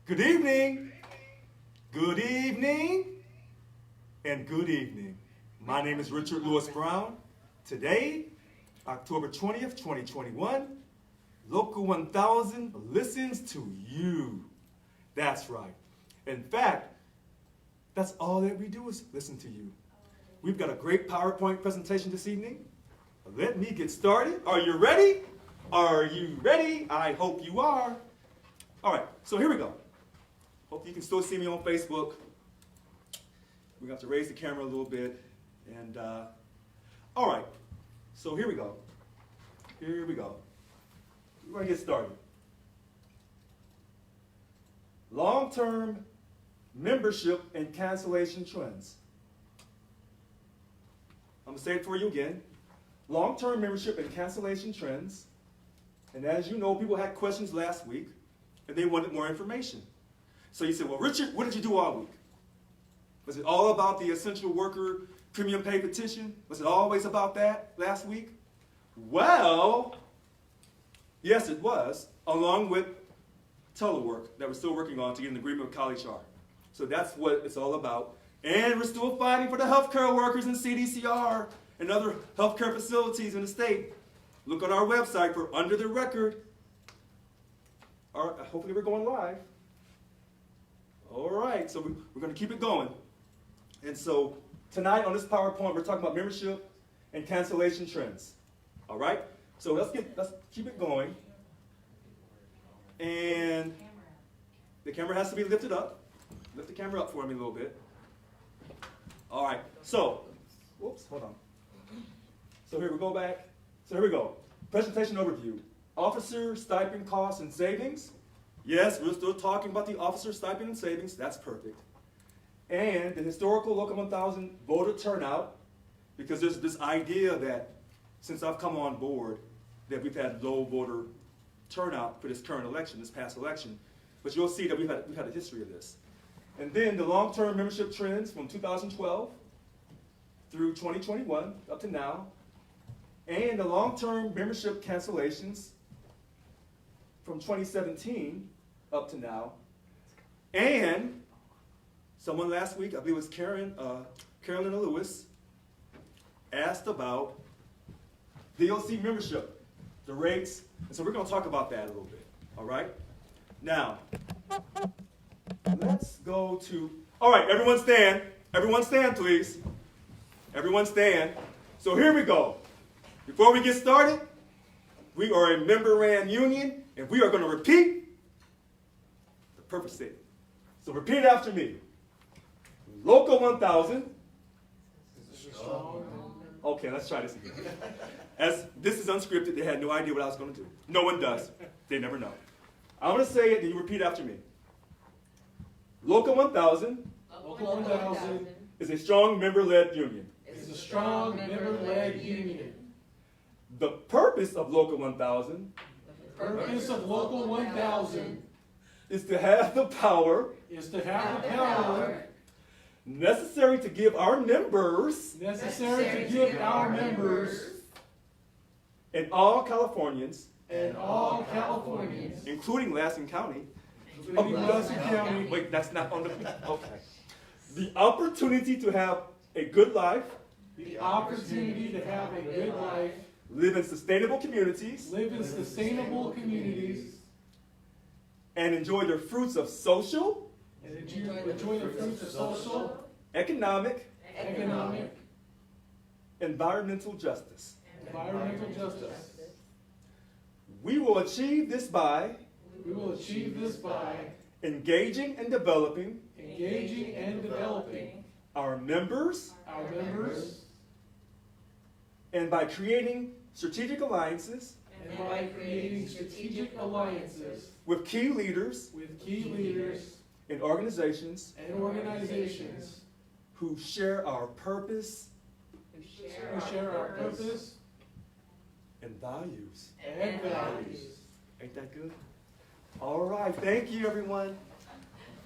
Good evening, good evening, and good evening. My name is Richard Lewis Brown. Today, October 20th, 2021, Local 1000 listens to you. That's right. In fact, that's all that we do is listen to you. We've got a great PowerPoint presentation this evening. Let me get started. Are you ready? Are you ready? I hope you are. All right, so here we go. Hope you can still see me on Facebook. We got to raise the camera a little bit. And, all right, so here we go. Here we go. We're going to get started. Long-term membership and cancellation trends. I'm going to say it for you again. Long-term membership and cancellation trends. And as you know, people had questions last week, and they wanted more information. So you said, well, Richard, what did you do all week? Was it all about the essential worker premium pay petition? Was it always about that last week? Well, yes, it was, along with telework that we're still working on to get an agreement with College Yard. So that's what it's all about. And we're still fighting for the healthcare workers in CDCR and other healthcare facilities in the state. Look on our website for Under the Record. Hopefully we're going live. All right, so we're going to keep it going. And so tonight on this PowerPoint, we're talking about membership and cancellation trends. All right, so let's keep it going. And the camera has to be lifted up. Lift the camera up for me a little bit. All right, so, whoops, hold on. So here we go back. So here we go. Presentation overview. Officer stipend costs and savings. Yes, we're still talking about the officer stipend and savings. That's perfect. And the historical Local 1000 voter turnout, because there's this idea that since I've come on board that we've had low voter turnout for this current election, this past election. But you'll see that we've had a history of this. And then the long-term membership trends from 2012 through 2021 up to now. And the long-term membership cancellations from 2017 up to now. And someone last week, I believe it was Carolyn Lewis, asked about DOC membership, the rates. And so we're going to talk about that a little bit, all right? Now, let's go to, all right, everyone stand. Everyone stand, please. Everyone stand. So here we go. Before we get started, we are a member-ran union, and we are going to repeat the purpose statement. So repeat after me. Local 1000. Okay, let's try this again. As this is unscripted, they had no idea what I was going to do. No one does. They never know. I'm going to say it, and you repeat after me. Local 1000. Local 1000 is a strong member-led union. is a strong member-led union. The purpose of Local 1000 The purpose of Local 1000 is to have the power necessary to give our members and all Californians, including Lassen County, wait, that's not on the, okay. The opportunity to have a good life, live in sustainable communities, and enjoy the fruits of social, economic, environmental justice. We will achieve this by engaging and developing our members, and by creating strategic alliances with key leaders and organizations who share our purpose and values. Ain't that good? All right, thank you, everyone.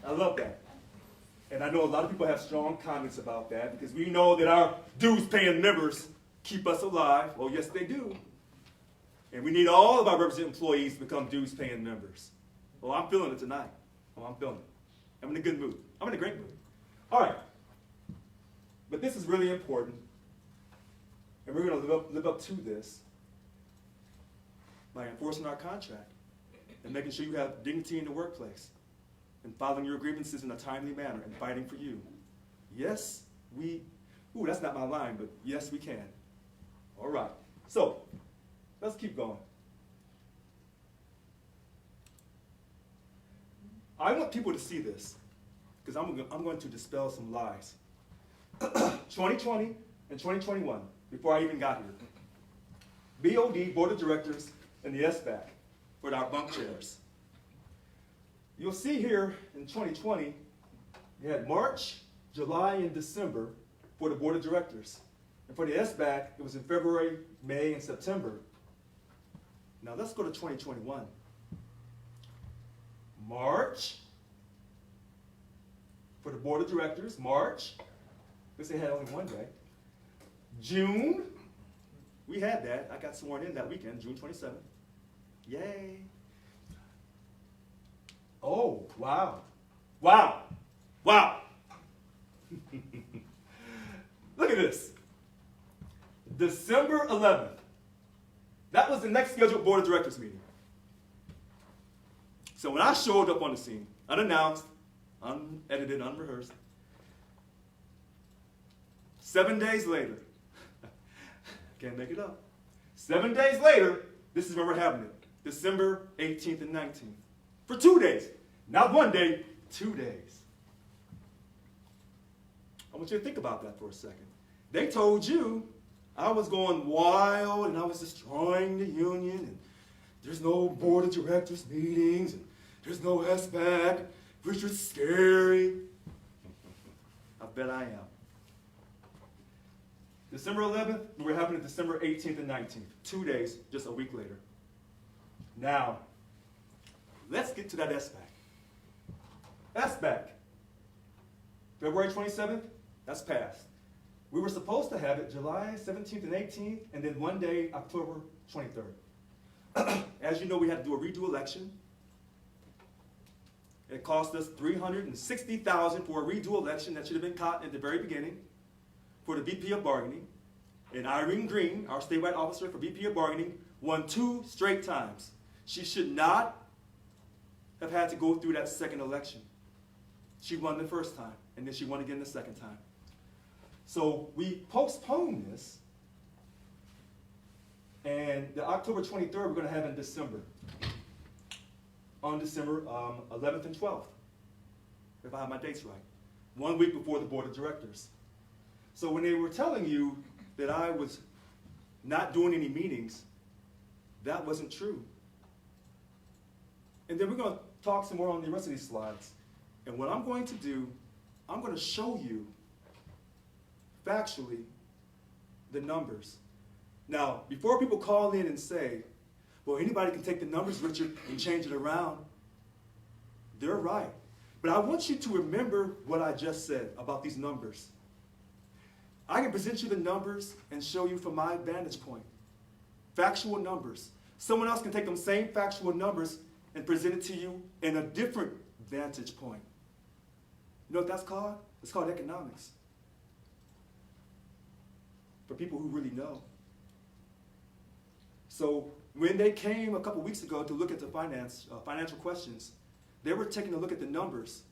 I love that. And I know a lot of people have strong comments about that because we know that our dues-paying members keep us alive. Well, yes, they do. And we need all of our represented employees to become dues-paying members. Well, I'm feeling it tonight. Oh, I'm feeling it. I'm in a good mood. I'm in a great mood. All right. But this is really important. And we're going to live up to this by enforcing our contract and making sure you have dignity in the workplace and filing your grievances in a timely manner and fighting for you. Yes, that's not my line, but yes, we can. All right. So, let's keep going. I want people to see this because I'm going to dispel some lies. 2020 and 2021, before I even got here, BOD, Board of Directors, and the SBAC for our bunk chairs. You'll see here in 2020, you had March, July, and December for the Board of Directors. And for the SBAC, it was in February, May, and September. Now let's go to 2021. March, for the Board of Directors, March. Because they had only one day. June, we had that. I got sworn in that weekend, June 27th. Yay. Oh, wow. Wow. Wow. Look at this. December 11th. That was the next scheduled Board of Directors meeting. So when I showed up on the scene, unannounced, unedited, unrehearsed, 7 days later, can't make it up. 7 days later, this is when we're having it. December 18th and 19th. For 2 days. Not 1 day, 2 days. I want you to think about that for a second. They told you I was going wild and I was destroying the union and there's no board of directors meetings and there's no SBAC, Richard's scary. I bet I am. December 11th, we're having it December 18th and 19th. 2 days, just a week later. Now, let's get to that SBAC. SBAC. February 27th, that's passed. We were supposed to have it July 17th and 18th, and then 1 day, October 23rd. As you know, we had to do a redo election. It cost us $360,000 for a redo election that should have been caught at the very beginning for the VP of Bargaining. And Irene Green, our statewide officer for VP of Bargaining, won 2 straight times. She should not have had to go through that second election. She won the first time, and then she won again the second time. So we postponed this, and the October 23rd we're going to have in December, on December 11th and 12th, if I have my dates right, 1 week before the Board of Directors. So when they were telling you that I was not doing any meetings, that wasn't true. And then we're going to talk some more on the rest of these slides. And what I'm going to do, I'm going to show you factually the numbers. Now, before people call in and say, well, anybody can take the numbers, Richard, and change it around, they're right. But I want you to remember what I just said about these numbers. I can present you the numbers and show you from my vantage point. Factual numbers. Someone else can take them same factual numbers and present it to you in a different vantage point. You know what that's called? It's called economics. For people who really know. So when they came a couple weeks ago to look at the financial questions, they were taking a look at the numbers.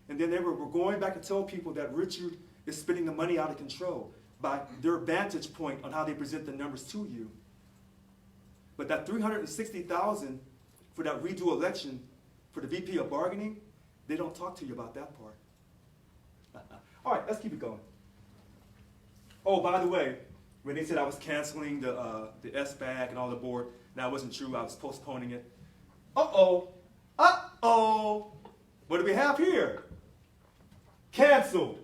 And then they were going back and tell people that Richard is spending the money out of control by their vantage point on how they present the numbers to you. But that $360,000 for that redo election for the VP of Bargaining, they don't talk to you about that part. All right, let's keep it going. Oh, by the way, when they said I was canceling the SBAC and all the board, that wasn't true. I was postponing it. Uh-oh. Uh-oh. What do we have here? Canceled.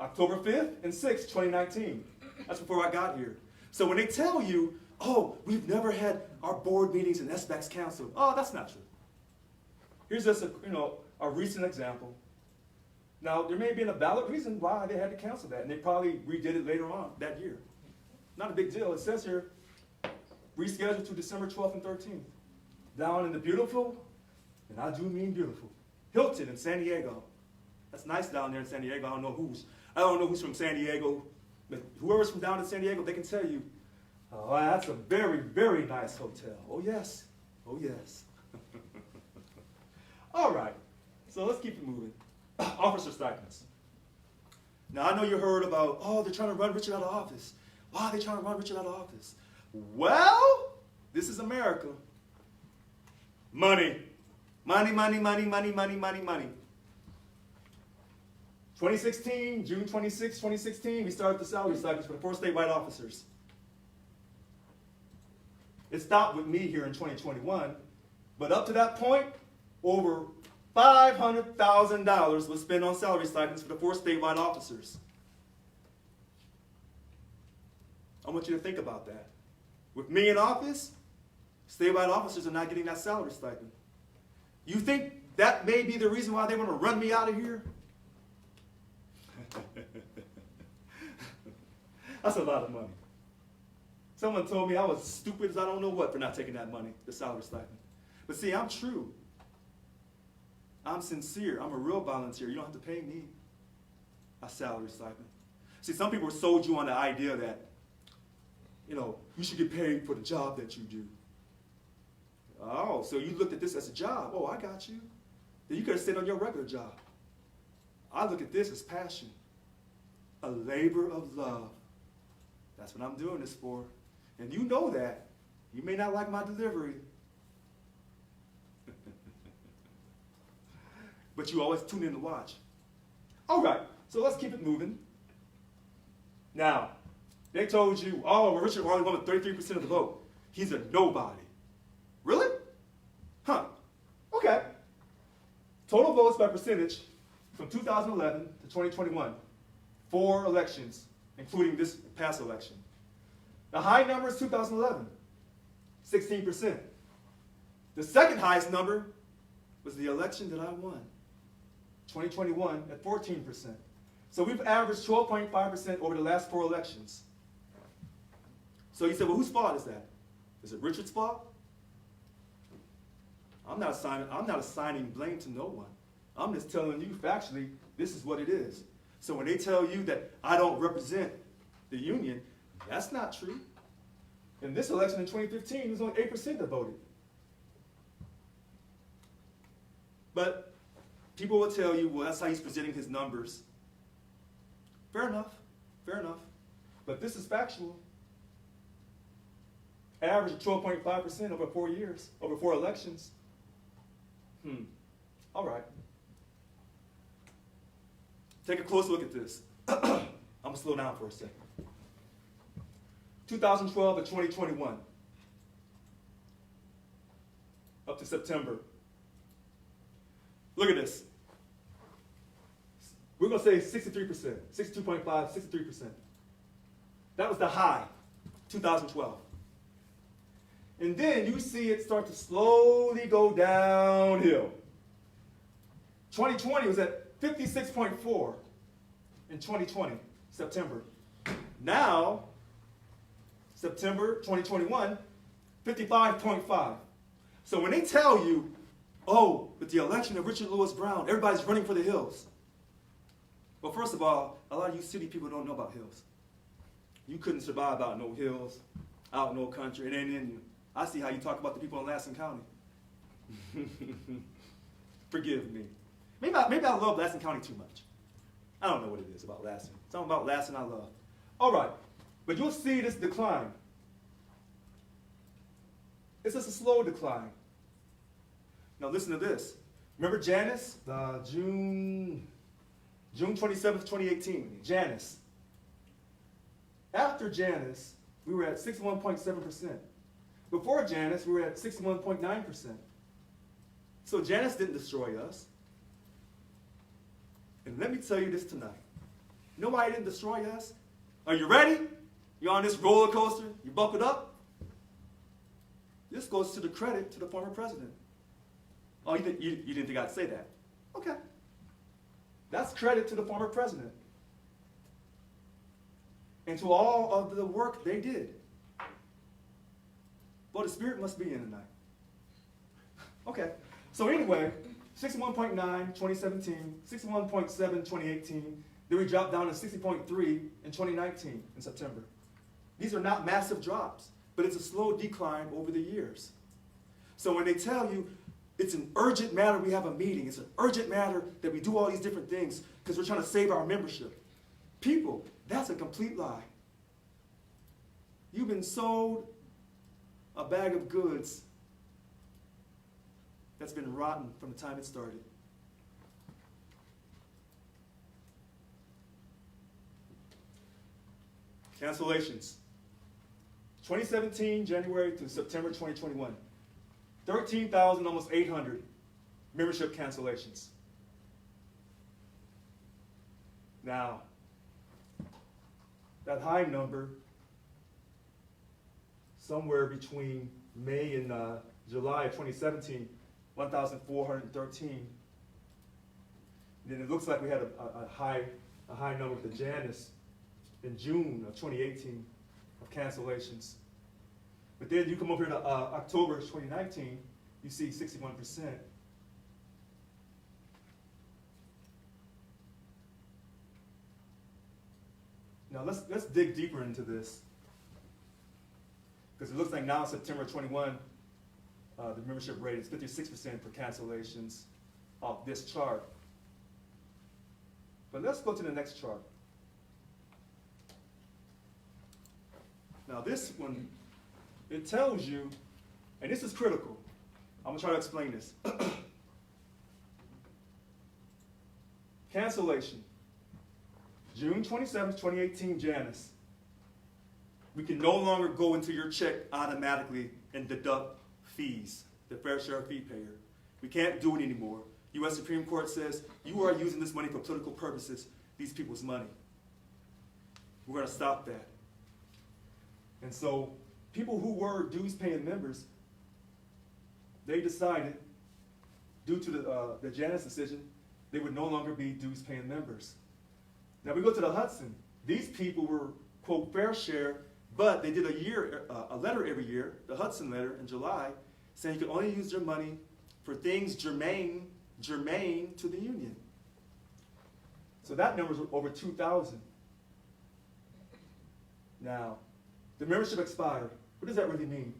October 5th and 6th, 2019. That's before I got here. So when they tell you, oh, we've never had our board meetings and SBACs canceled. Oh, that's not true. Here's just a recent example. Now, there may have been a valid reason why they had to cancel that, and they probably redid it later on that year. Not a big deal. It says here, rescheduled to December 12th and 13th. down in the beautiful, and I do mean beautiful, Hilton in San Diego. That's nice down there in San Diego. I don't know who's from San Diego, but whoever's from down in San Diego, they can tell you, oh, that's a very, very nice hotel. Oh, yes. Oh, yes. All right. So let's keep it moving. Officer stipends. Now, I know you heard about, oh, they're trying to run Richard out of office. Why are they trying to run Richard out of office? Well, this is America. Money. Money, money, money, money, money, money, money. 2016, June 26, 2016, we started the salary stipends for the 4 statewide officers. It stopped with me here in 2021, but up to that point, over $500,000 was spent on salary stipends for the 4 statewide officers. I want you to think about that. With me in office, statewide officers are not getting that salary stipend. You think that may be the reason why they want to run me out of here? That's a lot of money. Someone told me I was stupid as I don't know what for not taking that money, the salary stipend. But see, I'm true. I'm sincere. I'm a real volunteer. You don't have to pay me a salary stipend. See, some people sold you on the idea that, you should get paid for the job that you do. Oh, so you looked at this as a job. Oh, I got you. Then you could have stayed on your regular job. I look at this as passion. A labor of love. That's what I'm doing this for. And you know that. You may not like my delivery. But you always tune in to watch. All right, so let's keep it moving. Now, they told you, oh, well, Richard only won with 33% of the vote. He's a nobody. Really? Huh. Okay. Total votes by percentage from 2011 to 2021. 4 elections, including this past election. The high number is 2011, 16%. The second highest number was the election that I won, 2021, at 14%. So we've averaged 12.5% over the last 4 elections. So you said, well, whose fault is that? Is it Richard's fault? I'm not assigning blame to no one. I'm just telling you factually, this is what it is. So when they tell you that I don't represent the union, that's not true. In this election in 2015, it was only 8% that voted. But people will tell you, well, that's how he's presenting his numbers. Fair enough, fair enough. But this is factual. Average of 12.5% over 4 years, over 4 elections. All right. Take a close look at this. I'm going to slow down for a second. 2012 to 2021. Up to September. Look at this. We're going to say 63%, 62.5, 63%. That was the high, 2012. And then you see it start to slowly go downhill. 2020 was at 56.4 in 2020, September. Now, September 2021, 55.5. So when they tell you, oh, with the election of Richard Lewis Brown, everybody's running for the hills. Well, first of all, a lot of you city people don't know about hills. You couldn't survive out no hills, out no country. It ain't in you. I see how you talk about the people in Lassen County. Forgive me. Maybe I love Lassen County too much. I don't know what it is about Lassen. Something about Lassen I love. All right, but you'll see this decline. It's just a slow decline. Now listen to this. Remember Yanez, June 27th, 2018, Yanez. After Yanez, we were at 61.7%. Before Yanez, we were at 61.9%. So Yanez didn't destroy us. And let me tell you this tonight. You know why he didn't destroy us? Are you ready? You're on this roller coaster? You buckled up? This goes to the credit to the former president. Oh, you didn't think I'd say that? Okay. That's credit to the former president. And to all of the work they did. Well, the Spirit must be in tonight. Okay. So anyway, 61.9, 2017, 61.7, 2018. Then we dropped down to 60.3 in 2019 in September. These are not massive drops, but it's a slow decline over the years. So when they tell you it's an urgent matter, we have a meeting, it's an urgent matter that we do all these different things because we're trying to save our membership. People, that's a complete lie. You've been sold a bag of goods that's been rotten from the time it started. Cancellations. 2017, January to September 2021. 13,000, almost 800 membership cancellations. Now, that high number, somewhere between May and July of 2017, 1,413. Then it looks like we had a high number for Yanez in June of 2018 of cancellations. But then you come over here to October 2019, you see 61%. Now let's dig deeper into this, because it looks like now September 21, the membership rate is 56% for cancellations off this chart. But let's go to the next chart. Now this one, it tells you, and this is critical. I'm gonna try to explain this. Cancellation. June 27, 2018, Yanez. We can no longer go into your check automatically and deduct fees, the fair share fee payer. We can't do it anymore. U.S. Supreme Court says you are using this money for political purposes, these people's money. We're going to stop that. And so people who were dues paying members, they decided, due to the Yanez decision, they would no longer be dues paying members. Now we go to the Hudson. These people were, quote, fair share, but they did a letter every year, the Hudson letter in July, saying you could only use your money for things germane to the union. So that number is over 2,000. Now, the membership expired. What does that really mean?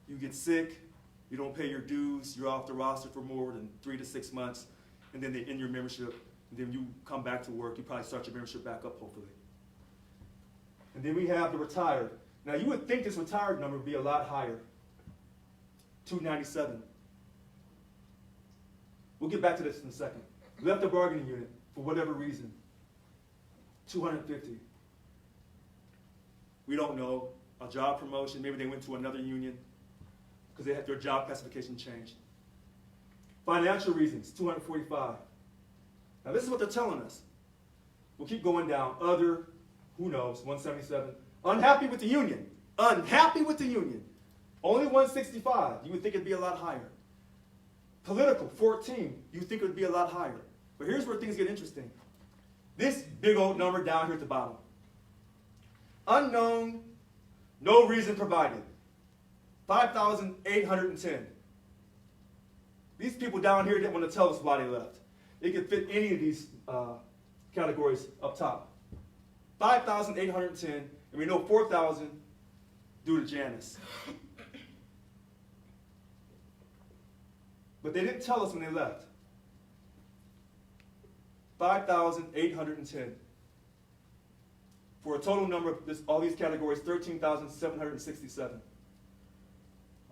You get sick, you don't pay your dues, you're off the roster for more than 3 to 6 months, and then they end your membership, and then you come back to work, you probably start your membership back up, hopefully. And then we have the retired. Now, you would think this retired number would be a lot higher, 297. We'll get back to this in a second. Left the bargaining unit for whatever reason, 250. We don't know. A job promotion, maybe they went to another union because they had their job classification changed. Financial reasons, 245. Now this is what they're telling us. We'll keep going down. Other, who knows, 177. Unhappy with the union. Unhappy with the union. Only 165. You would think it'd be a lot higher. Political, 14. You would think it would be a lot higher. But here's where things get interesting. This big old number down here at the bottom. Unknown, no reason provided. 5,810. These people down here didn't want to tell us why they left. They could fit any of these categories up top. 5,810, and we know 4,000 due to Yanez. But they didn't tell us when they left. 5,810. For a total number of all these categories, 13,767.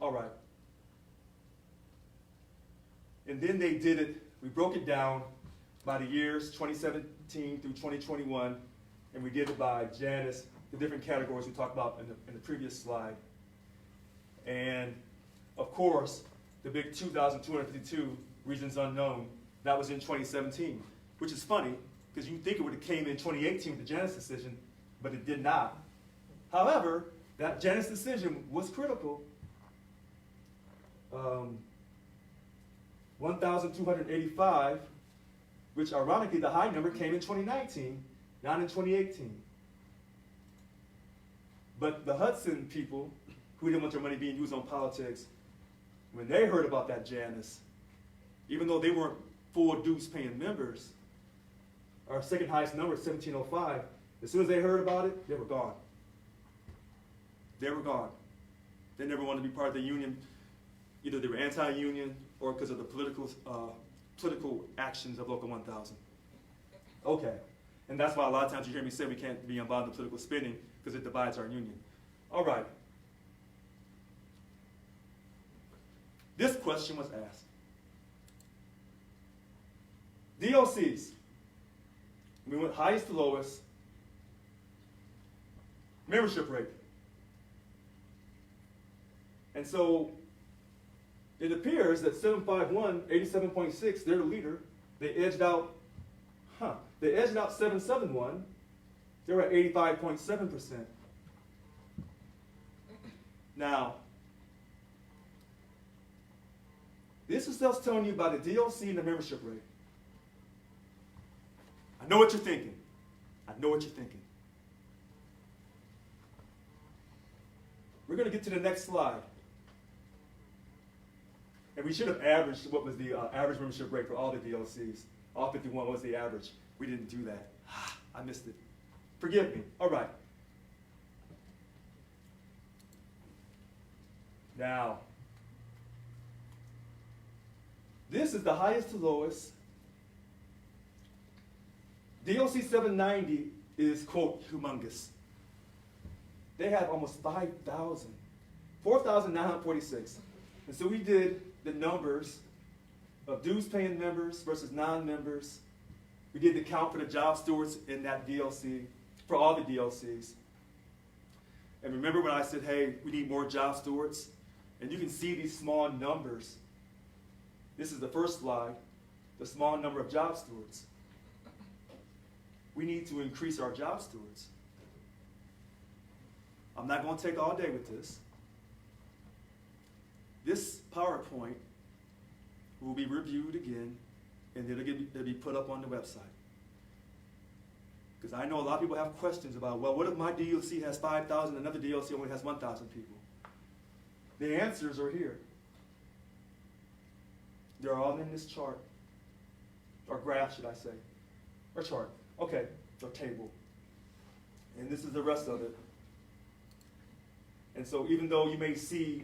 All right. And then they did it, we broke it down by the years 2017 through 2021, and we did it by Yanez, the different categories we talked about in the previous slide. And of course, the big 2,252 reasons unknown, that was in 2017, which is funny because you think it would have came in 2018 with the Yanez decision, but it did not. However, that Yanez decision was critical. 1,285, which ironically the high number came in 2019, not in 2018. But the Hudson people, who didn't want their money being used on politics, When they heard about that Yanez, even though they weren't full dues paying members, our second highest number is 1705. As soon as they heard about it, they were gone. They were gone. They never wanted to be part of the union. Either they were anti-union or because of the political actions of Local 1000. Okay. And that's why a lot of times you hear me say we can't be involved in political spending because it divides our union. All right. This question was asked. DLCs. We went highest to lowest. Membership rate. And so it appears that 751, 87.6, they're the leader. They edged out 771. They were at 85.7%. Now, this is just telling you about the DLC and the membership rate. I know what you're thinking. I know what you're thinking. We're going to get to the next slide. And we should have averaged what was the average membership rate for all the DLCs. All 51 was the average. We didn't do that. I missed it. Forgive me. All right. Now, this is the highest to lowest. DLC 790 is, quote, humongous. They have almost 5,000, 4,946. And so we did the numbers of dues paying members versus non-members. We did the count for the job stewards in that DLC, for all the DLCs. And remember when I said, hey, we need more job stewards? And you can see these small numbers. This is the first slide, the small number of job stewards. We need to increase our job stewards. I'm not going to take all day with this. This PowerPoint will be reviewed again, and it'll be put up on the website. Because I know a lot of people have questions about, well, what if my DLC has 5,000, another DLC only has 1,000 people? The answers are here. They're all in this chart, or graph, should I say, or chart. Okay, or table. And this is the rest of it. And so even though you may see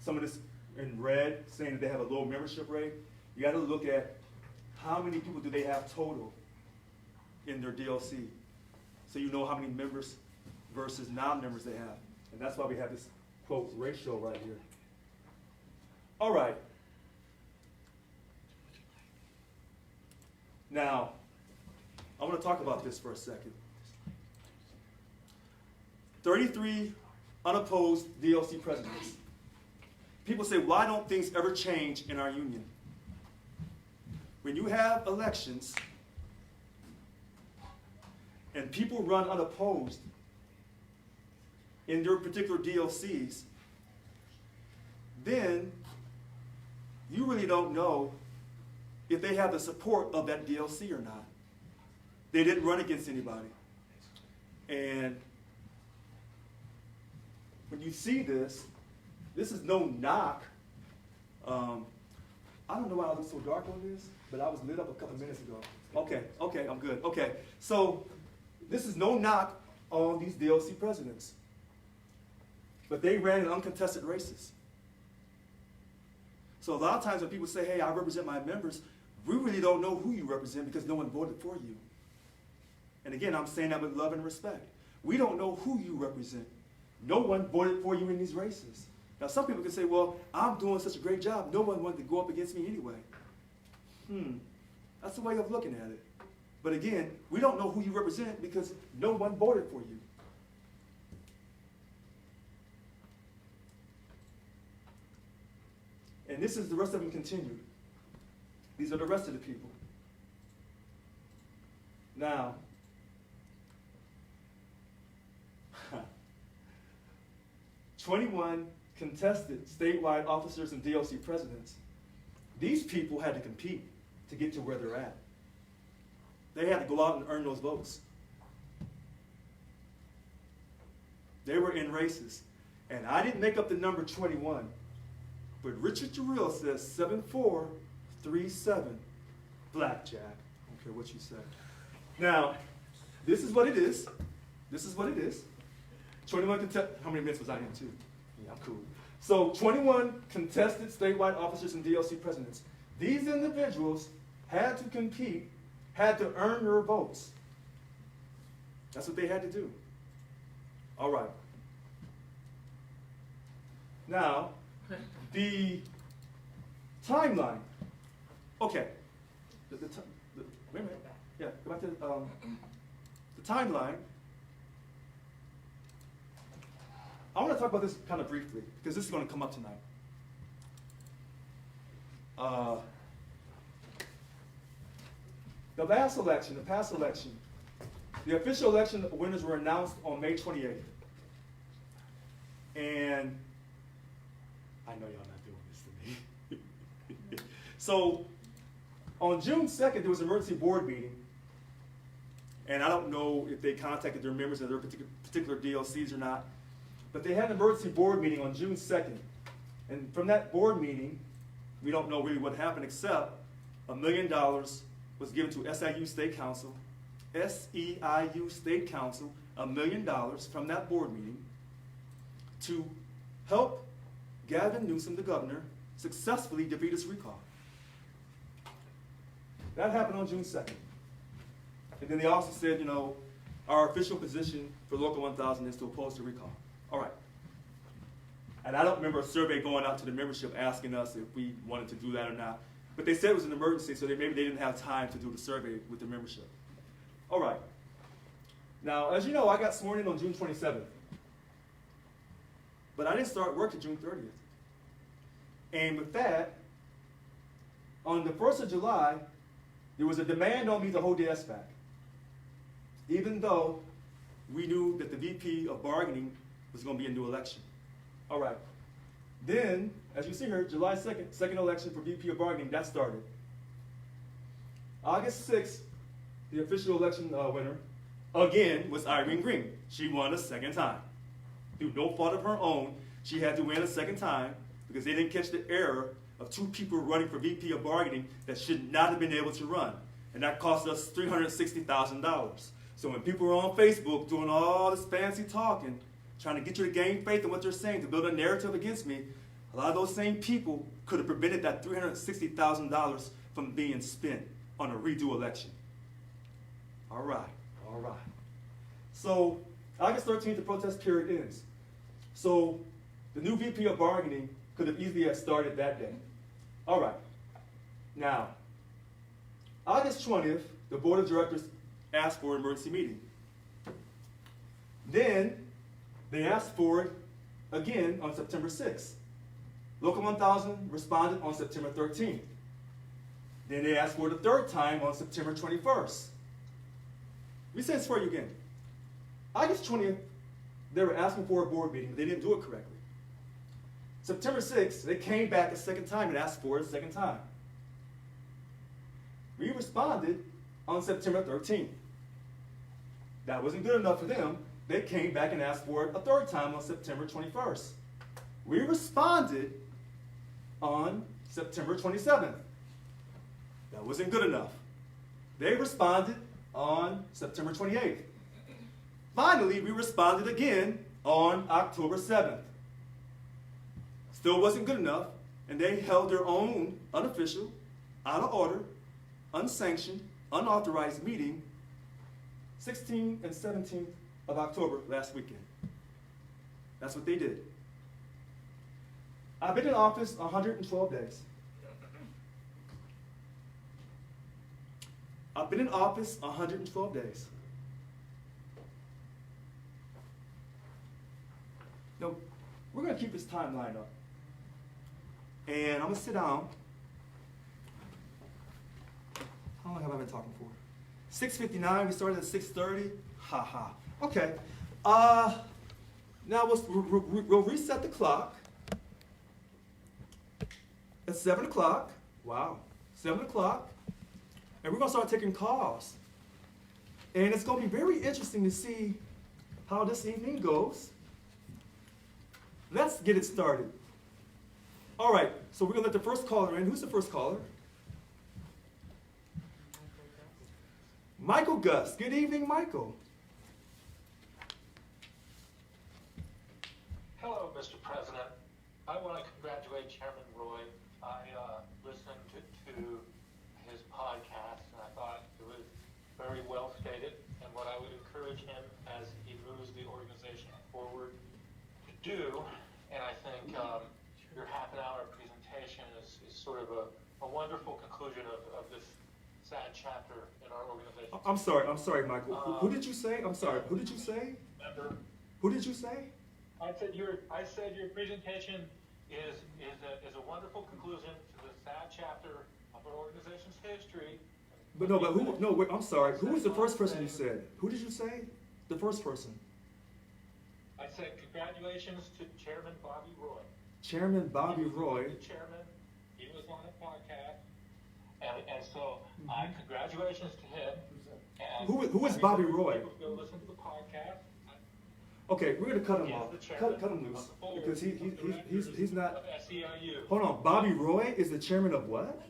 some of this in red saying that they have a low membership rate, you got to look at how many people do they have total in their DLC. So you know how many members versus non-members they have. And that's why we have this, quote, ratio right here. All right. Now, I want to talk about this for a second. 33 unopposed DLC presidents. People say, why don't things ever change in our union? When you have elections and people run unopposed in their particular DLCs, then you really don't know if they have the support of that DLC or not. They didn't run against anybody. And when you see this, this is no knock. I don't know why I look so dark on this, but I was lit up a couple minutes ago. Okay, I'm good. Okay, so this is no knock on these DLC presidents. But they ran in uncontested races. So a lot of times when people say, hey, I represent my members, we really don't know who you represent because no one voted for you. And again, I'm saying that with love and respect. We don't know who you represent. No one voted for you in these races. Now, some people can say, well, I'm doing such a great job. No one wanted to go up against me anyway. That's a way of looking at it. But again, we don't know who you represent because no one voted for you. And this is the rest of them continued. These are the rest of the people. Now, 21 contested statewide officers and DLC presidents. These people had to compete to get to where they're at. They had to go out and earn those votes. They were in races. And I didn't make up the number 21. But Richard Jarrell says 7437. Blackjack. I don't care what you say. Now, this is what it is. This is what it is. 21 how many minutes was I in too? Yeah, I'm cool. So 21 contested statewide officers and DLC presidents. These individuals had to compete, had to earn their votes. That's what they had to do. All right. Now, the timeline. Okay. Wait a minute. Yeah, go back to the timeline. I want to talk about this kind of briefly, because this is going to come up tonight. The past election, the official election winners were announced on May 28th. And I know y'all not doing this to me. So, on June 2nd, there was an emergency board meeting. And I don't know if they contacted their members of their particular DLCs or not. But they had an emergency board meeting on June 2nd. And from that board meeting, we don't know really what happened except $1 million was given to SEIU State Council, $1 million from that board meeting to help Gavin Newsom, the governor, successfully defeat his recall. That happened on June 2nd. And then they also said, you know, our official position for Local 1000 is to oppose the recall. All right. And I don't remember a survey going out to the membership asking us if we wanted to do that or not. But they said it was an emergency, so maybe they didn't have time to do the survey with the membership. All right. Now, as you know, I got sworn in on June 27th. But I didn't start work until June 30th. And with that, on the 1st of July, there was a demand on me to hold the SBAC. Even though we knew that the VP of bargaining was going to be a new election. All right. Then, as you see here, July 2nd, second election for VP of bargaining, that started. August 6th, the official election winner, again, was Irene Green. She won a second time. Through no fault of her own, she had to win a second time because they didn't catch the error of two people running for VP of bargaining that should not have been able to run. And that cost us $360,000. So when people were on Facebook doing all this fancy talking, trying to get you to gain faith in what they're saying, to build a narrative against me, a lot of those same people could have prevented that $360,000 from being spent on a redo election. All right, all right. So August 13th, the protest period ends. So the new VP of bargaining could have easily have started that day. All right. Now, August 20th, the board of directors asked for an emergency meeting. Then they asked for it again on September 6th. Local 1000 responded on September 13th. Then they asked for it a third time on September 21st. Let me say this for you again. August 20th, they were asking for a board meeting, but they didn't do it correctly. September 6th, they came back a second time and asked for it a second time. We responded on September 13th. That wasn't good enough for them. They came back and asked for it a third time on September 21st. We responded on September 27th. That wasn't good enough. They responded on September 28th. Finally, we responded again on October 7th. Still wasn't good enough, and they held their own unofficial, out of order, unsanctioned, unauthorized meeting 16th and 17th of October last weekend. That's what they did. I've been in office 112 days. I've been in office 112 days. Now, we're going to keep this timeline up. And I'm going to sit down. How long have I been talking for? 6:59, we started at 6:30. Ha ha. Okay. Now we'll reset the clock at 7 o'clock. Wow. 7 o'clock. And we're going to start taking calls. And it's going to be very interesting to see how this evening goes. Let's get it started. All right, so we're going to let the first caller in. Who's the first caller? Michael Gus. Good evening, Michael. Hello, Mr. President. I want to congratulate Chairman Roy. I listened to his podcast, and I thought it was very well stated. And what I would encourage him as he moves the organization forward to do, and I think your half-an-hour presentation is sort of a wonderful conclusion of this sad chapter in our organization. I'm sorry, Michael. Who did you say? I'm sorry. Who did you say? Remember, Who did you say? I said your presentation is a wonderful conclusion to the sad chapter of our organization's history. But no, but who? No, wait, I'm sorry. Who was the first person you said? Who did you say? The first person. I said congratulations to Chairman Bobby Roy. Chairman Bobby Roy. The chairman, he was on a podcast, and so congratulations to him. And Who is Bobby Roy? People go listen to the podcast. Okay, we're gonna cut him He is off. the chairman Cut him loose of the board because he's not. of SEIU. Hold on, Bobby Roy is the chairman of what?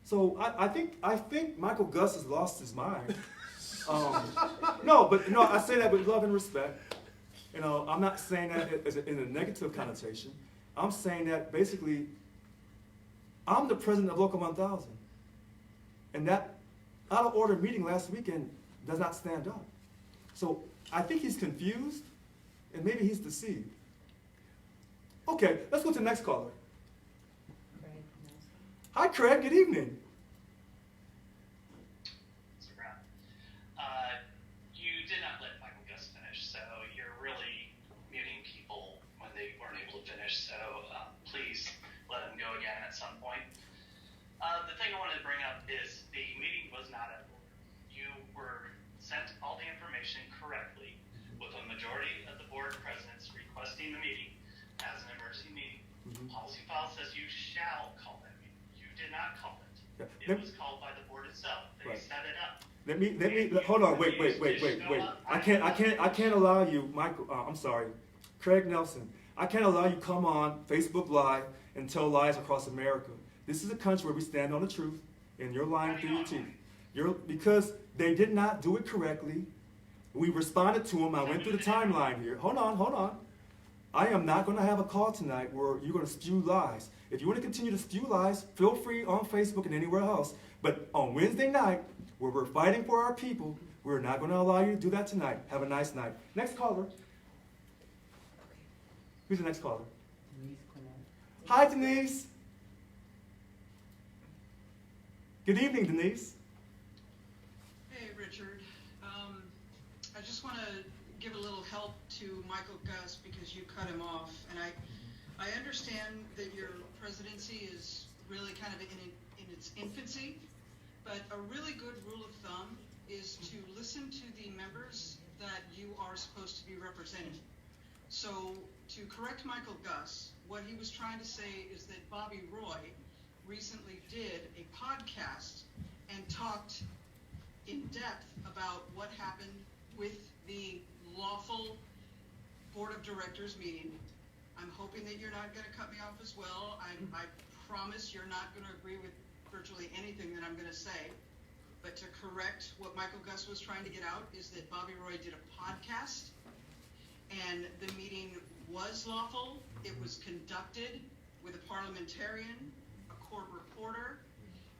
So I think Michael Gus has lost his mind. No, I say that with love and respect. You know, I'm not saying that in a negative connotation. I'm saying that basically, I'm the president of Local 1000, and that out of order meeting last weekend does not stand up. So I think he's confused, and maybe he's deceived. Okay, let's go to the next caller. Hi, Craig. Good evening. Mr. Brown, you did not let Michael Gus finish, so you're really muting people when they weren't able to finish. So please let him go again at some point. The thing I wanted to bring up is the meeting was not at order. You were sent all the information correctly, with a majority of the board presidents requesting the meeting as an emergency meeting. Policy file says you shall call that meeting. You did not call it. Yeah. It was called by the board itself. They Right. set it up. Let me hold on. Wait. I can't allow you, Michael. I'm sorry, Craig Nelson. I can't allow you come on Facebook Live and tell lies across America. This is a country where we stand on the truth, and you're lying through your teeth. Because they did not do it correctly. We responded to them. I went through the timeline here. Hold on. I am not going to have a call tonight where you're going to spew lies. If you want to continue to spew lies, feel free on Facebook and anywhere else. But on Wednesday night, where we're fighting for our people, we're not going to allow you to do that tonight. Have a nice night. Next caller. Who's the next caller? Hi, Denise. Good evening, Denise. Hey, Richard. I just want to give a little help to Michael Gus because you cut him off. And I understand that your presidency is really kind of in its infancy, but a really good rule of thumb is to listen to the members that you are supposed to be representing. So to correct Michael Gus, what he was trying to say is that Bobby Roy recently did a podcast and talked in depth about what happened with the lawful board of directors meeting. I'm hoping that you're not going to cut me off as well. I promise you're not going to agree with virtually anything that I'm going to say. But to correct what Michael Gus was trying to get out is that Bobby Roy did a podcast and the meeting was lawful. It was conducted with a parliamentarian, a court reporter,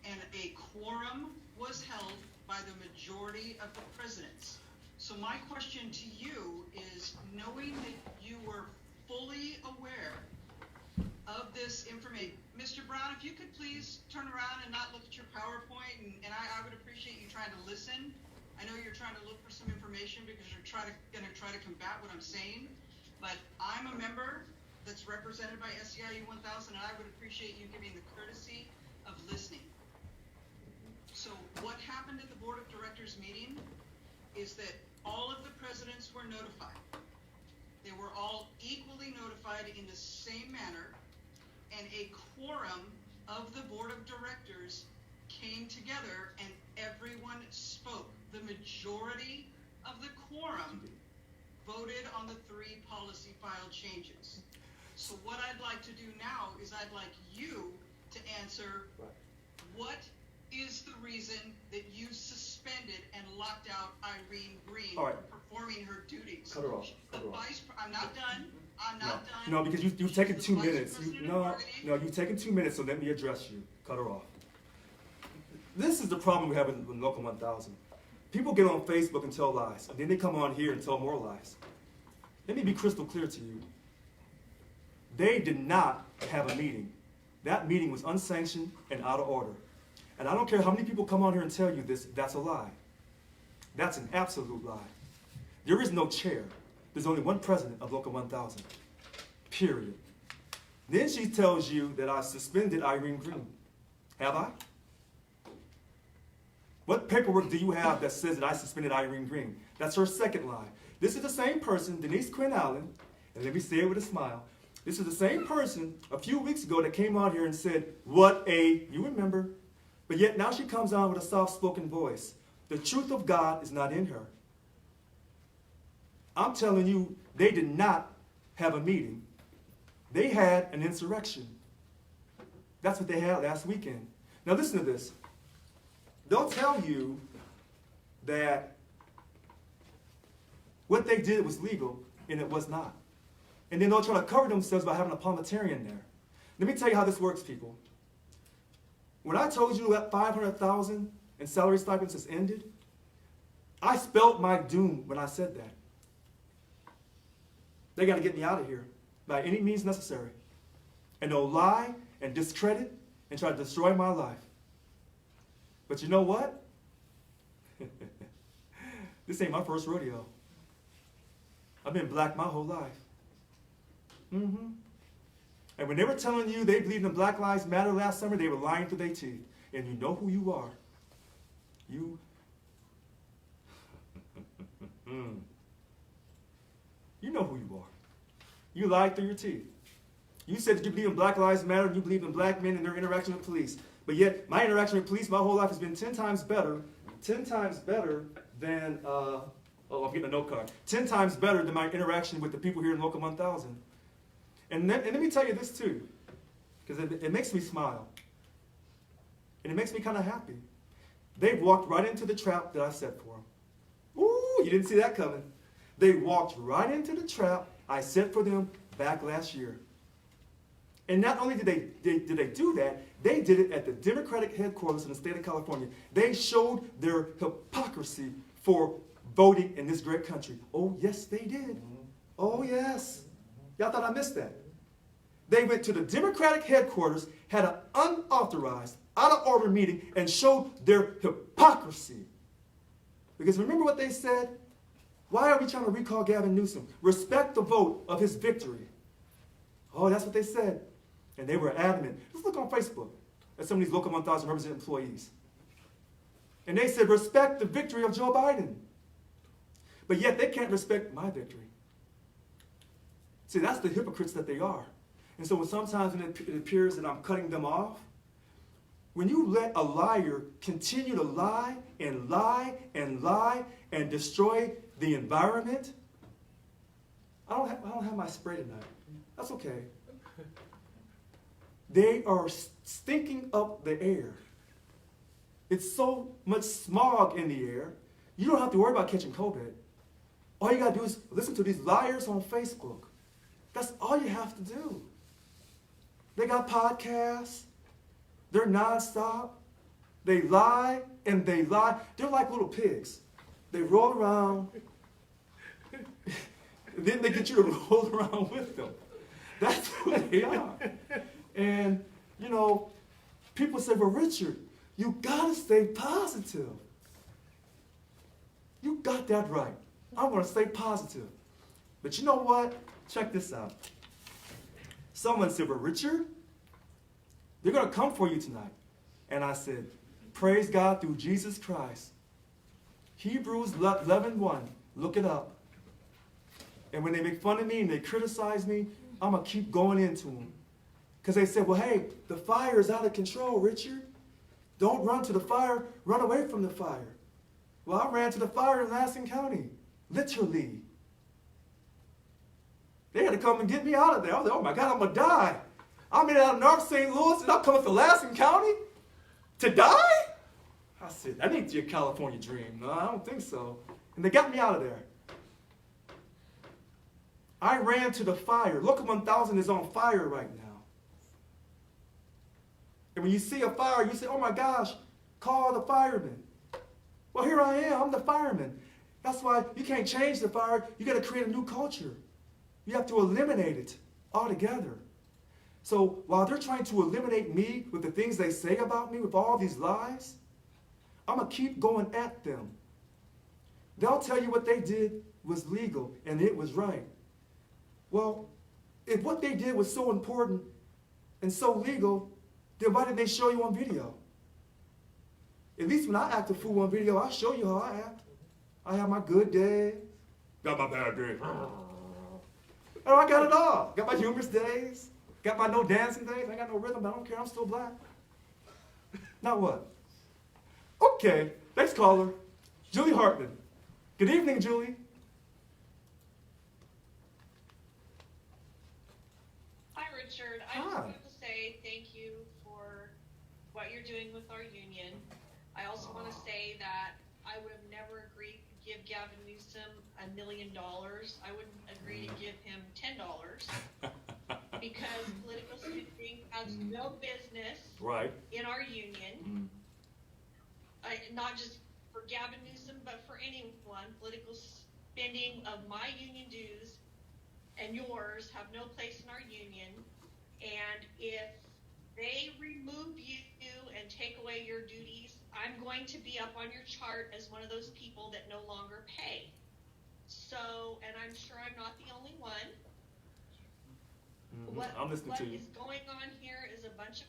and a quorum was held by the majority of the presidents. So my question to you is, knowing that you were fully aware of this information, Mr. Brown, if you could please turn around and not look at your PowerPoint, and I would appreciate you trying to listen. I know you're trying to look for some information because you're going to try to combat what I'm saying, but I'm a member that's represented by SEIU 1000, and I would appreciate you giving the courtesy of listening. So what happened at the board of directors meeting is that all of the presidents were notified. They were all equally notified in the same manner, and a quorum of the board of directors came together and everyone spoke. The majority of the quorum voted on the 3 policy file changes. So what I'd like to do now is I'd like you to answer what is the reason that you suspended and locked out Irene Green All right. from performing her duties? Cut her off. Cut her off. I'm not done. I'm not done. No, because you've She's taken the 2 vice minutes. president of No, bargaining. you've taken 2 minutes, so let me address you. Cut her off. This is the problem we have in Local 1000. People get on Facebook and tell lies, and then they come on here and tell more lies. Let me be crystal clear to you. They did not have a meeting. That meeting was unsanctioned and out of order. And I don't care how many people come on here and tell you this, that's a lie. That's an absolute lie. There is no chair. There's only one president of Local 1000. Period. Then she tells you that I suspended Irene Green. Have I? What paperwork do you have that says that I suspended Irene Green? That's her second lie. This is the same person, Denise Quinn Allen, and let me say it with a smile. This is the same person a few weeks ago that came out here and said, you remember, but yet now she comes on with a soft-spoken voice. The truth of God is not in her. I'm telling you, they did not have a meeting. They had an insurrection. That's what they had last weekend. Now listen to this. They'll tell you that what they did was legal, and it was not. And then they'll try to cover themselves by having a parliamentarian there. Let me tell you how this works, people. When I told you that $500,000 in salary stipends has ended, I spelled my doom when I said that. They got to get me out of here by any means necessary. And they'll lie and discredit and try to destroy my life. But you know what? This ain't my first rodeo. I've been black my whole life. Mm-hmm. And when they were telling you they believed in Black Lives Matter last summer, they were lying through their teeth. And you know who you are. You. You know who you are. You lied through your teeth. You said that you believe in Black Lives Matter and you believe in black men and their interaction with police. But yet, my interaction with police my whole life has been 10 times better than, I'm getting a note card, 10 times better than my interaction with the people here in Local 1000. And let me tell you this too, because it makes me smile. And it makes me kind of happy. They've walked right into the trap that I set for them. Ooh, you didn't see that coming. They walked right into the trap I set for them back last year. And not only did they do that, they did it at the Democratic headquarters in the state of California. They showed their hypocrisy for voting in this great country. Oh, yes, they did. Oh, yes. Y'all thought I missed that. They went to the Democratic headquarters, had an unauthorized, out-of-order meeting, and showed their hypocrisy. Because remember what they said? Why are we trying to recall Gavin Newsom? Respect the vote of his victory. Oh, that's what they said. And they were adamant. Let's look on Facebook at some of these Local 1000 represented employees. And they said, respect the victory of Joe Biden. But yet they can't respect my victory. See, that's the hypocrites that they are. And so sometimes when it appears that I'm cutting them off, when you let a liar continue to lie and lie and lie and destroy the environment, I don't have my spray tonight. That's okay. They are stinking up the air. It's so much smog in the air, you don't have to worry about catching COVID. All you got to do is listen to these liars on Facebook. That's all you have to do. They got podcasts. They're nonstop. They lie and they lie. They're like little pigs. They roll around. And then they get you to roll around with them. That's what they are. And, you know, people say, well, Richard, you got to stay positive. You got that right. I want to stay positive. But you know what? Check this out. Someone said, well, Richard, they're going to come for you tonight. And I said, praise God through Jesus Christ. Hebrews 11:1. Look it up. And when they make fun of me and they criticize me, I'm going to keep going into them. Because they said, well, hey, the fire is out of control, Richard. Don't run to the fire. Run away from the fire. Well, I ran to the fire in Lansing County. Literally. They had to come and get me out of there. I was like, oh my God, I'm going to die. I made it out of North St. Louis and I'm coming to Lassen County to die? I said, that ain't your California dream. No, I don't think so. And they got me out of there. I ran to the fire. Local 1000 is on fire right now. And when you see a fire, you say, oh my gosh, call the firemen. Well, here I am. I'm the fireman. That's why you can't change the fire. You got to create a new culture. You have to eliminate it altogether. So while they're trying to eliminate me with the things they say about me, with all these lies, I'm going to keep going at them. They'll tell you what they did was legal and it was right. Well, if what they did was so important and so legal, then why didn't they show you on video? At least when I act a fool on video, I'll show you how I act. I have my good days, got my bad days. And I got it all. Got my humorous days, got my no dancing days. I got no rhythm, but I don't care. I'm still black. Now what? Okay, next caller, Julie Hartman. Good evening, Julie. Hi, Richard. I just wanted to say thank you for what you're doing with our union. I also want to say that I would have never agreed to give Gavin Newsom $1 million. I wouldn't agree to give him $10 because political spending has no business in our union. Not just for Gavin Newsom, but for anyone. Political spending of my union dues and yours have no place in our union. And if they remove you and take away your duties, I'm going to be up on your chart as one of those people that no longer pay. So, and I'm sure I'm not the only one. I'm listening to you. What is going on here is a bunch of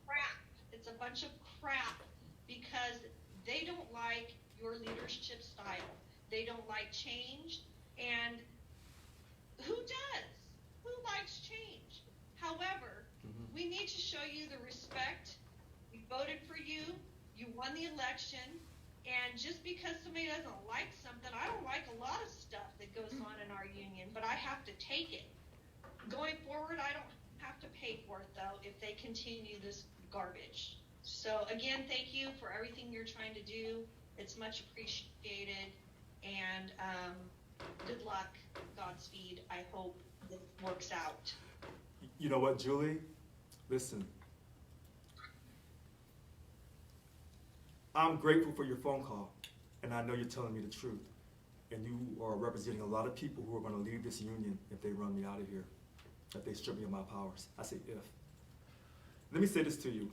crap. It's a bunch of crap because they don't like your leadership style. They don't like change. And who does? Who likes change? However, we need to show you the respect. We voted for you. You won the election. And just because somebody doesn't like something, I don't like a lot of stuff that goes on in our union, but I have to take it. Going forward, I don't have to pay for it, though, if they continue this garbage. So, again, thank you for everything you're trying to do. It's much appreciated. And good luck, Godspeed. I hope it works out. You know what, Julie? Listen. I'm grateful for your phone call, and I know you're telling me the truth. And you are representing a lot of people who are going to leave this union if they run me out of here, if they strip me of my powers. I say if. Let me say this to you.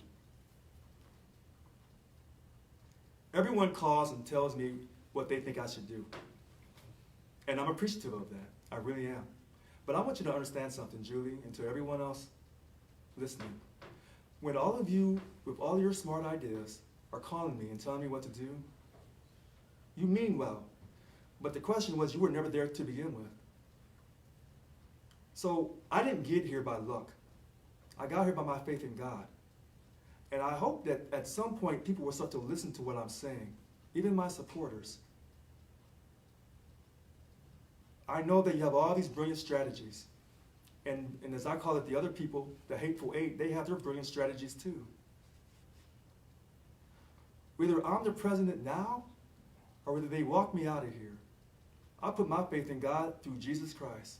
Everyone calls and tells me what they think I should do. And I'm appreciative of that. I really am. But I want you to understand something, Julie, and to everyone else listening. When all of you, with all your smart ideas, are calling me and telling me what to do, you mean well. But the question was, you were never there to begin with. So I didn't get here by luck. I got here by my faith in God. And I hope that at some point people will start to listen to what I'm saying, even my supporters. I know that you have all these brilliant strategies. And as I call it, the other people, the hateful eight, they have their brilliant strategies too. Whether I'm the president now or whether they walk me out of here, I put my faith in God through Jesus Christ.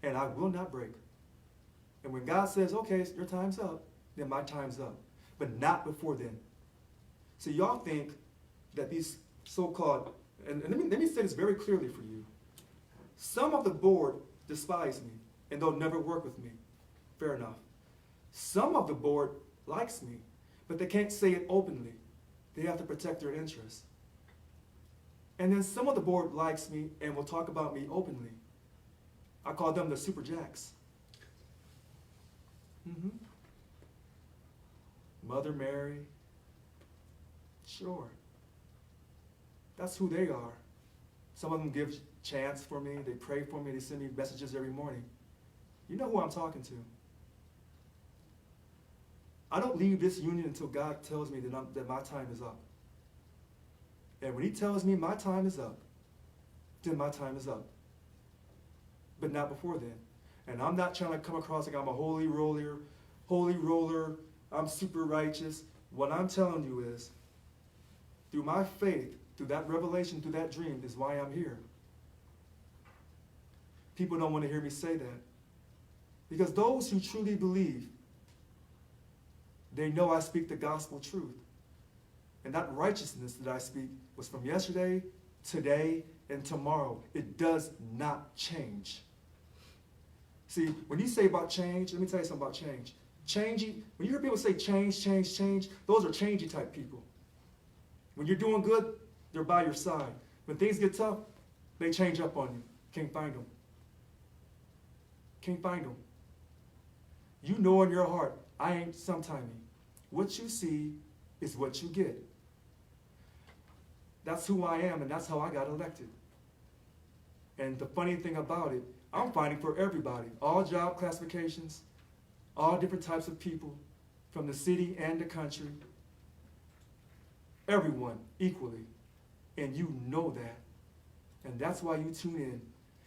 And I will not break. And when God says, okay, your time's up, then my time's up. But not before then. So y'all think that these so-called, and let me say this very clearly for you. Some of the board despise me, and they'll never work with me. Fair enough. Some of the board likes me, but they can't say it openly. They have to protect their interests. And then some of the board likes me and will talk about me openly. I call them the Super Jacks. Mother Mary. Sure. That's who they are. Some of them give chants for me. They pray for me. They send me messages every morning. You know who I'm talking to. I don't leave this union until God tells me that my time is up. And when he tells me my time is up, then my time is up. but not before then. And I'm not trying to come across like I'm a holy roller, I'm super righteous. What I'm telling you is, through my faith, through that revelation, through that dream, is why I'm here. People don't want to hear me say that. Because those who truly believe, they know I speak the gospel truth. And that righteousness that I speak was from yesterday, today, and tomorrow. It does not change. See, when you say about change, let me tell you something about change. When you hear people say change, those are changey type people. When you're doing good, they're by your side. When things get tough, they change up on you. Can't find them. Can't find them. You know in your heart, I ain't sometimey. What you see is what you get. That's who I am, and that's how I got elected. And the funny thing about it, I'm fighting for everybody, all job classifications, all different types of people, from the city and the country, everyone equally. And you know that. And that's why you tune in,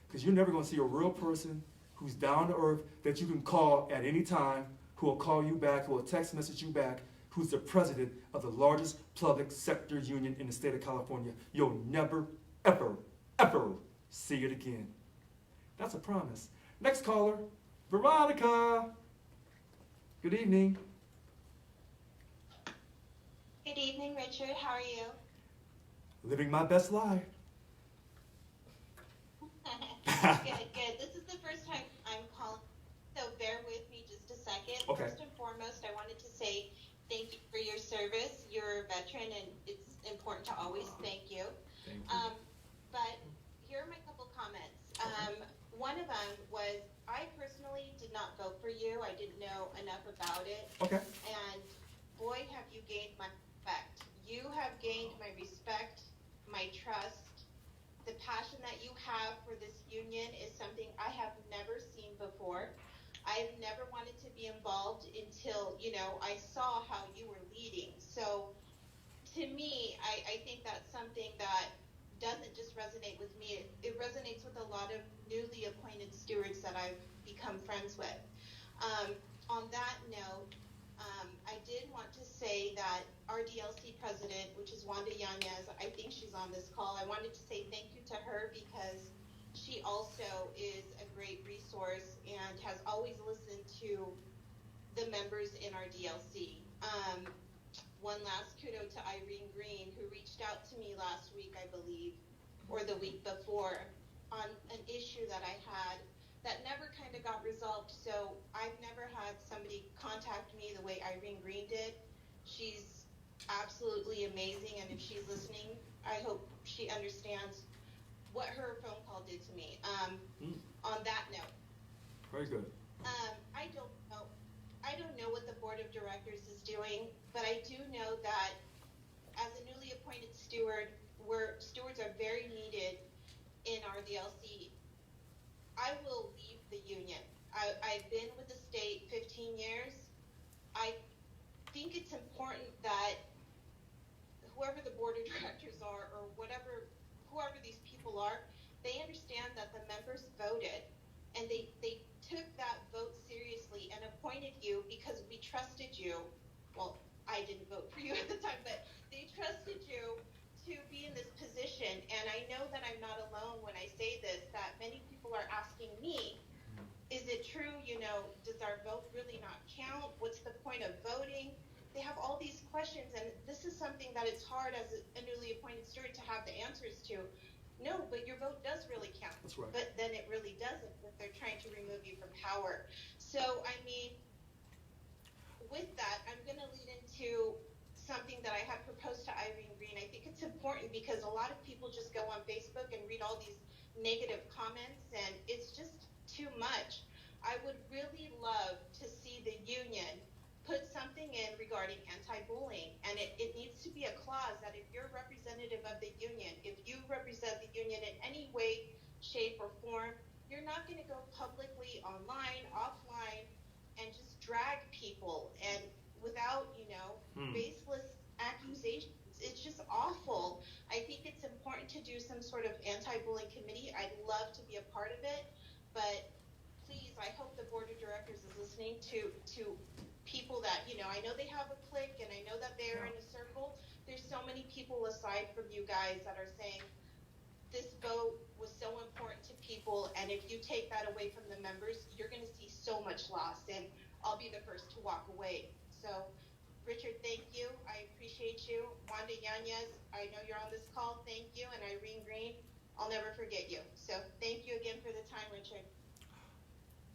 because you're never going to see a real person who's down to earth that you can call at any time, who will call you back, who will text message you back, who's the president of the largest public sector union in the state of California. You'll never, ever, ever see it again. That's a promise. Next caller, Veronica. Good evening. Good evening, Richard. How are you? Living my best life. Good. This is the first time I'm calling, so bear with me just a second. Okay. First and foremost, I wanted to say thank you for your service. You're a veteran, and it's important to always thank you. Thank you. But here are my couple comments. One of them was, I personally did not vote for you. I didn't know enough about it. Okay. And boy, have you gained my respect. You have gained my respect, my trust. The passion that you have for this union is something I have never seen before. I've never wanted to be involved until, I saw how you were leading. So to me, I think that's something that doesn't just resonate with me. It resonates with a lot of newly appointed stewards that I've become friends with. On that note, I did want to say that our DLC president, which is Wanda Yanez, I think she's on this call. I wanted to say thank you to her because she also is a great resource and has always listened to the members in our DLC. One last kudo to Irene Green, who reached out to me last week, I believe, or the week before, on an issue that I had that never kind of got resolved. So I've never had somebody contact me the way Irene Green did. She's absolutely amazing, and if she's listening, I hope she understands what her phone call did to me. On that note, Very good. I don't know what the board of directors is doing, but I do know that as a newly appointed steward, where stewards are very needed in our DLC, I will leave the union. I've been with the state 15 years. I think it's important that whoever the board of directors are, or whoever these people are, they understand that the members voted, and they took that vote seriously and appointed you because we trusted you. Well, I didn't vote for you at the time, but they trusted you to be in this position. And I know that I'm not alone when I say this, that many people are asking me, is it true, does our vote really not count? What's the point of voting? They have all these questions, and this is something that it's hard as a newly appointed steward to have the answers to. No, but your vote does really count. That's right. But then it really doesn't if they're trying to remove you from power. So, with that, I'm going to lead into something that I have proposed to Irene Green. I think it's important because a lot of people just go on Facebook and read all these negative comments, and it's just too much. I would really love to see the union put something in regarding anti-bullying, and it needs to be a clause that if you're representative of the union, if you represent the union in any way, shape, or form, you're not going to go publicly, online, offline, and just drag people and without, baseless accusations. It's just awful. I think it's important to do some sort of anti-bullying committee. I'd love to be a part of it, but directors is listening to people that, you know, I know they have a clique and I know that they're in a circle. There's so many people aside from you guys that are saying this vote was so important to people, and if you take that away from the members, you're going to see so much loss, and I'll be the first to walk away. So, Richard, thank you. I appreciate you. Wanda, Yanez, I know you're on this call. Thank you. And Irene Green, I'll never forget you. So thank you again for the time, Richard.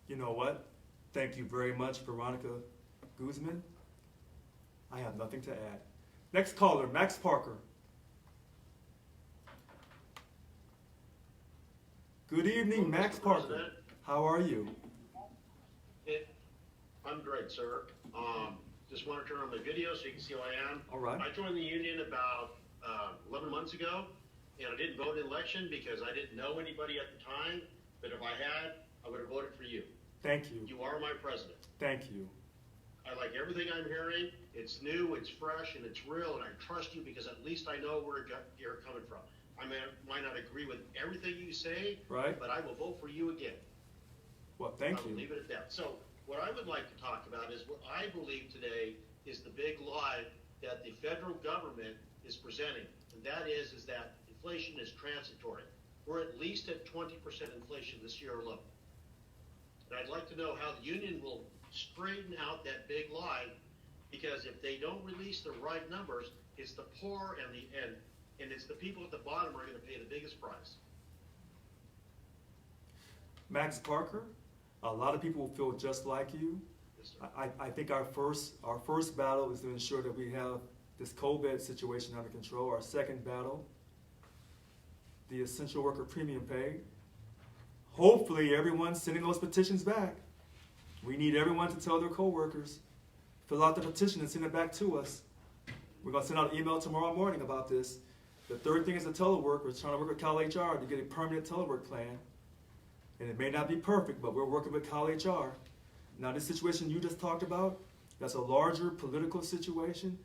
You know what? Thank you very much, Veronica Guzman. I have nothing to add. Next caller, Max Parker. Good evening, Max Parker. How are you? I'm great, sir. Just want to turn on my video so you can see who I am. All right. I joined the union about 11 months ago, and I didn't vote in the election because I didn't know anybody at the time, but if I had, I would have voted for you. Thank you. You are my president. Thank you. I like everything I'm hearing. It's new, it's fresh, and it's real, and I trust you because at least I know where you're coming from. I might not agree with everything you say, Right. but I will vote for you again. Well, thank I will you. leave it at that. So what I would like to talk about is what I believe today is the big lie that the federal government is presenting, and that is that inflation is transitory. We're at least at 20% inflation this year alone. And I'd like to know how the union will straighten out that big lie, because if they don't release the right numbers, it's the poor and it's the people at the bottom who are going to pay the biggest price. Max Parker, a lot of people feel just like you. Yes, sir. I think our first battle is to ensure that we have this COVID situation under control. Our second battle, the essential worker premium pay. Hopefully everyone's sending those petitions back. We need everyone to tell their coworkers, fill out the petition and send it back to us. We're going to send out an email tomorrow morning about this. The third thing is the telework. We're trying to work with Cal HR to get a permanent telework plan. And it may not be perfect, but we're working with Cal HR. Now, this situation you just talked about, that's a larger political situation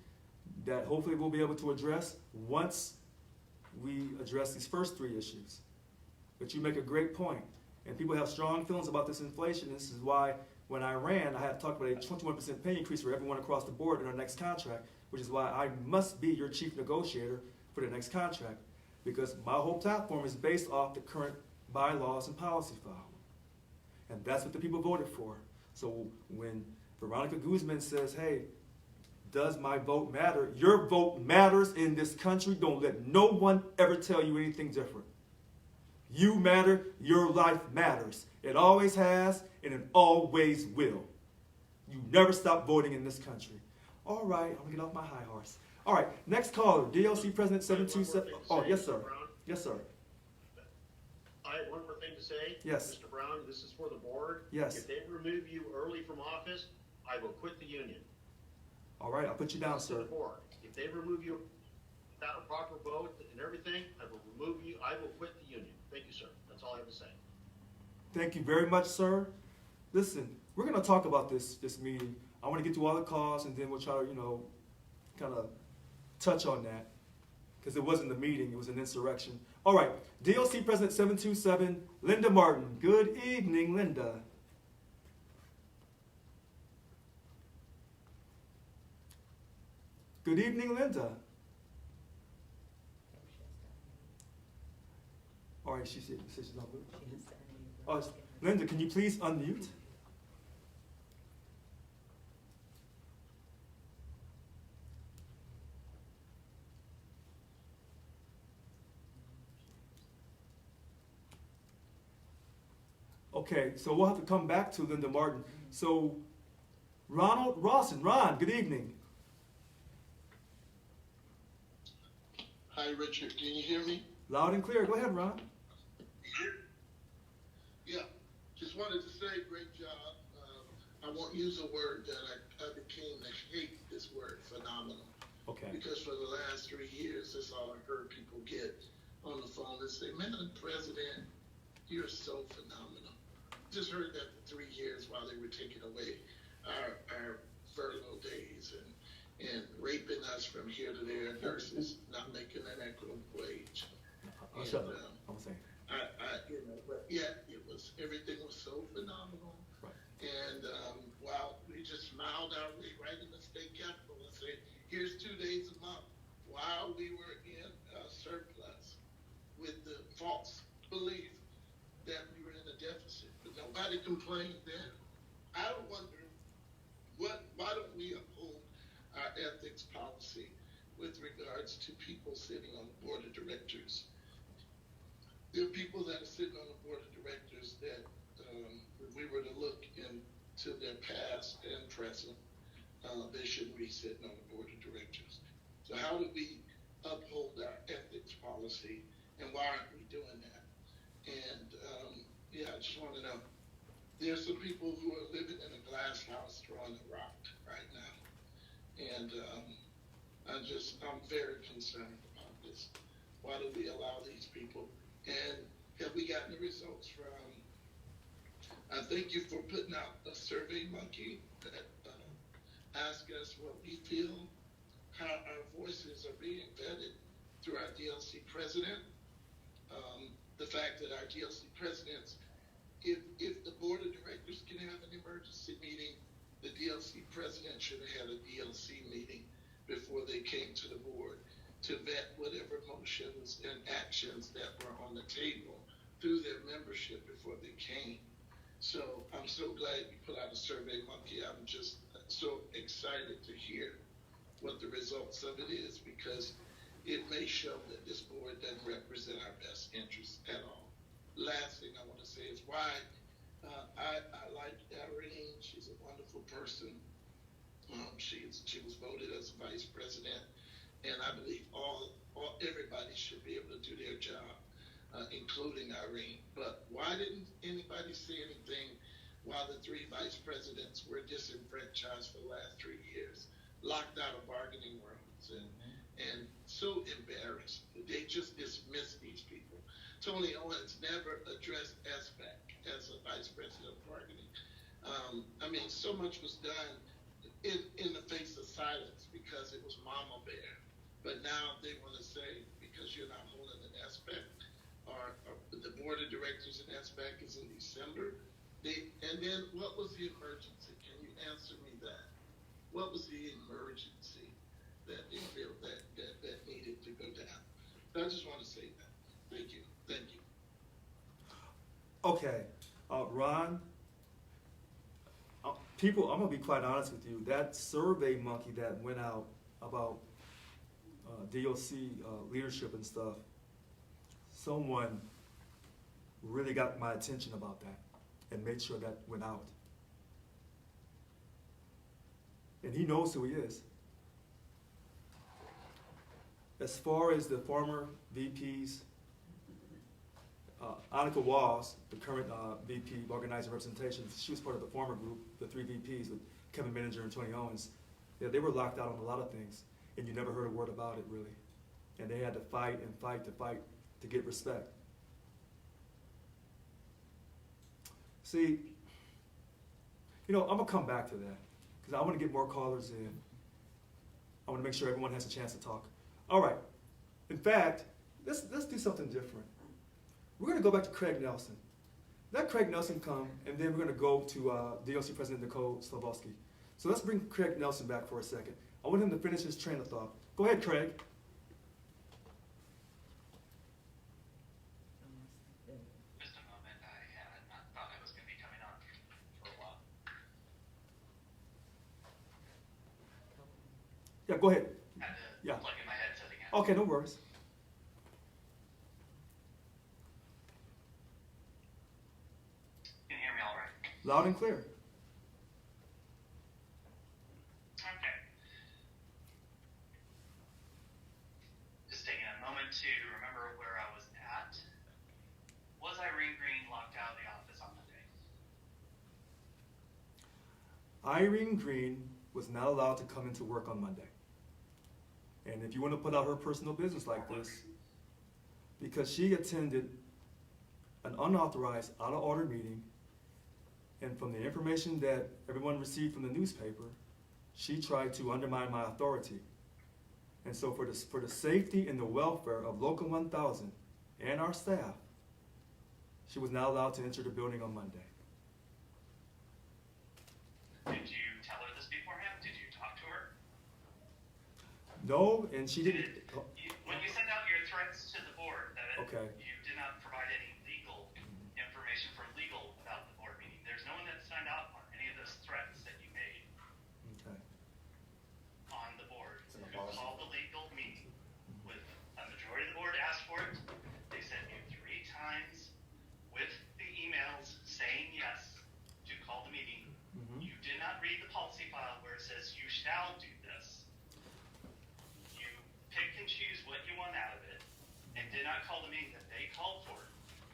that hopefully we'll be able to address once we address these first three issues. But you make a great point. And people have strong feelings about this inflation. This is why when I ran, I had talked about a 21% pay increase for everyone across the board in our next contract, which is why I must be your chief negotiator for the next contract, because my whole platform is based off the current bylaws and policy file. And that's what the people voted for. So when Veronica Guzman says, hey, does my vote matter? Your vote matters in this country. Don't let no one ever tell you anything different. You matter, your life matters. It always has, and it always will. You never stop voting in this country. All right, I'm gonna get off my high horse. All right, next caller, DLC President 727. Oh, yes, sir. Yes, sir. I have one more thing to say. Yes. Mr. Brown, this is for the board. Yes. If they remove you early from office, I will quit the union. All right, I'll put you down, To the sir. board. If they remove you without a proper vote and everything, I will remove you. I will quit the union. Thank you, sir. That's all I have to say. Thank you very much, sir. Listen, we're going to talk about this meeting. I want to get through all the calls, and then we'll try to, kind of touch on that, because it wasn't a meeting, it was an insurrection. All right, DLC President 727, Linda Martin. Good evening, Linda. Good evening, Linda. All right, she said she's not good. Oh, Linda, can you please unmute? Okay, so we'll have to come back to Linda Martin. So, Ronald Rawson. Ron, good evening. Hi, Richard. Can you hear me? Loud and clear. Go ahead, Ron. Yeah. Just wanted to say, great job. I won't use a word that I became to hate this word, phenomenal. Okay. Because for the last 3 years, that's all I heard people get on the phone and say, "Man, President, you're so phenomenal." Just heard that for 3 years while they were taking away our furlough days and raping us from here to there, nurses not making an equitable wage. I'll shut up. I'm saying. But yeah, everything was so phenomenal. Right. And nobody complained then. I wonder why don't we uphold our ethics policy with regards to people sitting on the board of directors? There are people that are sitting on the board of directors that, if we were to look into their past and present, they shouldn't be sitting on the board of directors. So how do we uphold our ethics policy, and why aren't we doing that? And yeah, I just want to know. There's some people who are living in a glass house throwing a rock right now, and I'm very concerned about this. Why do we allow these people? And have we gotten the results from? I thank you for putting out a survey monkey that asks us what we feel, how our voices are being vetted through our DLC president. The fact that our DLC presidents, if the board of directors can have an emergency meeting, the DLC president should have had a DLC meeting before they came to the board to vet whatever motions and actions that were on the table through their membership before they came. So I'm so glad you put out a survey monkey. I'm just so excited to hear what the results of it is, because it may show that this board doesn't represent our best interests at all. Last thing I want to say is why I like Irene. She's a wonderful person. She was voted as vice president, and I believe everybody should be able to do their job, including Irene. But why didn't anybody say anything while the three vice presidents were disenfranchised for the last 3 years, locked out of bargaining rooms, and so embarrassed? They just dismissed these people. Tony Owens never addressed SBAC as a vice president of bargaining. I mean, so much was done in the face of silence because it was Mama Bear. But now they want to say, because you're not holding an SBAC, or the board of directors in SBAC is in December. And then what was the emergency? Can you answer me that? What was the emergency that they feel that needed to go down? So I just want to say that. Thank you. Thank you. Okay, Ron, people, I'm going to be quite honest with you. That survey monkey that went out about DOC leadership and stuff, someone really got my attention about that and made sure that went out. And he knows who he is. As far as the former VPs, Annika Walls, the current VP of Organizing Representation, she was part of the former group, the three VPs with Kevin Menninger and Tony Owens. Yeah, they were locked out on a lot of things, and you never heard a word about it, really. And they had to fight and fight to get respect. See, I'm going to come back to that, because I want to get more callers in. I want to make sure everyone has a chance to talk. All right. In fact, let's do something different. We're going to go back to Craig Nelson. Let Craig Nelson come, and then we're going to go to DOC President Nicole Slavoski. So let's bring Craig Nelson back for a second. I want him to finish his train of thought. Go ahead, Craig. Just a moment, I had not thought I was going to be coming on for a while. Yeah, go ahead. Had to Yeah. plug in my headset again. Okay, no worries. Can you hear me all right? Loud and clear. Okay. Just taking a moment to remember where I was at. Was Irene Green locked out of the office on Monday? Irene Green was not allowed to come into work on Monday. And if you want to put out her personal business like this, because she attended an unauthorized, out-of-order meeting, and from the information that everyone received from the newspaper, she tried to undermine my authority. And so for the safety and the welfare of Local 1000 and our staff, she was not allowed to enter the building on Monday. Did you tell her this beforehand? Did you talk to her? No, and she didn't. When you send out your threats to the board, that Okay. you did not provide any legal information for legal about the board meeting shall do this. You pick and choose what you want out of it, and did not call the meeting that they called for.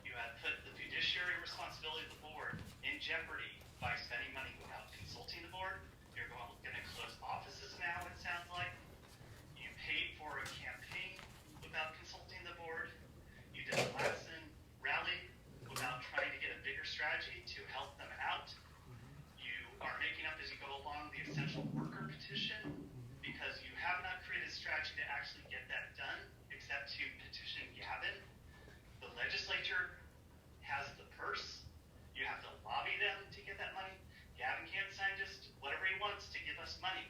You have put the fiduciary responsibility of the board in jeopardy by spending money without consulting the board. You're going to close offices now, it sounds like. You paid for a campaign without consulting the board. You did a Lassen rally without trying to get a bigger strategy to help them out. You are making up as you go along the essential worker petition because you have not created a strategy to actually get that done, except to petition Gavin. The legislature has the purse. You have to lobby them to get that money. Gavin can't sign just whatever he wants to give us money.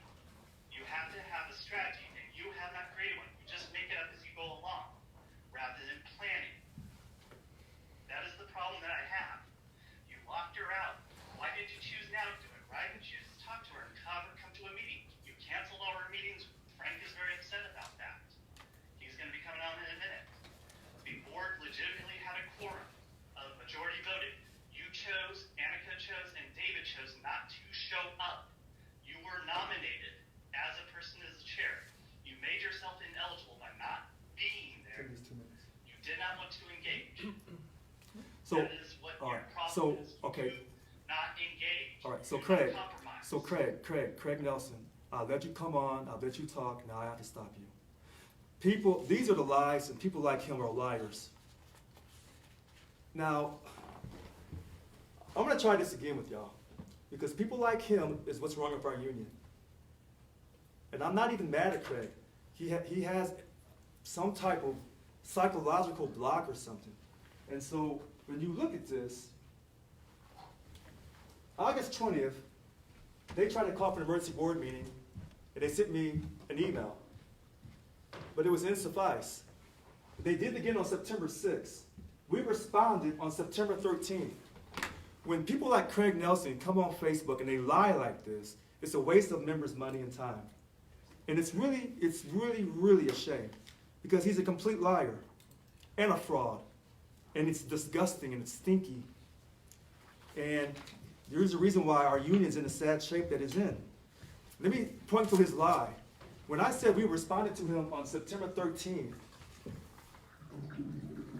You have to have a strategy, and you have not created one. You just make it up as you go along, rather than planning. That is the problem that I have. You locked her out. Why did you choose now to do it? Why didn't you choose to talk to her and have her come to a meeting? You canceled all her meetings. Frank is very upset about that. He's going to be coming on in a minute. The board legitimately had a quorum. A majority voted. You chose, Annika chose, and David chose not to show up. You were nominated as a person as the chair. You made yourself ineligible by not being there. You did not want to engage. So, that is what all your right. problem So, is. okay. Do not engage. All right. So, Do Craig. not compromise. So, Craig Nelson. I'll let you come on. I'll let you talk. Now I have to stop you. People, these are the lies, and people like him are liars. Now, I'm going to try this again with y'all, because people like him is what's wrong with our union. And I'm not even mad at Craig. He has some type of psychological block or something. And so when you look at this, August 20th, they tried to call for an emergency board meeting, and they sent me an email. But it was insuffice. They did it again on September 6th. We responded on September 13th. When people like Craig Nelson come on Facebook and they lie like this, it's a waste of members' money and time. And it's really, really a shame, because he's a complete liar and a fraud. And it's disgusting and it's stinky. And there's a reason why our union's in the sad shape that it's in. Let me point to his lie. When I said we responded to him on September 13th,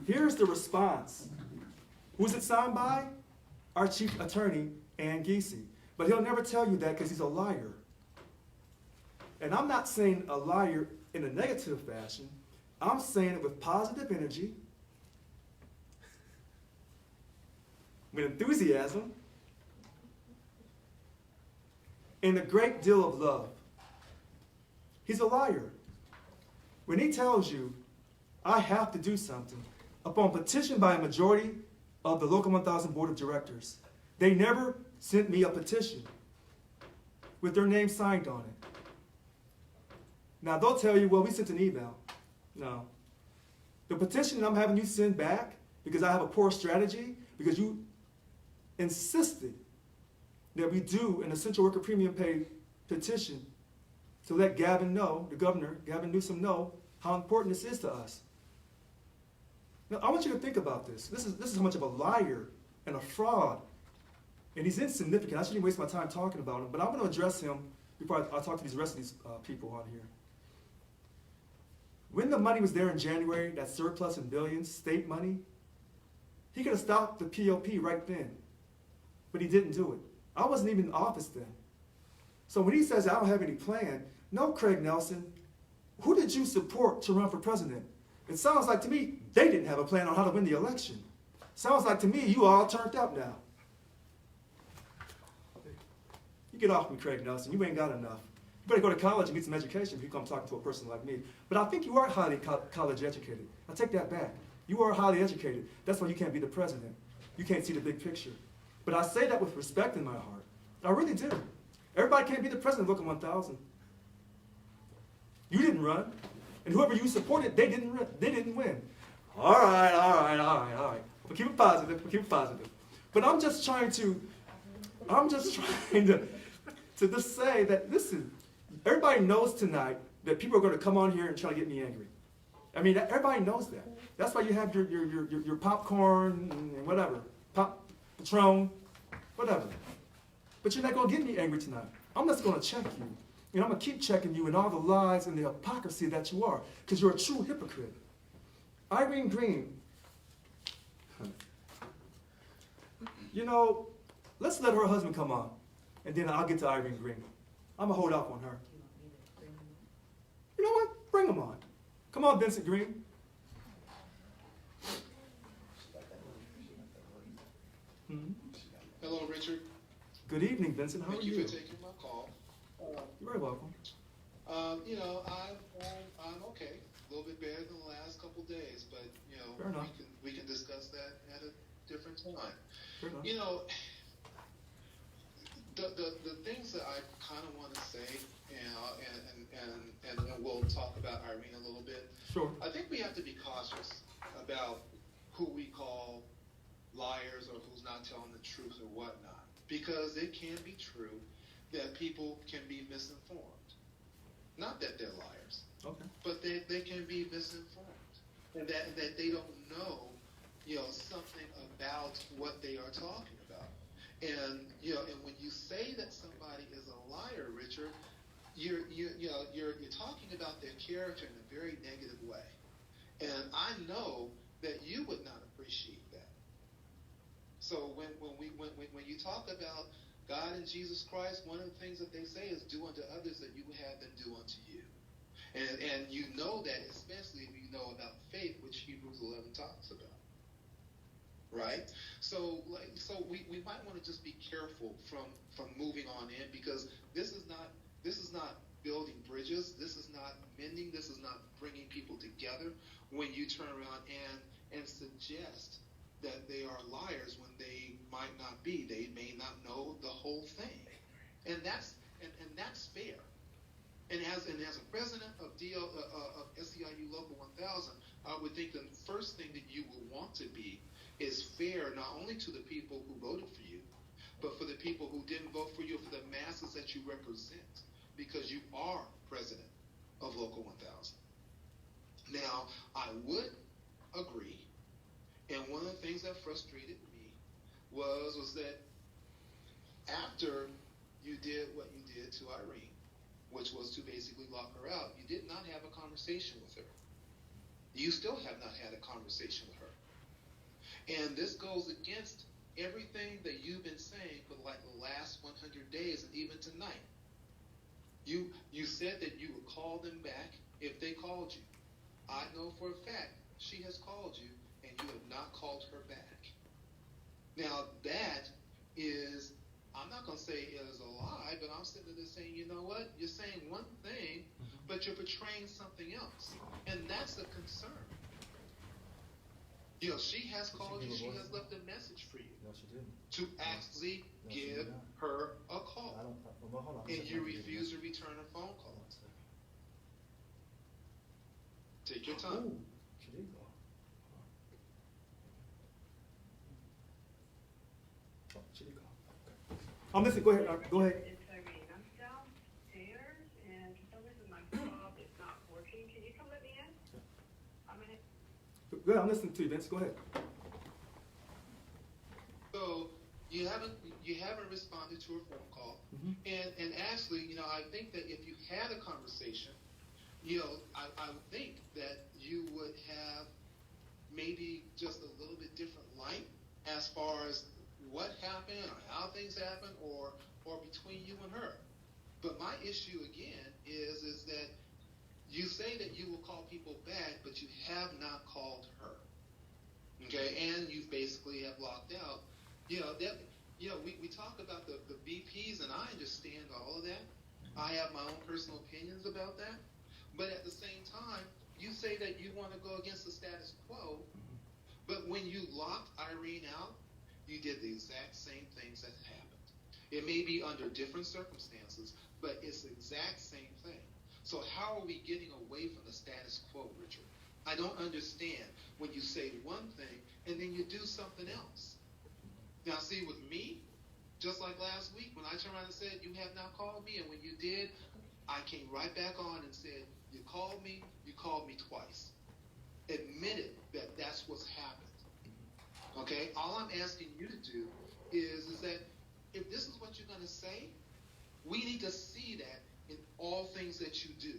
here's the response. Who's it signed by? Our chief attorney, Ann Giese. But he'll never tell you that because he's a liar. And I'm not saying a liar in a negative fashion. I'm saying it with positive energy, with enthusiasm, and a great deal of love. He's a liar. When he tells you, I have to do something, upon petition by a majority of the Local 1000 Board of Directors, they never sent me a petition with their name signed on it. Now, they'll tell you, well, we sent an email. No. The petition I'm having you send back, because I have a poor strategy, because you insisted that we do an essential worker premium pay petition to let Gavin know, the governor, Gavin Newsom, know how important this is to us. Now, I want you to think about this. This is how much of a liar and a fraud. And he's insignificant. I shouldn't waste my time talking about him, but I'm going to address him before I talk to these rest of these people on here. When the money was there in January, that surplus in billions, state money, he could have stopped the POP right then. But he didn't do it. I wasn't even in office then. So when he says, I don't have any plan, no, Craig Nelson, who did you support to run for president? It sounds like to me, they didn't have a plan on how to win the election. Sounds like to me, you all turned up now. You get off me, Craig Nelson. You ain't got enough. You better go to college and get some education if you come talking to a person like me. But I think you are highly college educated. I take that back. You are highly educated. That's why you can't be the president. You can't see the big picture. But I say that with respect in my heart. I really do. Everybody can't be the president of Local 1000. You didn't run. And whoever you supported, they didn't win. All right. We'll keep it positive. But I'm just trying to just say that, listen, everybody knows tonight that people are going to come on here and try to get me angry. I mean, everybody knows that. That's why you have your popcorn and whatever, Patron, whatever. But you're not going to get me angry tonight. I'm just going to check you. And I'm going to keep checking you in all the lies and the hypocrisy that you are, because you're a true hypocrite. Irene Green, you know, let's let her husband come on, and then I'll get to Irene Green. I'm going to hold off on her. You know what? Bring him on. Come on, Vincent Green. Hello, Richard. Good evening, Vincent. How Thank are you? you for taking my call. You're very welcome. You know, I'm okay. A little bit better than the last couple days, but you know, Fair enough. we can discuss that at a different time. Fair enough. You know, the things that I kind of want to say, and we'll talk about Irene a little bit. Sure. I think we have to be cautious about who we call liars or who's not telling the truth or whatnot, because it can be true that people can be misinformed. Not that they're liars, Okay. but they can be misinformed, and that they don't know, you know, something about what they are talking about. And you know, and when you say that somebody is a liar, Richard, you're talking about their character in a very negative way. And I know that you would not appreciate that. So when you talk about God and Jesus Christ, one of the things that they say is do unto others that you would have them do unto you. And you know that, especially if you know about faith, which Hebrews 11 talks about. Right? So we might want to just be careful from moving on in, because this is not building bridges. This is not mending. This is not bringing people together when you turn around and suggest that they are liars when they might not be. They may not know the whole thing. And that's fair. And as a president of SEIU Local 1000, I would think the first thing that you will want to be is fair, not only to the people who voted for you, but for the people who didn't vote for you, for the masses that you represent, because you are president of Local 1000. Now, I would agree, and one of the things that frustrated me was that after you did what you did to Irene, which was to basically lock her out, you did not have a conversation with her. You still have not had a conversation with her. And this goes against everything that you've been saying for like the last 100 days and even tonight. You said that you would call them back if they called you. I know for a fact she has called you and you have not called her back. Now that is, I'm not going to say it is a lie, but I'm sitting there saying, you know what? You're saying one thing, but you're portraying something else. And that's a concern. You know, she has called you, she has left a message for you. No, she didn't. To actually give her a call. Hold on. And you refuse to return a phone call. Take your time. Ooh, she did go. Oh, she did go. Okay. I'm listening. Go ahead. Go ahead. It's Irene. I'm downstairs, and for some reason my fob is not working. Can you come let me in? I'm in it. Good. I'm listening to you, Vince. Go ahead. So you haven't responded to her phone call. Mm-hmm. And actually, you know, I think that if you had a conversation, you know, I would think that you would have maybe just a little bit different light as far as what happened or how things happened or between you and her. But my issue again is that you say that you will call people back, but you have not called her. Okay, and you basically have locked out. You know, we talk about the VPs, and I understand all of that. I have my own personal opinions about that. But at the same time, you say that you want to go against the status quo, but when you locked Irene out, you did the exact same things that happened. It may be under different circumstances, but it's the exact same thing. So how are we getting away from the status quo, Richard? I don't understand when you say one thing and then you do something else. Now, see, with me, just like last week, when I turned around and said, you have not called me, and when you did, I came right back on and said, you called me twice. Admitted that that's what's happened. Okay? All I'm asking you to do is that if this is what you're going to say, we need to see that in all things that you do.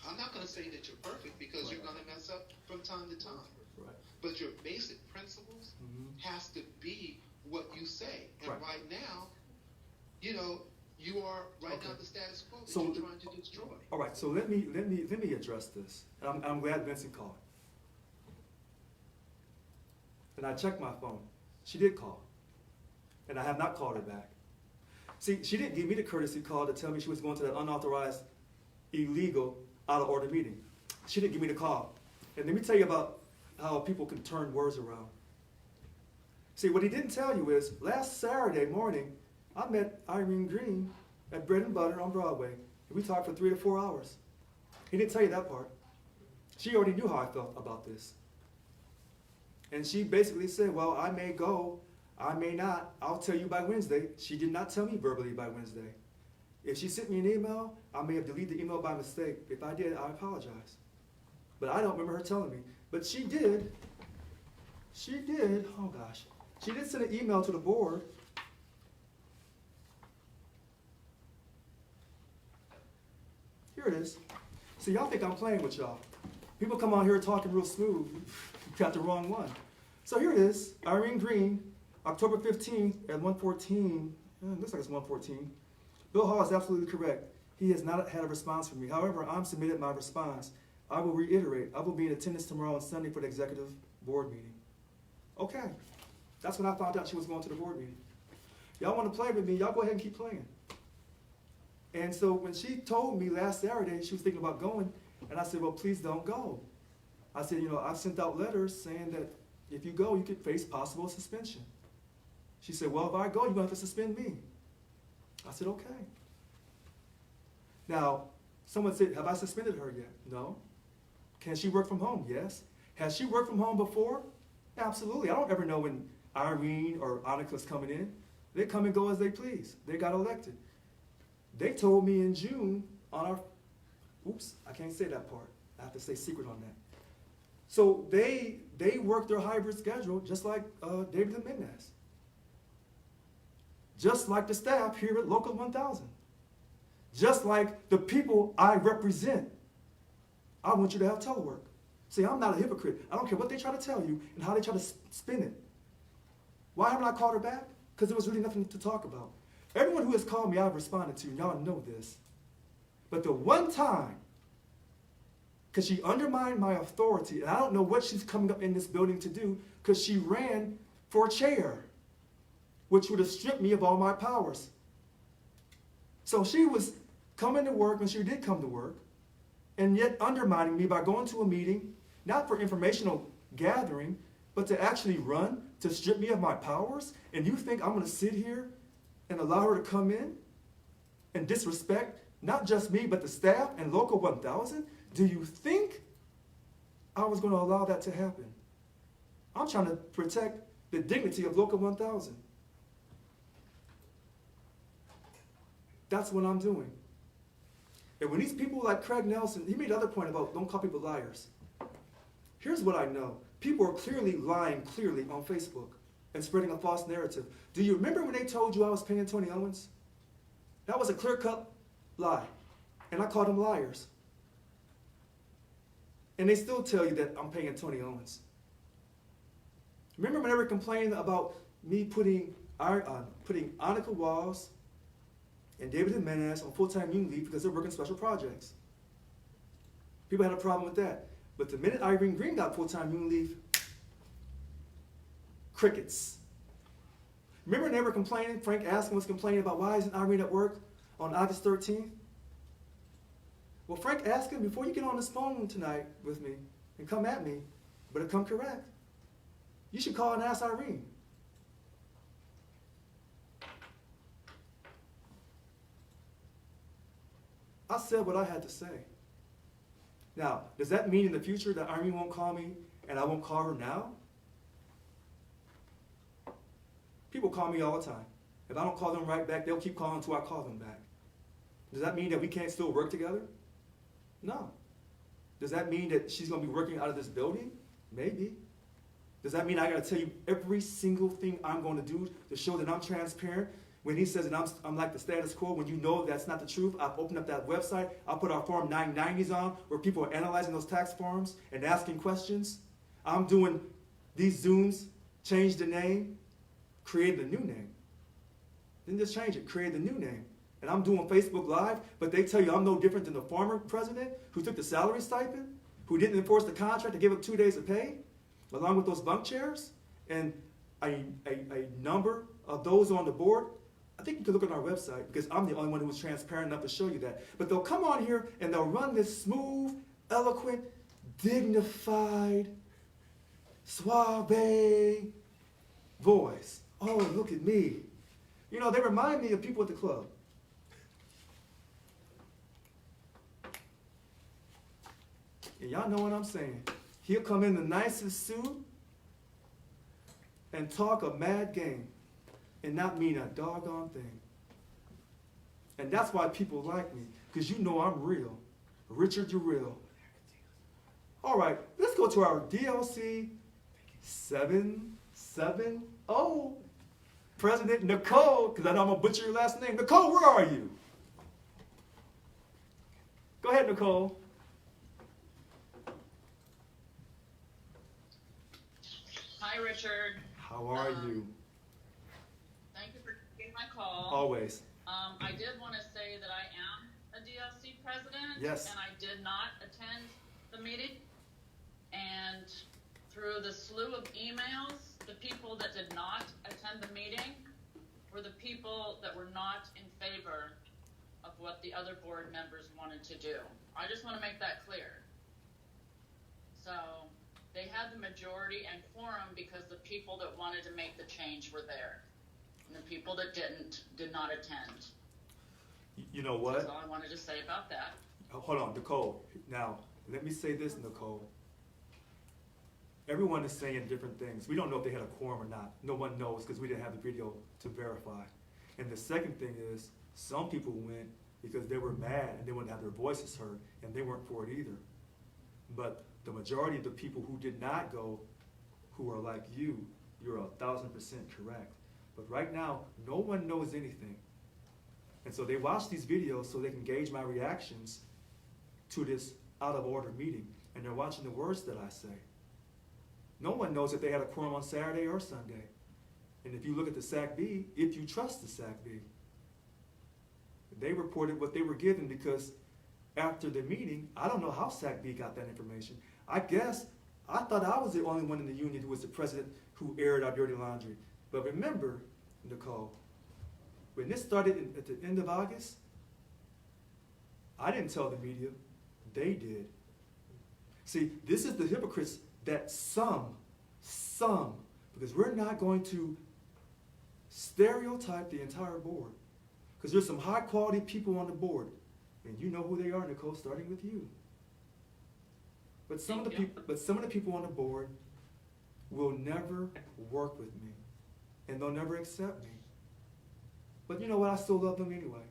I'm not going to say that you're perfect because you're going to mess up from time to time. Right. But your basic principles has to be what you say. And right now, you know, you are right now the status quo that you're trying to destroy. All right, so let me address this. And I'm glad Vincent called. And I checked my phone. She did call. And I have not called her back. See, she didn't give me the courtesy call to tell me she was going to that unauthorized, illegal, out-of-order meeting. She didn't give me the call. And let me tell you about how people can turn words around. See, what he didn't tell you is, last Saturday morning, I met Irene Green at Bread and Butter on Broadway. And we talked for 3 to 4 hours. He didn't tell you that part. She already knew how I felt about this. And she basically said, well, I may go, I may not. I'll tell you by Wednesday. She did not tell me verbally by Wednesday. If she sent me an email, I may have deleted the email by mistake. If I did, I apologize. But I don't remember her telling me. But she did, oh gosh. She did send an email to the board. Here it is. See, y'all think I'm playing with y'all. People come on here talking real smooth. You got the wrong one. So here it is. Irene Green, October 15th at 1:14. Looks like it's 1:14. Bill Hall is absolutely correct. He has not had a response from me. However, I'm submitted my response. I will reiterate, I will be in attendance tomorrow and Sunday for the executive board meeting. Okay. That's when I found out she was going to the board meeting. Y'all want to play with me, y'all go ahead and keep playing. And so when she told me last Saturday she was thinking about going, and I said, well, please don't go. I said, you know, I've sent out letters saying that if you go, you could face possible suspension. She said, well, if I go, you're going to have to suspend me. I said, okay. Now, someone said, have I suspended her yet? No. Can she work from home? Yes. Has she worked from home before? Absolutely. I don't ever know when Irene or Annika's coming in. They come and go as they please. They got elected. They told me in June on our, oops, I can't say that part. I have to stay secret on that. So they work their hybrid schedule just like David and Yanez. Just like the staff here at Local 1000. Just like the people I represent. I want you to have telework. See, I'm not a hypocrite. I don't care what they try to tell you and how they try to spin it. Why haven't I called her back? Because there was really nothing to talk about. Everyone who has called me, I've responded to. Y'all know this. But the one time, because she undermined my authority, and I don't know what she's coming up in this building to do, because she ran for a chair, which would have stripped me of all my powers. So she was coming to work, and she did come to work, and yet undermining me by going to a meeting, not for informational gathering, but to actually run, to strip me of my powers. And you think I'm going to sit here and allow her to come in and disrespect not just me, but the staff and Local 1000? Do you think I was going to allow that to happen? I'm trying to protect the dignity of Local 1000. That's what I'm doing. And when these people like Craig Nelson, he made another point about don't call people liars. Here's what I know. People are clearly lying on Facebook and spreading a false narrative. Do you remember when they told you I was paying Tony Owens? That was a clear-cut lie. And I called them liars. And they still tell you that I'm paying Tony Owens. Remember when they were complaining about me putting Annika Walls and David Yanez on full-time union leave because they're working special projects? People had a problem with that. But the minute Irene Green got full-time union leave, crickets. Remember when they were complaining, Frank Askin was complaining about why isn't Irene at work on August 13th? Well, Frank Askin, before you get on this phone tonight with me and come at me, better come correct. You should call and ask Irene. I said what I had to say. Now, does that mean in the future that Irene won't call me and I won't call her now? People call me all the time. If I don't call them right back, they'll keep calling until I call them back. Does that mean that we can't still work together? No. Does that mean that she's going to be working out of this building? Maybe. Does that mean I got to tell you every single thing I'm going to do to show that I'm transparent when he says that I'm like the status quo, when you know that's not the truth, I've opened up that website. I'll put our Form 990s on where people are analyzing those tax forms and asking questions. I'm doing these Zooms, change the name, create a new name. Didn't just change it, create a new name. And I'm doing Facebook Live, but they tell you I'm no different than the former president who took the salary stipend, who didn't enforce the contract to give up 2 days of pay, along with those bunk chairs, and a number of those on the board. I think you can look on our website because I'm the only one who was transparent enough to show you that. But they'll come on here and they'll run this smooth, eloquent, dignified, suave voice. Oh, look at me. You know, they remind me of people at the club. And y'all know what I'm saying. He'll come in the nicest suit and talk a mad game and not mean a doggone thing. And that's why people like me, because you know I'm real. Richard, you're real. All right, let's go to our DLC 770 President Nicole, because I know I'm going to butcher your last name. Nicole, where are you? Go ahead, Nicole. Hi, Richard. How are you? Thank you for taking my call. Always. I did want to say that I am a DLC president. Yes. And I did not attend the meeting. And through the slew of emails, the people that did not attend the meeting were the people that were not in favor of what the other board members wanted to do. I just want to make that clear. So they had the majority and quorum because the people that wanted to make the change were there. And the people that didn't did not attend. You know what? That's all I wanted to say about that. Hold on, Nicole. Now, let me say this, Nicole. Everyone is saying different things. We don't know if they had a quorum or not. No one knows because we didn't have the video to verify. And the second thing is, some people went because they were mad and they wanted to have their voices heard, and they weren't for it either. But the majority of the people who did not go, who are like you, you're 1,000% correct. But right now, no one knows anything. And so they watch these videos so they can gauge my reactions to this out of order meeting. And they're watching the words that I say. No one knows if they had a quorum on Saturday or Sunday. And if you look at the SAC-B, if you trust the SAC-B, they reported what they were given because after the meeting, I don't know how SAC-B got that information. I guess I thought I was the only one in the union who was the president who aired our dirty laundry. But remember, Nicole, when this started at the end of August, I didn't tell the media, they did. See, this is the hypocrites that some, because we're not going to stereotype the entire board, because there's some high quality people on the board, and you know who they are, Nicole, starting with you. But some of the people on the board will never work with me, and they'll never accept me. But you know what? I still love them anyway.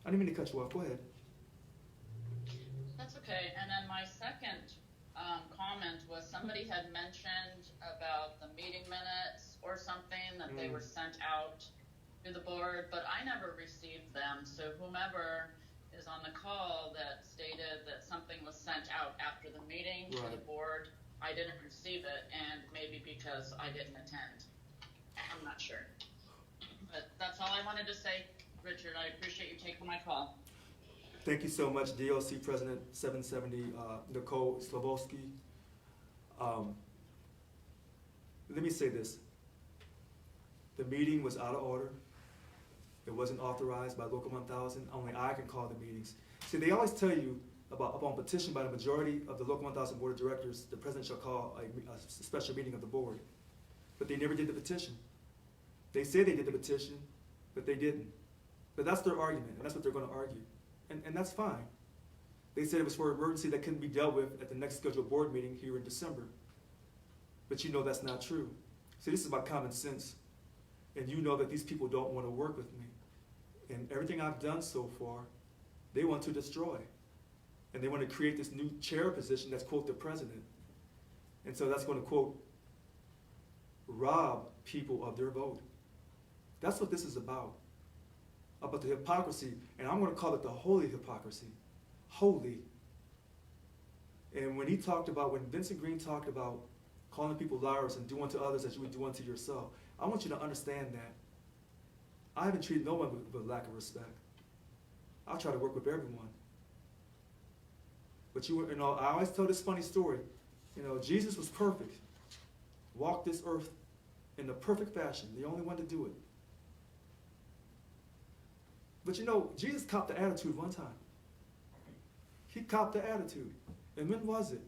I didn't mean to cut you off. Go ahead. That's okay. And then my second comment was somebody had mentioned about the meeting minutes or something that they were sent out to the board, but I never received them. So whomever is on the call that stated that something was sent out after the meeting to the board, I didn't receive it, and maybe because I didn't attend. I'm not sure. But that's all I wanted to say, Richard. I appreciate you taking my call. Thank you so much, DLC President 770, Nicole Slavoski. Let me say this. The meeting was out of order. It wasn't authorized by Local 1000. Only I can call the meetings. See, they always tell you upon petition by the majority of the Local 1000 Board of Directors, the President shall call a special meeting of the board. But they never did the petition. They say they did the petition, but they didn't. But that's their argument, and that's what they're going to argue. And that's fine. They said it was for an emergency that couldn't be dealt with at the next scheduled board meeting here in December. But you know that's not true. See, this is about common sense. And you know that these people don't want to work with me. And everything I've done so far, they want to destroy. And they want to create this new chair position that's, quote, the president. And so that's going to, quote, rob people of their vote. That's what this is about the hypocrisy, and I'm going to call it the holy hypocrisy. Holy. And when Vincent Green talked about calling people liars and do unto others as you would do unto yourself, I want you to understand that I haven't treated no one with lack of respect. I try to work with everyone. But I always tell this funny story. Jesus was perfect, walked this earth in the perfect fashion, the only one to do it. But Jesus copped the attitude one time. He copped the attitude. And when was it?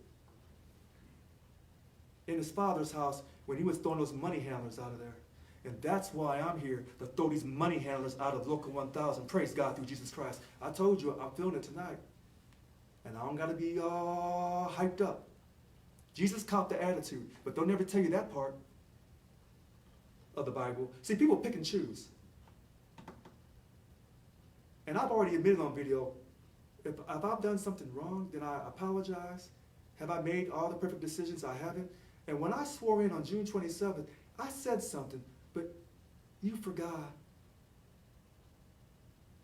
In his Father's house when he was throwing those money handlers out of there. And that's why I'm here, to throw these money handlers out of Local 1000. Praise God through Jesus Christ. I told you, I'm feeling it tonight. And I don't got to be all hyped up. Jesus copped the attitude, but they'll never tell you that part of the Bible. See, people pick and choose. And I've already admitted on video, if I've done something wrong, then I apologize. Have I made all the perfect decisions? I haven't. And when I swore in on June 27th, I said something, but you forgot.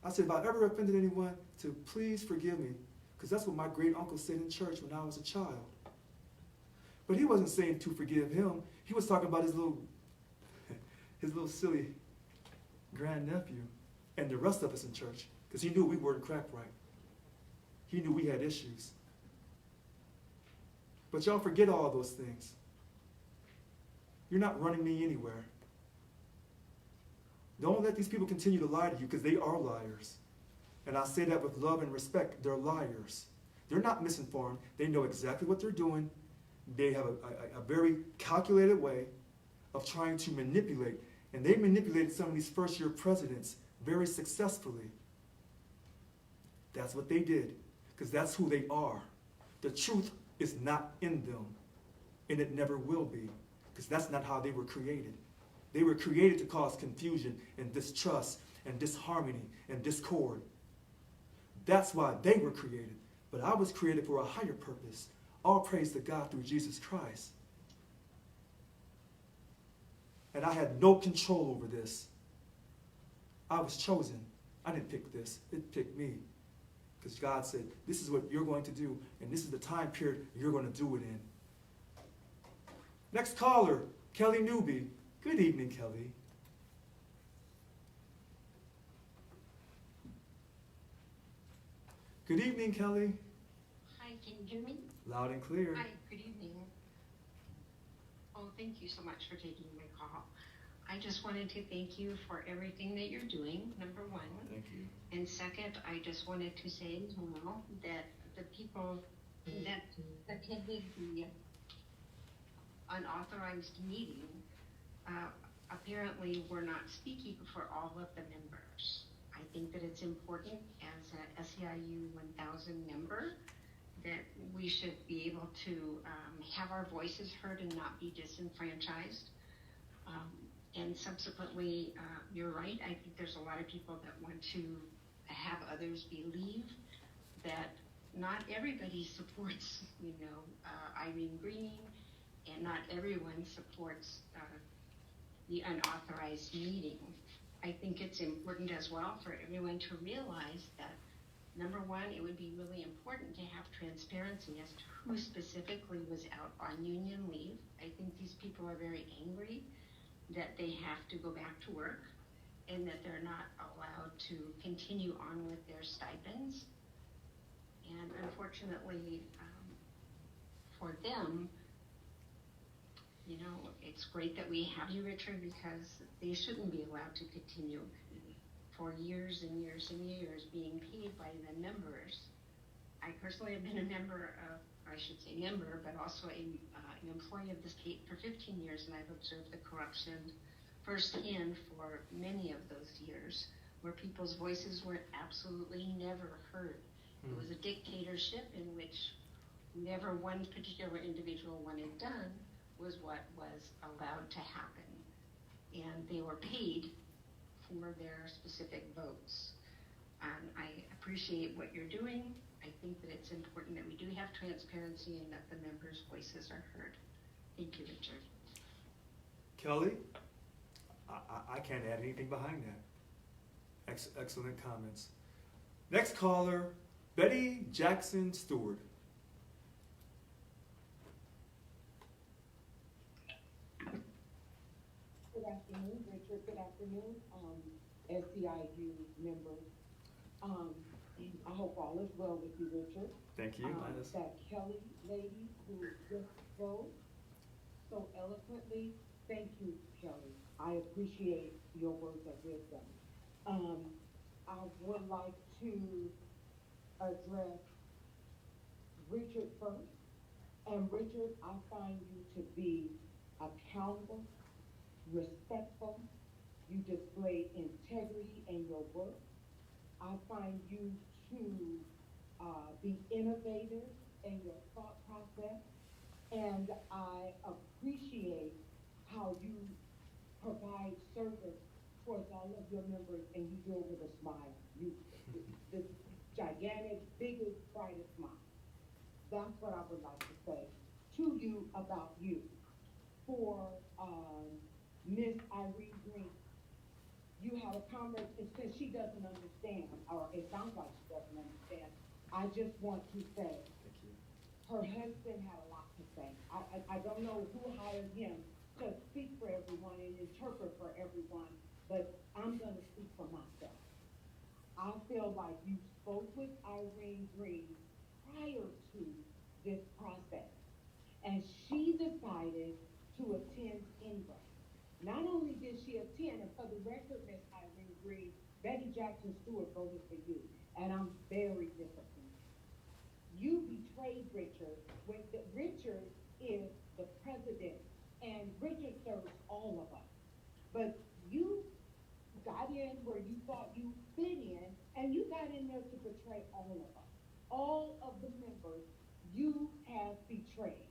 I said, if I ever offended anyone, to please forgive me, because that's what my great uncle said in church when I was a child. But he wasn't saying to forgive him. He was talking about his little silly grandnephew and the rest of us in church, because he knew we weren't cracked right. He knew we had issues. But y'all forget all those things. You're not running me anywhere. Don't let these people continue to lie to you, because they are liars. And I say that with love and respect. They're liars. They're not misinformed. They know exactly what they're doing. They have a very calculated way of trying to manipulate. And they manipulated some of these first-year presidents very successfully. That's what they did, because that's who they are. The truth is not in them, and it never will be, because that's not how they were created. They were created to cause confusion and distrust and disharmony and discord. That's why they were created. But I was created for a higher purpose. All praise to God through Jesus Christ. And I had no control over this. I was chosen. I didn't pick this. It picked me. Because God said, this is what you're going to do, and this is the time period you're going to do it in. Next caller, Kelly Newby. Good evening, Kelly. Good evening, Kelly. Hi, can you hear me? Loud and clear. Hi, good evening. Oh, thank you so much for taking my call. I just wanted to thank you for everything that you're doing, number one. Thank you. And second, I just wanted to say as well that the people that attended the unauthorized meeting apparently were not speaking for all of the members. I think that it's important as a SEIU 1000 member that we should be able to have our voices heard and not be disenfranchised. And subsequently, you're right, I think there's a lot of people that want to have others believe that not everybody supports, Irene Green, and not everyone supports the unauthorized meeting. I think it's important as well for everyone to realize that, number one, it would be really important to have transparency as to who specifically was out on union leave. I think these people are very angry that they have to go back to work and that they're not allowed to continue on with their stipends. And unfortunately, for them, it's great that we have you, Richard, because they shouldn't be allowed to continue for years and years and years being paid by the members. I personally have been a member of, but also an employee of the state for 15 years, and I've observed the corruption firsthand for many of those years, where people's voices were absolutely never heard. It was a dictatorship in which never one particular individual wanted done was what was allowed to happen. And they were paid for their specific votes. I appreciate what you're doing. I think that it's important that we do have transparency and that the members' voices are heard. Thank you, Richard. Kelly, I can't add anything behind that. Excellent comments. Next caller, Betty Jackson Steward. Good afternoon, Richard. Good afternoon, SCIU members. I hope all is well with you, Richard. Thank you, Yanez. That Kelly lady who just spoke so eloquently, thank you, Kelly. I appreciate your words of wisdom. I would like to address Richard first. And Richard, I find you to be accountable, respectful. You display integrity in your work. I find you to be innovative in your thought process. And I appreciate how you provide service towards all of your members, and you do it with a smile. This gigantic, biggest, brightest smile. That's what I would like to say to you about you. For Miss Irene Green, you have a conversation, since she doesn't understand, or it sounds like she doesn't understand, I just want to say, her husband had a lot to say. I don't know who hired him to speak for everyone and interpret for everyone, but I'm going to speak for myself. I feel like you spoke with Irene Green prior to this process, and she decided to attend anyway. Not only did she attend, and for the record, Miss Irene Green, Betty Jackson Steward voted for you, and I'm very disappointed. You betrayed Richard when Richard is the president, and Richard serves all of us. But you got in where you thought you fit in, and you got in there to betray all of us. All of the members you have betrayed.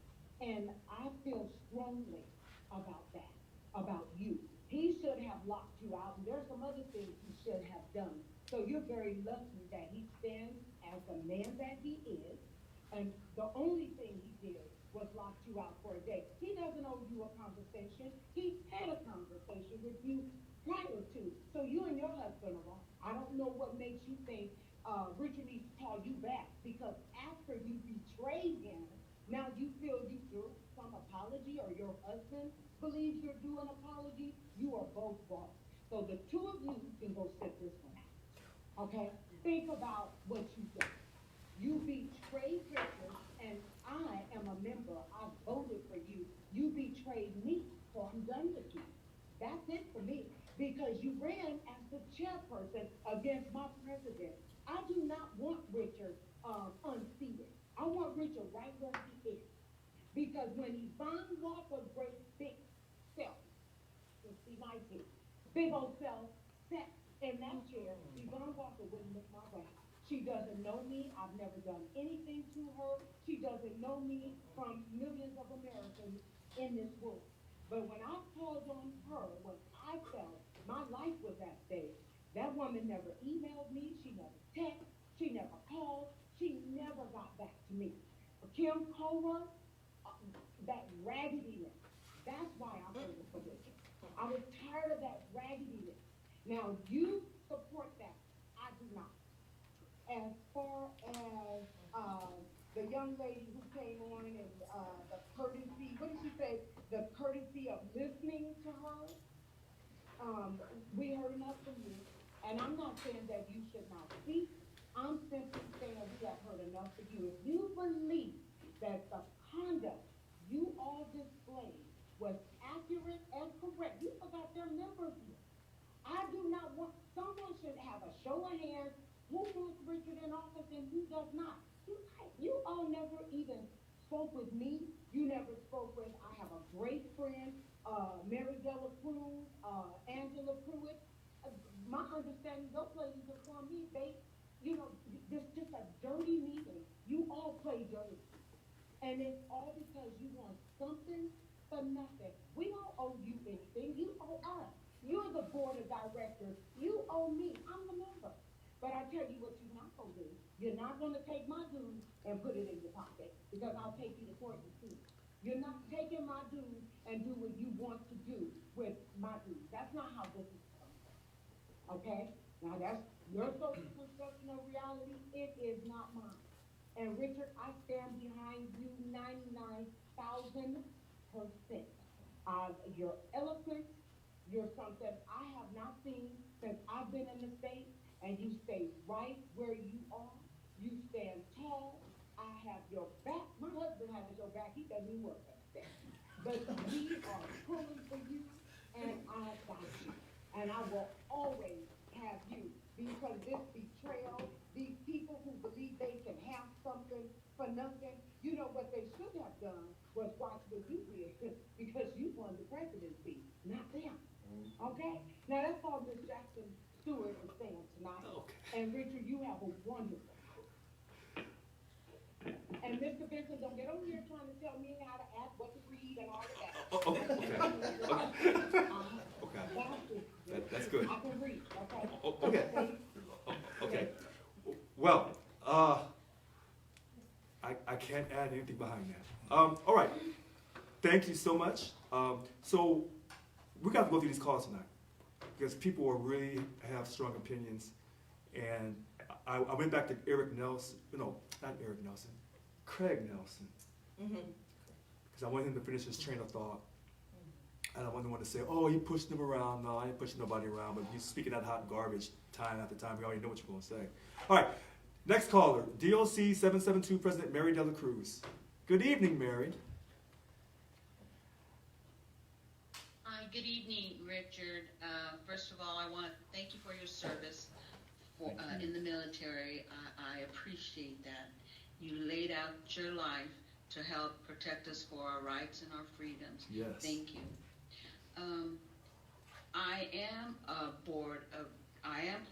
And I feel strongly about that, about you. He should have locked you out, and there's some other things he should have done. So you're very lucky that he stands as the man that he is, and the only thing he did was lock you out for a day. He doesn't owe you a conversation. He had a conversation with you prior to. So you and your husband are wrong. I don't know what makes you think Richard needs to call you back, because after you betrayed him, now you feel you do some apology, or your husband believes you're due an apology. You are both wrong. So the two of you can go sit this one out. Okay? Think about what you did. You betrayed Richard, and I am a member. I voted for you. You betrayed me, so I'm done with you. That's it for me, because you ran as the chairperson against my president. I do not want Richard unseated. I want Richard right where he is, because when Yvonne Walker breaks big self, see my team, big old self, sat in that chair, Yvonne Walker wouldn't look my way. She doesn't know me. I've never done anything to her. She doesn't know me from millions of Americans in this world. But when I called on her, when I felt my life was at stake, that woman never emailed me. She never texted. She never called. She never got back to me. Kim Kohler, that raggediness. That's why I voted for Richard. I was tired of that raggediness. Now, you support that. I do not. As far as the young lady who came on and the courtesy, what did she say? The courtesy of listening to her. We heard enough from you. And I'm not saying that you should not speak. I'm simply saying we have heard enough of you. If you believe that the conduct you all displayed was accurate and correct, you forgot their members here. I do not want, someone should have a show of hands. Who wants Richard in office and who does not? You all never even spoke with me. You never spoke with, I have a great friend, Mary Della Cruz, Angela Pruitt. My understanding, those ladies are for me. They, there's just a dirty meeting. You all play dirty. And it's all because you want something for nothing. We don't owe you anything. You owe us. You're the board of directors. You owe me. I'm the member. But I tell you what you're not going to do. You're not going to take my dues and put it in your pocket, because I'll take you to court and sue. You're not taking my dues and do what you want to do with my view. That's not how this is done. Okay? Now that's your social construction of reality. It is not mine. And Richard, I stand behind you 99,000%. Your eloquence, you're something I have not seen since I've been in the state, and you stay right where you are. You stand tall. I have your back. My husband has your back. He doesn't even work at that. But we are pulling for you, and I got you. And I will always have you, because this betrayal, these people who believe they can have something for nothing, you know what they should have done was watch what you did, because you won the presidency, not them. Okay? Now that's all Ms. Jackson Steward is saying tonight. Okay. And Richard, you have a wonderful. And Mr. Benson, don't get over here trying to tell me how to act, what to read, and all of that. Okay. That's good. I can read, okay? Okay. Well, I can't add anything behind that. All right. Thank you so much. So we got to go through these calls tonight because people are really have strong opinions. And I went back to Eric Nelson. No, not Eric Nelson. Craig Nelson. Because I wanted him to finish his train of thought. And I want to say, oh, he pushed him around. No, I ain't pushing nobody around, but you speaking that hot garbage time after time. We already know what you're going to say. All right, next caller, DOC 772 President Mary Dela Cruz. Good evening, Mary. Good evening, Richard. First of all, I want to thank you for your service in the military. I appreciate that. You laid out your life to help protect us for our rights and our freedoms. Yes. Thank you. I am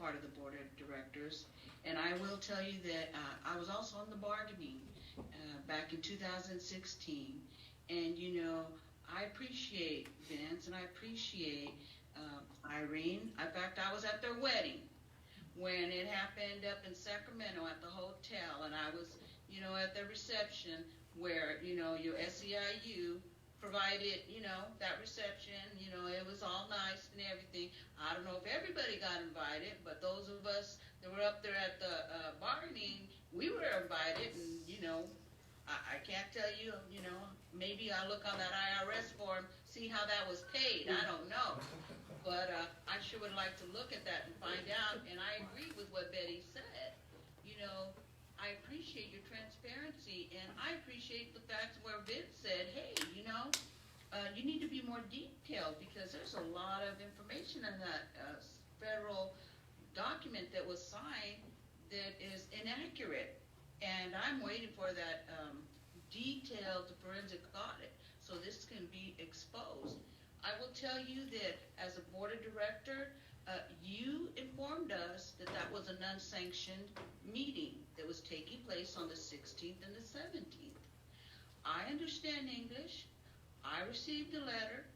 part of the board of directors, and I will tell you that I was also on the bargaining back in 2016, and you know, I appreciate Vince and I appreciate Irene. In fact, I was at their wedding when it happened up in Sacramento at the hotel, and I was, you know, at the reception where, you know, your SEIU provided, you know, that reception. You know, it was all nice and everything. I don't know if everybody got invited, but those of us that were up there at the bargaining, we were invited, and, you know, I can't tell you, you know, maybe I'll look on that IRS form, see how that was paid. I don't know. But I sure would like to look at that and find out. And I agree with what Betty said. You know, I appreciate your transparency, and I appreciate the fact where Vince said, hey, you know, you need to be more detailed, because there's a lot of information in that federal document that was signed that is inaccurate. And I'm waiting for that detailed forensic audit so this can be exposed. I will tell you that as a board of director, you informed us that that was an unsanctioned meeting that was taking place on the 16th and the 17th. I understand English. I received the letter.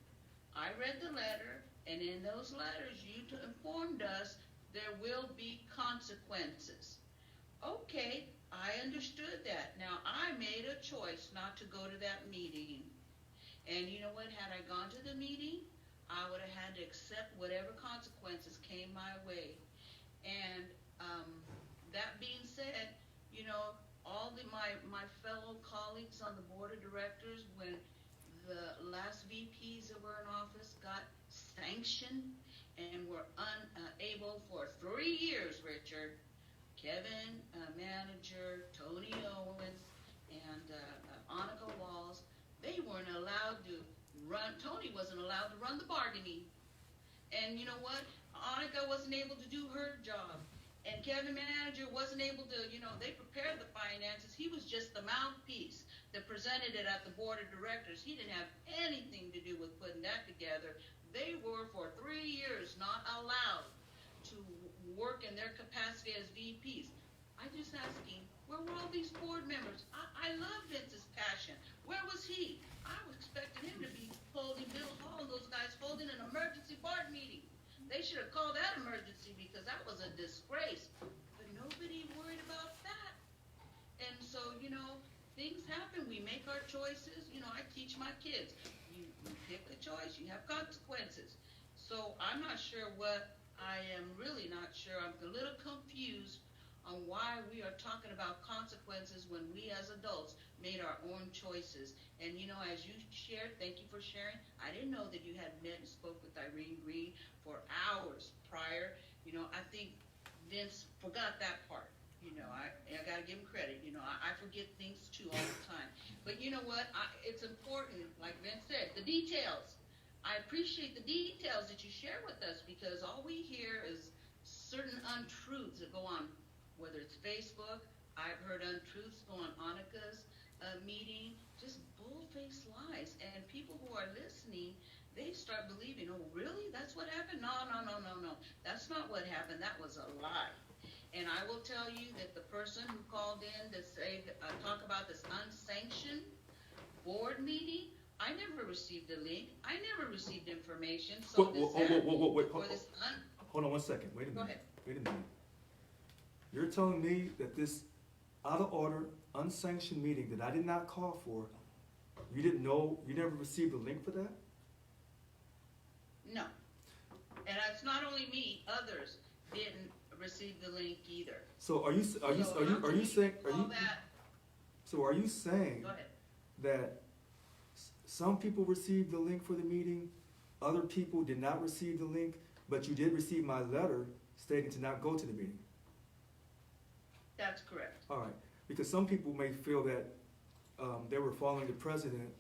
I read the letter. And in those letters, you informed us there will be consequences. Okay, I understood that. Now, I made a choice not to go to that meeting. And you know what? Had I gone to the meeting, I would have had to accept whatever consequences came my way. And that being said, you know, all my fellow colleagues on the board of directors, when the last VPs that were in office got sanctioned and were unable for 3 years, Richard, Kevin, manager, Tony Owens, and Annika Walls, they weren't allowed to run. Tony wasn't allowed to run the bargaining. And you know what? Annika wasn't able to do her job. And Kevin, manager, wasn't able to, you know, they prepared the finances. He was just the mouthpiece that presented it at the board of directors. He didn't have anything to do with putting that together. They were for 3 years not allowed to work in their capacity as VPs. I'm just asking, where were all these board members? I love Vince's passion. Where was he? I was expecting him to be holding Bill Hall and those guys holding an emergency board meeting. They should have called that emergency, because that was a disgrace. But nobody worried about that. And so, you know, things happen. We make our choices. You know, I teach my kids. You pick a choice, you have consequences. So I'm not sure what, I am really not sure. I'm a little confused on why we are talking about consequences when we as adults made our own choices. And you know, as you shared, thank you for sharing, I didn't know that you had met and spoke with Irene Green for hours prior. You know, I think Vince forgot that part. You know, I gotta give him credit. You know, I forget things too all the time. But you know what? It's important, like Vince said, the details. I appreciate the details that you share with us, because all we hear is certain untruths that go on, whether it's Facebook. I've heard untruths go on Annika's meeting, just bull-faced lies. And people who are listening, they start believing, oh, really? That's what happened? No. That's not what happened. That was a lie. And I will tell you that the person who called in to say, talk about this unsanctioned board meeting, I never received a link. I never received information. So Wait, hold on 1 second. Wait a minute. Go ahead. Wait a minute. You're telling me that this out of order, unsanctioned meeting that I did not call for, you didn't know, you never received a link for that? No. And it's not only me, others didn't receive the link either. So are you saying Go ahead. that some people received the link for the meeting, other people did not receive the link, but you did receive my letter stating to not go to the meeting? That's correct. All right, because some people may feel that they were following the president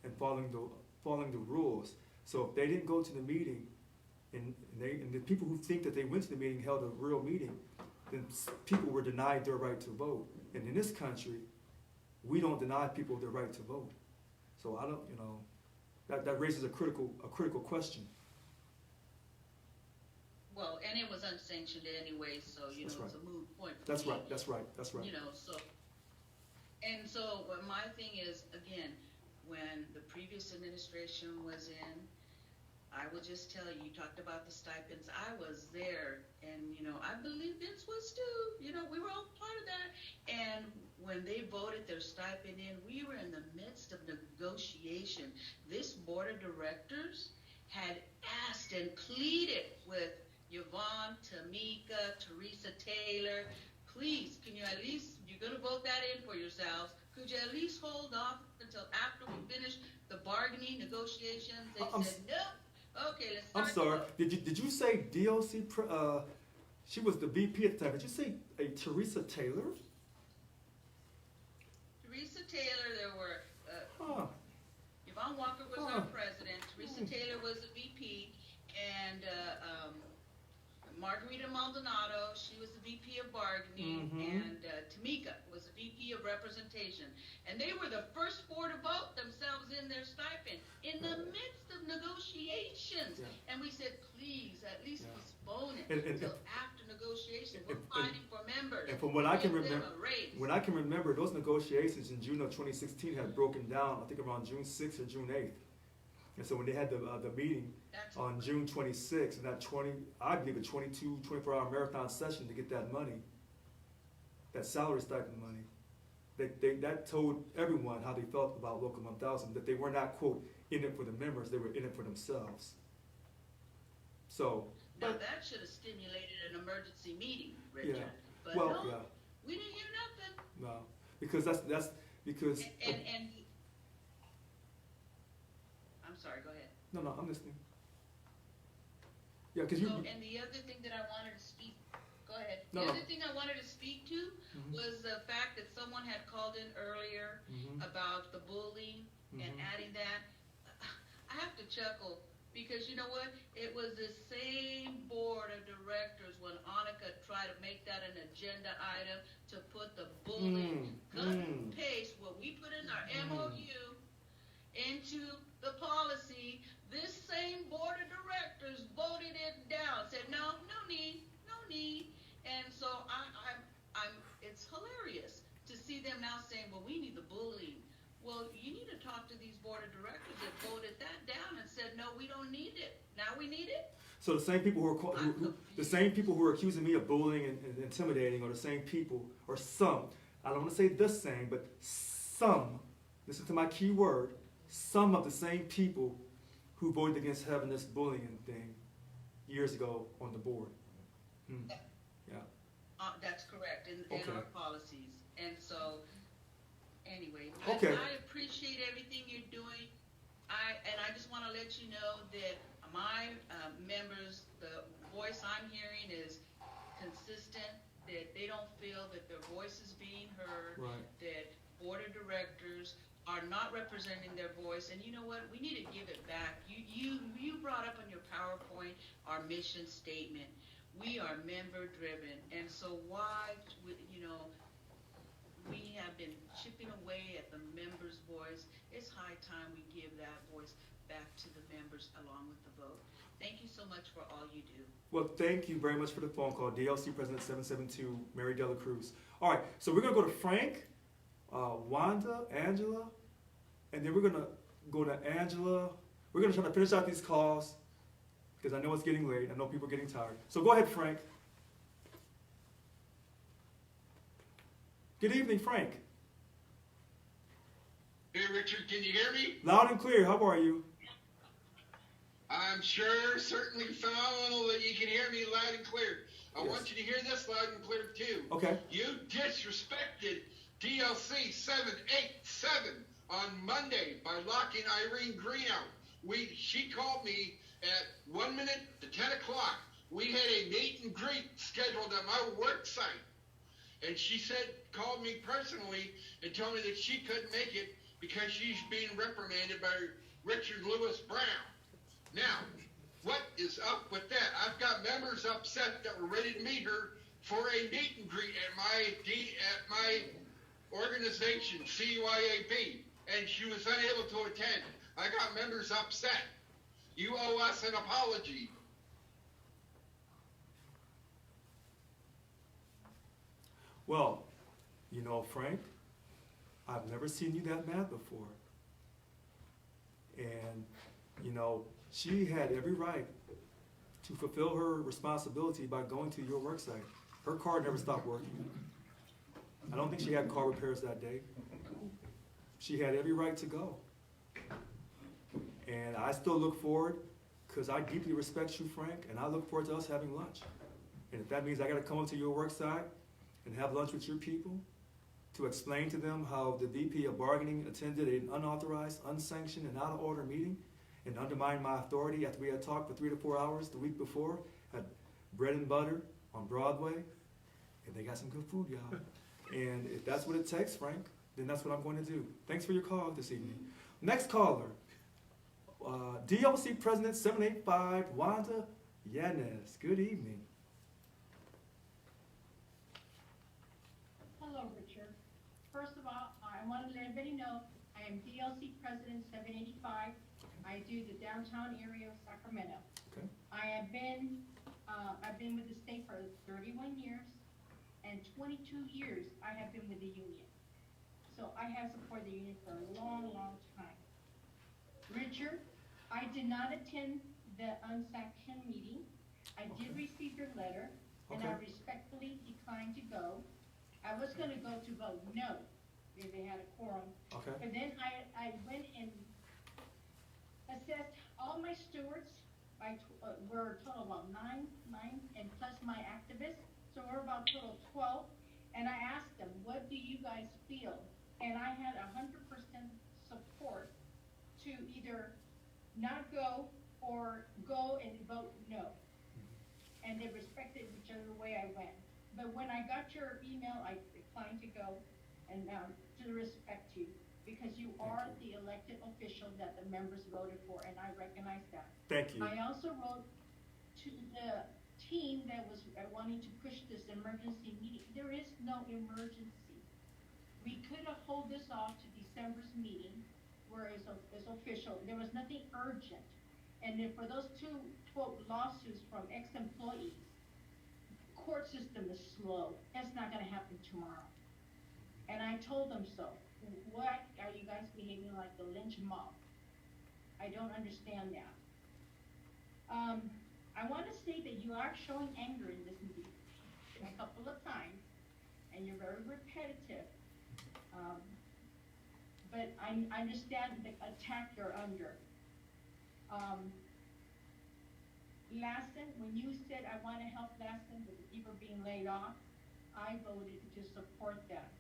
and following the rules. So if they didn't go to the meeting, and the people who think that they went to the meeting held a real meeting, then people were denied their right to vote. And in this country, we don't deny people their right to vote. So I don't, you know, that raises a critical question. Well, and it was unsanctioned anyway, so you know, it's a moot point. That's right. You know, so my thing is, again, when the previous administration was in, I will just tell you, you talked about the stipends. I was there, and you know, I believe Vince was too. You know, we were all part of that. And when they voted their stipend in, we were in the midst of negotiation. This board of directors had asked and pleaded with Yvonne, Tamika, Teresa Taylor, please, can you at least, you're going to vote that in for yourselves, could you at least hold off until after we finish the bargaining negotiations? They said no. Okay, let's start. I'm sorry. Did you say DOC? She was the VP at the time. Did you say a Teresa Taylor? Teresa Taylor. There were Yvonne Walker was our president. Teresa Taylor was the VP, and Margarita Maldonado, she was the VP of bargaining, and Tamika was the VP of representation. And they were the first four to vote themselves in their stipend in the midst of negotiations. Yeah. And we said, please, at least postpone it until after negotiations. We're fighting for members. And from what I can remember, those negotiations in June of 2016 had broken down, I think around June 6th or June 8th. And so when they had the meeting on June 26th, and that 24-hour marathon session to get that money, that salary stipend money, that told everyone how they felt about Local 1000, that they were not, quote, in it for the members, they were in it for themselves. So. Now that should have stimulated an emergency meeting, Richard. Yeah. But well, no, yeah. We didn't hear nothing. No, because that's because. And I'm sorry, go ahead. No, I'm listening. Yeah, because you. And the other thing that I wanted to speak, go ahead. The other thing I wanted to speak to was the fact that someone had called in earlier about the bullying and adding that. I have to chuckle because you know what? It was the same board of directors when Annika tried to make that an agenda item to put the bullying, cut and paste what we put in our MOU into the policy. This same board of directors voted it down, said no need. And so it's hilarious to see them now saying, well, we need the bullying. Well, you need to talk to these board of directors that voted that down and said, no, we don't need it. Now we need it. So the same people who are accusing me of bullying and intimidating are the same people, or some, I don't want to say the same, but some, listen to my key word, some of the same people who voted against having this bullying thing years ago on the board. Yeah. That's correct, in Okay. our policies. And so, anyway, Okay. I appreciate everything you're doing. I just want to let you know that my members, the voice I'm hearing is consistent, that they don't feel that their voice is being heard, Right. that board of directors are not representing their voice. And you know what? We need to give it back. You brought up on your PowerPoint our mission statement. We are member driven, and so why, we have been chipping away at the members' voice. It's high time we give that voice back to the members along with the vote. Thank you so much for all you do. Well, thank you very much for the phone call. DLC President 772, Mary Dela Cruz. All right, so we're going to go to Frank, Wanda, Angela, and then we're going to go to Angela. We're going to try to finish out these calls because I know it's getting late. I know people are getting tired. So go ahead, Frank. Good evening, Frank. Hey, Richard, can you hear me? Loud and clear. How are you? I'm sure, certainly phenomenal that you can hear me loud and clear. I Yes. want you to hear this loud and clear, too. Okay. You disrespected DLC 787 on Monday by locking Irene Green out. She called me at 1 minute to 10 o'clock. We had a meet and greet scheduled at my work site. And she called me personally and told me that she couldn't make it because she's being reprimanded by Richard Lewis Brown. Now, what is up with that? I've got members upset that were ready to meet her for a meet and greet at my organization, CYAB, and she was unable to attend. I got members upset. You owe us an apology. Well, Frank, I've never seen you that mad before. And, she had every right to fulfill her responsibility by going to your work site. Her car never stopped working. I don't think she had car repairs that day. She had every right to go. And I still look forward, because I deeply respect you, Frank, and I look forward to us having lunch. And if that means I got to come up to your work site and have lunch with your people to explain to them how the VP of bargaining attended an unauthorized, unsanctioned, and out-of-order meeting and undermined my authority after we had talked for 3 to 4 hours the week before at Bread and Butter on Broadway. And they got some good food, y'all. And if that's what it takes, Frank, then that's what I'm going to do. Thanks for your call this evening. Next caller, DLC President 785, Wanda Yanez. Good evening. Hello, Richard. First of all, I want to let everybody know I am DLC President 785. I do the downtown area of Sacramento. Okay. I've been with the state for 31 years, and 22 years I have been with the union. So I have supported the union for a long, long time. Richard, I did not attend the unsanctioned meeting. I did receive your letter, and I Okay. respectfully declined to go. I was going to go to vote no if they had a quorum. Okay. But then I went and assessed all my stewards. We're a total of about nine, and plus my activists. So we're about total of 12. And I asked them, what do you guys feel? And I had 100% support to either not go or go and vote no. And they respected whichever way I went. But when I got your email, I declined to go, and to respect you, because you are the elected official that the members voted for, and I recognize that. Thank you. I also wrote to the team that was wanting to push this emergency meeting. There is no emergency. We could have hold this off to December's meeting, where it's official. There was nothing urgent. And then for those two, quote, lawsuits from ex-employees, court system is slow. That's not going to happen tomorrow. And I told them so. Why are you guys behaving like the lynch mob? I don't understand that. I want to say that you are showing anger in this meeting a couple of times, and you're very repetitive. But I understand the attack you're under. Lassen, when you said I want to help Lassen with the people being laid off, I voted to support that.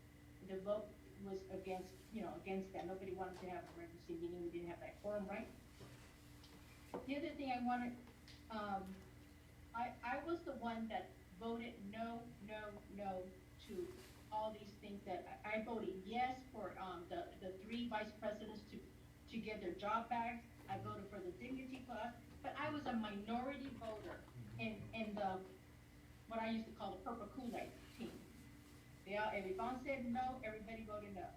The vote was against, against that. Nobody wanted to have an emergency meeting. We didn't have that quorum, right? The other thing I wanted, I was the one that voted no to all these things that I voted yes for the 3 vice presidents to get their job back. I voted for the dignity class, but I was a minority voter in the what I used to call the purple Kool-Aid team. If Yvonne said no, everybody voted no.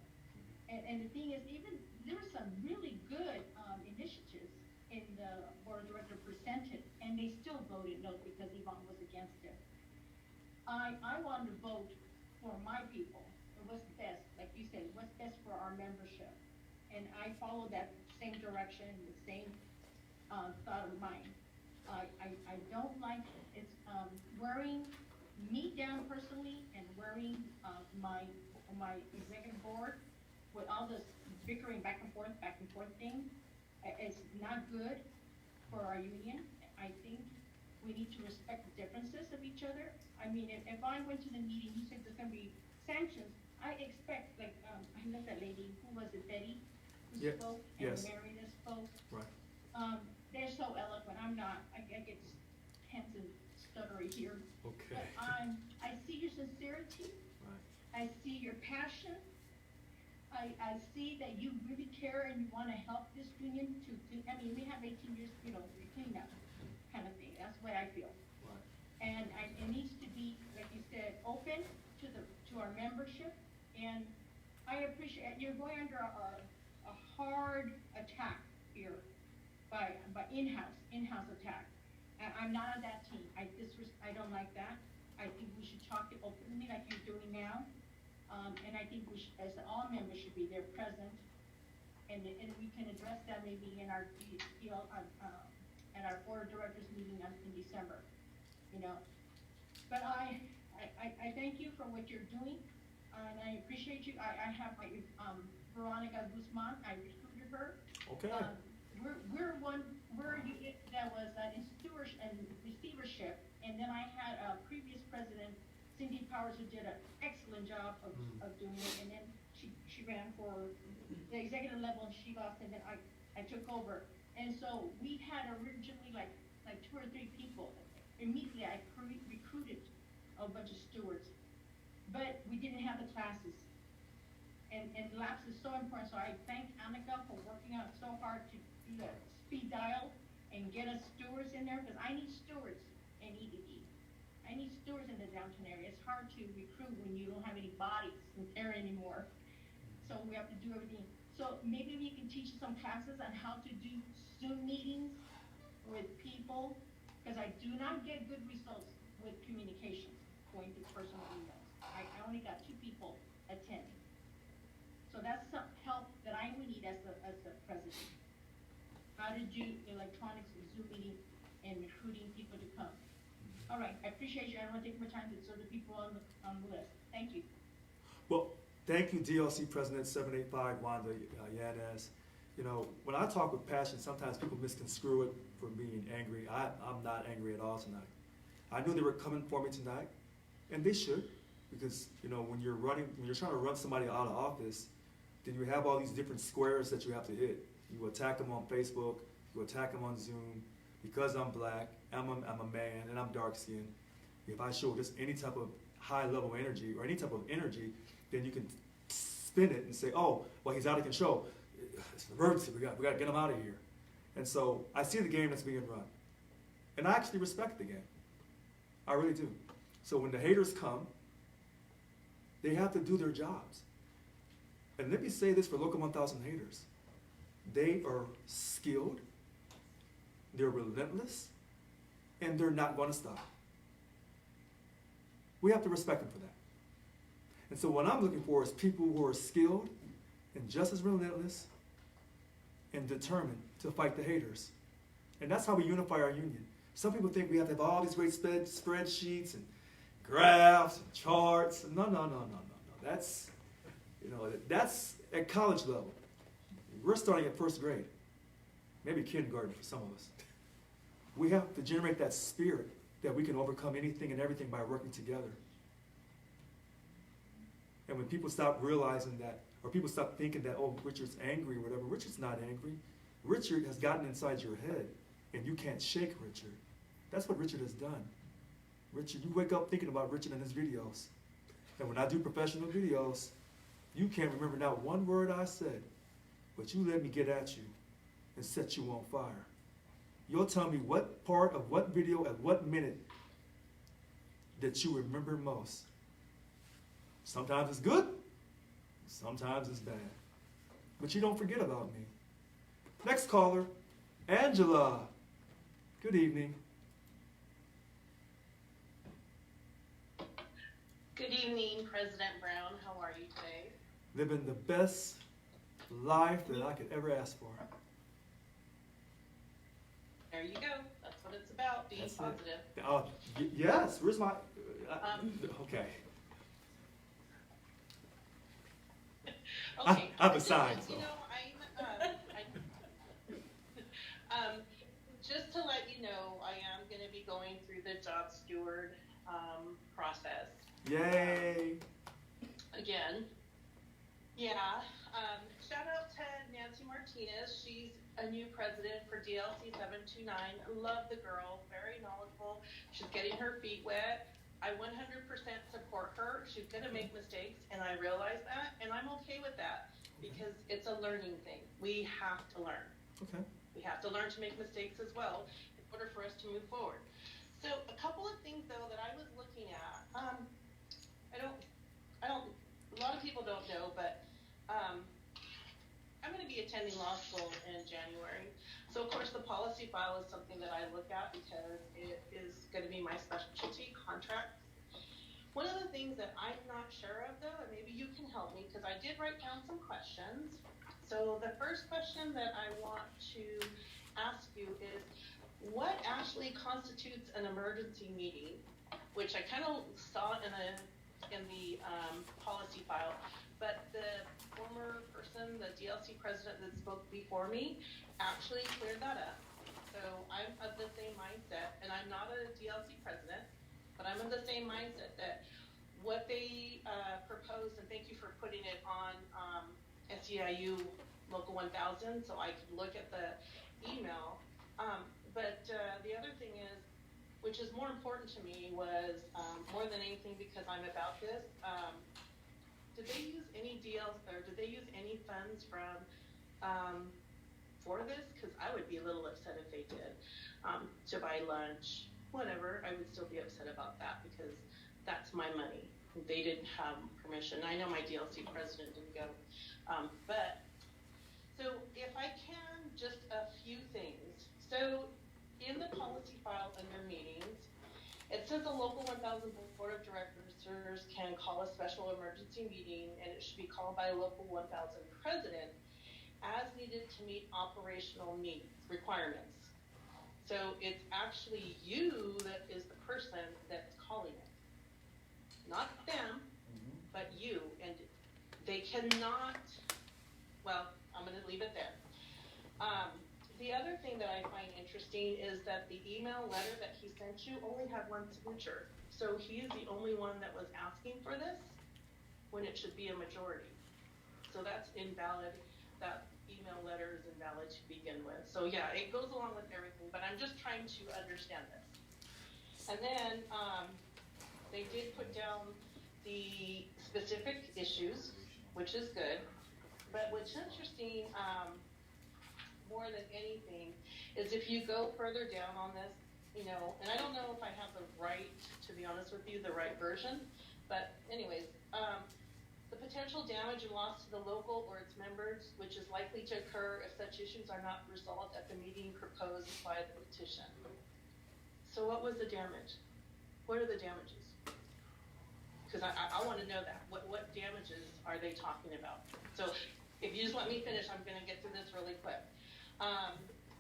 And the thing is, even there were some really good initiatives in the board of directors presented, and they still voted no because Yvonne was against it. I wanted to vote for my people. What's best, like you said, what's best for our membership. And I followed that same direction, the same thought of mine. I don't like it's wearing me down personally and wearing my executive board with all this bickering back and forth thing. It's not good for our union. I think we need to respect the differences of each other. I mean, if I went to the meeting, you said there's going to be sanctions. I expect, like, I love that lady. Who was it, Betty? Who spoke? And Mary that spoke. Right. They're so eloquent. I'm not. I get tense and stuttery here. Okay. But I see your sincerity. Right. I see your passion. I see that you really care and you want to help this union I mean, we have 18 years, clean up kind of thing. That's the way I feel. Right. And it needs to be, like you said, open to our membership. And I appreciate you're going under a hard attack here by in-house attack. And I'm not on that team. I don't like that. I think we should talk it openly like you're doing now. And I think we should, as all members should be there present, and we can address that maybe in our at our board of directors meeting in December, But I thank you for what you're doing, and I appreciate you. I have my Veronica Guzman. I recruited her. Okay. We're a unit that was in stewardship and receivership, and then I had a previous president, Cindy Powers, who did an excellent job of doing it, and then she ran for the executive level and she lost, and then I took over. And so we had originally like 2 or 3 people. Immediately I recruited a bunch of stewards, but we didn't have the classes. And labs is so important, so I thank Annika for working out so hard to do the speed dial and get us stewards in there, because I need stewards in EDD. I need stewards in the downtown area. It's hard to recruit when you don't have any bodies in there anymore. So we have to do everything. So maybe we can teach some classes on how to do Zoom meetings with people, because I do not get good results with communications going through personal emails. I only got 2 people attending. So that's some help that I would need as the president. How to do electronics and Zoom meeting and recruiting people to come. All right, I appreciate you. I don't want to take more time to serve the people on the list. Thank you. Well, thank you, DLC President 785, Wanda, Yanez. When I talk with passion, sometimes people misconstrue it for being angry. I'm not angry at all tonight. I knew they were coming for me tonight, and they should, because when you're trying to run somebody out of office, then you have all these different squares that you have to hit. You attack them on Facebook, you attack them on Zoom. Because I'm black, I'm a man, and I'm dark-skinned. If I show just any type of high-level energy or any type of energy, then you can spin it and say, oh, well, he's out of control. It's an emergency. We got to get him out of here. And so I see the game that's being run. And I actually respect the game. I really do. So when the haters come, they have to do their jobs. And let me say this for Local 1000 haters. They are skilled. They're relentless, and they're not going to stop. We have to respect them for that. And so what I'm looking for is people who are skilled and just as relentless and determined to fight the haters. And that's how we unify our union. Some people think we have to have all these great spreadsheets and graphs and charts. No. That's, that's at college level. We're starting at first grade. Maybe kindergarten for some of us. We have to generate that spirit that we can overcome anything and everything by working together. And when people stop realizing that, or people stop thinking that, oh, Richard's angry or whatever, Richard's not angry. Richard has gotten inside your head, and you can't shake Richard. That's what Richard has done. Richard, you wake up thinking about Richard and his videos. And when I do professional videos, you can't remember not one word I said, but you let me get at you and set you on fire. You'll tell me what part of what video at what minute that you remember most. Sometimes it's good, sometimes it's bad. But you don't forget about me. Next caller, Angela. Good evening. Good evening, President Brown. How are you today? Living the best life that I could ever ask for. There you go. That's what it's about, being positive. Yes. Where's my... okay. Okay. I have a sign. So. You know, just to let you know, I am going to be going through the job steward process. Yay. Again. Yeah. Shout out to Nancy Martinez. She's a new president for DLC 729. Love the girl. Very knowledgeable. She's getting her feet wet. I 100% support her. She's going to make mistakes, and I realize that, and I'm okay with that because it's a learning thing. We have to learn. Okay. We have to learn to make mistakes as well in order for us to move forward. So a couple of things, though, that I was looking at. A lot of people don't know, but I'm going to be attending law school in January. So, of course, the policy file is something that I look at because it is going to be my specialty, contracts. One of the things that I'm not sure of, though, and maybe you can help me, because I did write down some questions. So the first question that I want to ask you is, what actually constitutes an emergency meeting? Which I kind of saw in the policy file, but the former person, the DLC president that spoke before me, actually cleared that up. So I'm of the same mindset, and I'm not a DLC president, but I'm of the same mindset that what they proposed, and thank you for putting it on SEIU Local 1000, so I could look at the email. But the other thing is, which is more important to me, was more than anything because I'm about this. Did they use any deals, or did they use any funds from for this? Because I would be a little upset if they did. To buy lunch, whatever, I would still be upset about that because that's my money. They didn't have permission. I know my DLC president didn't go. But so if I can, just a few things. So in the policy file under meetings, it says the Local 1000 Board of Directors can call a special emergency meeting, and it should be called by a Local 1000 president as needed to meet operational needs, requirements. So it's actually you that is the person that's calling it. Not them, but you. And they cannot, well, I'm going to leave it there. The other thing that I find interesting is that the email letter that he sent you only had one signature. So he is the only one that was asking for this when it should be a majority. So that's invalid. That email letter is invalid to begin with. So yeah, it goes along with everything, but I'm just trying to understand this. And then they did put down the specific issues, which is good. But what's interesting, more than anything, is if you go further down on this, you know, and I don't know if I have the right, to be honest with you, the right version, but anyways, the potential damage and loss to the local or its members, which is likely to occur if such issues are not resolved at the meeting proposed by the petition. So what was the damage? What are the damages? Because I want to know that. What damages are they talking about? So if you just let me finish, I'm going to get through this really quick.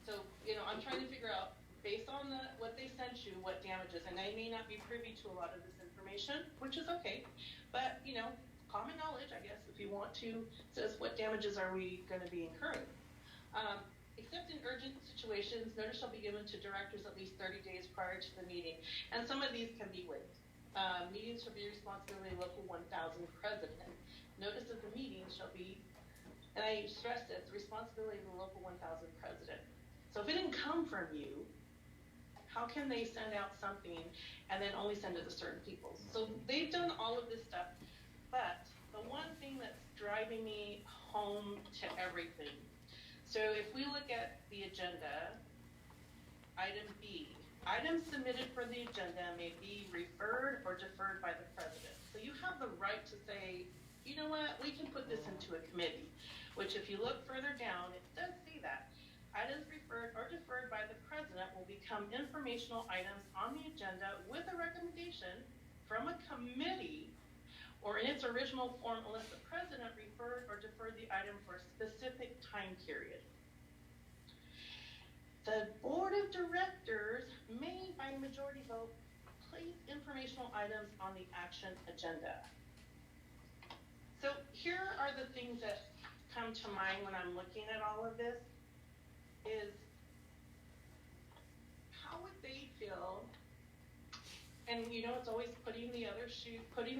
So, you know, I'm trying to figure out, based on what they sent you, what damages, and I may not be privy to a lot of this information, which is okay, but, you know, common knowledge, I guess, if you want to, says what damages are we going to be incurring. except in urgent situations, notice shall be given to directors at least 30 days prior to the meeting. And some of these can be waived. Meetings shall be responsibility of local 1,000 president. Notice of the meeting shall be, and I stress this, the responsibility of the local 1,000 president. So if it didn't come from you, how can they send out something and then only send it to certain people? So they've done all of this stuff, but the one thing that's driving me home to everything. So if we look at the agenda, item B, items submitted for the agenda may be referred or deferred by the president. So you have the right to say, you know what, we can put this into a committee, which if you look further down, it does say that. Items referred or deferred by the president will become informational items on the agenda with a recommendation from a committee or in its original form unless the president referred or deferred the item for a specific time period. The board of directors may, by majority vote, place informational items on the action agenda. So here are the things that come to mind when I'm looking at all of this is how would they feel, and you know it's always putting the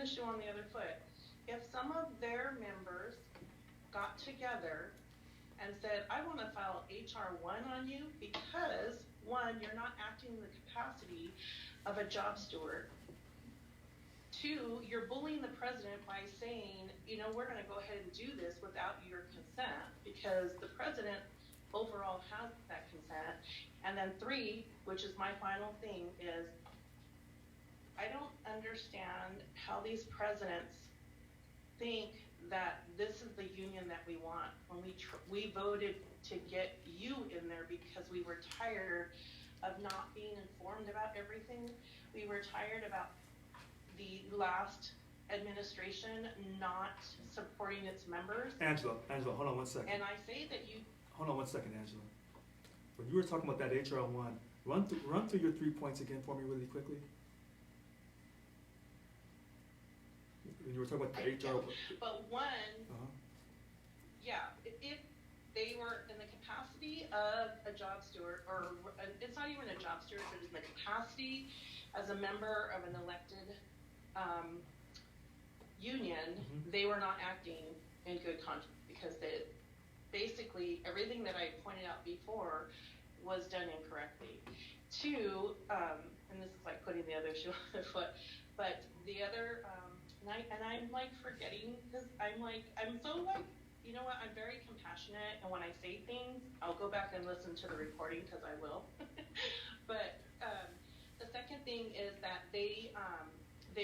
shoe on the other foot, if some of their members got together and said, I want to file HR 1 on you because, one, you're not acting in the capacity of a job steward. Two, you're bullying the president by saying, you know, we're going to go ahead and do this without your consent because the president overall has that consent. And then three, which is my final thing, is I don't understand how these presidents think that this is the union that we want when we voted to get you in there because we were tired of not being informed about everything. We were tired about the last administration not supporting its members. Angela, hold on one second. And I say that you... Hold on one second, Angela. When you were talking about that HR 1, run through your 3 points again for me really quickly. When you were talking about the HR. But one, yeah, if they were in the capacity of a job steward, or it's not even a job steward, but in the capacity as a member of an elected union, they were not acting in good conscience because they basically everything that I pointed out before was done incorrectly. Two, and this is like putting the other shoe on the foot, but the other, and I'm like forgetting because I'm so like, you know what, I'm very compassionate, and when I say things, I'll go back and listen to the recording because I will. But the second thing is that they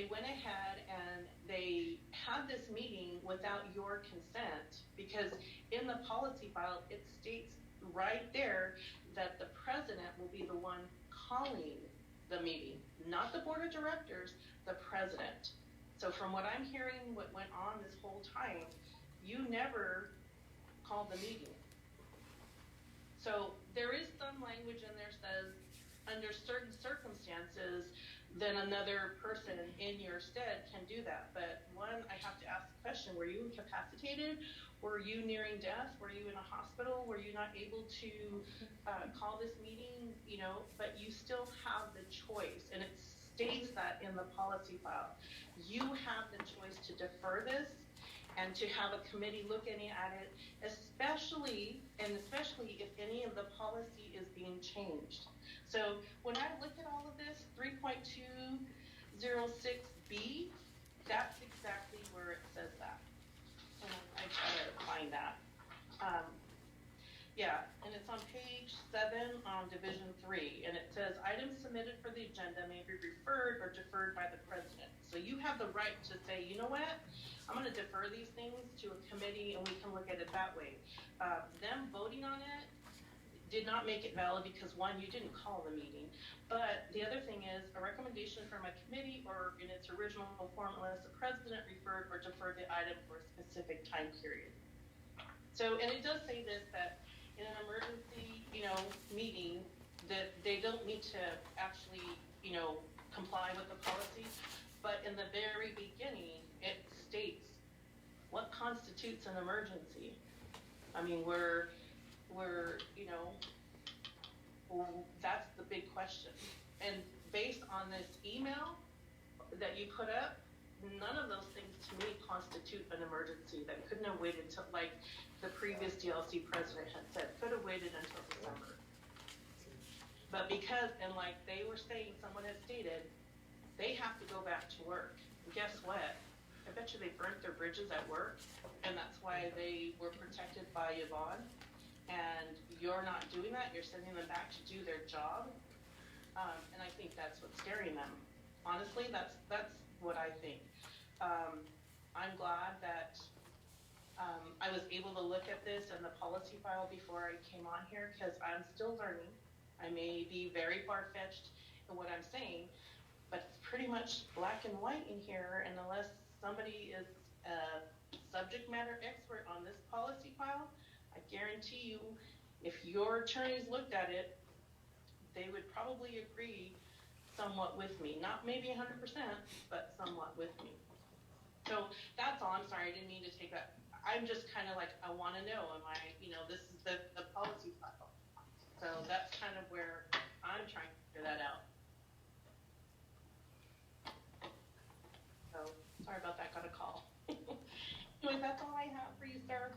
went ahead and they had this meeting without your consent because in the policy file it states right there that the president will be the one calling the meeting, not the board of directors, the president. So from what I'm hearing, what went on this whole time, you never called the meeting. So there is some language in there says, under certain circumstances, then another person in your stead can do that. But one, I have to ask the question, were you incapacitated? Were you nearing death? Were you in a hospital? Were you not able to call this meeting? You know, but you still have the choice, and it states that in the policy file. You have the choice to defer this and to have a committee looking at it, especially if any of the policy is being changed. So when I look at all of this, 3.206B, that's exactly where it says that. And I try to find that. Yeah, and it's on page 7 on Division 3, and it says items submitted for the agenda may be referred or deferred by the president. So you have the right to say, you know what, I'm going to defer these things to a committee and we can look at it that way. Them voting on it did not make it valid because one, you didn't call the meeting. But the other thing is a recommendation from a committee or in its original form unless the president referred or deferred the item for a specific time period. So, and it does say this, that in an emergency, meeting, that they don't need to actually, comply with the policy. But in the very beginning, it states what constitutes an emergency. I mean, we're we're, that's the big question. And based on this email that you put up, none of those things to me constitute an emergency. That couldn't have waited till, like the previous DLC president had said, could have waited until December. But because, and like they were saying, someone had stated, they have to go back to work. And guess what? I bet you they burnt their bridges at work, and that's why they were protected by Yvonne. And you're not doing that. You're sending them back to do their job. And I think that's what's scaring them. Honestly, that's what I think. I'm glad that I was able to look at this and the policy file before I came on here, because I'm still learning. I may be very far-fetched in what I'm saying, but it's pretty much black and white in here, and unless somebody is a subject matter expert on this policy file, I guarantee you, if your attorneys looked at it, they would probably agree somewhat with me. Not maybe 100%, but somewhat with me. So that's all. I'm sorry, I didn't mean to take that. I'm just kind of like, I want to know, this is the policy file. So that's kind of where I'm trying to figure that out. So sorry about that, got a call. Anyway, that's all I have for you, sir.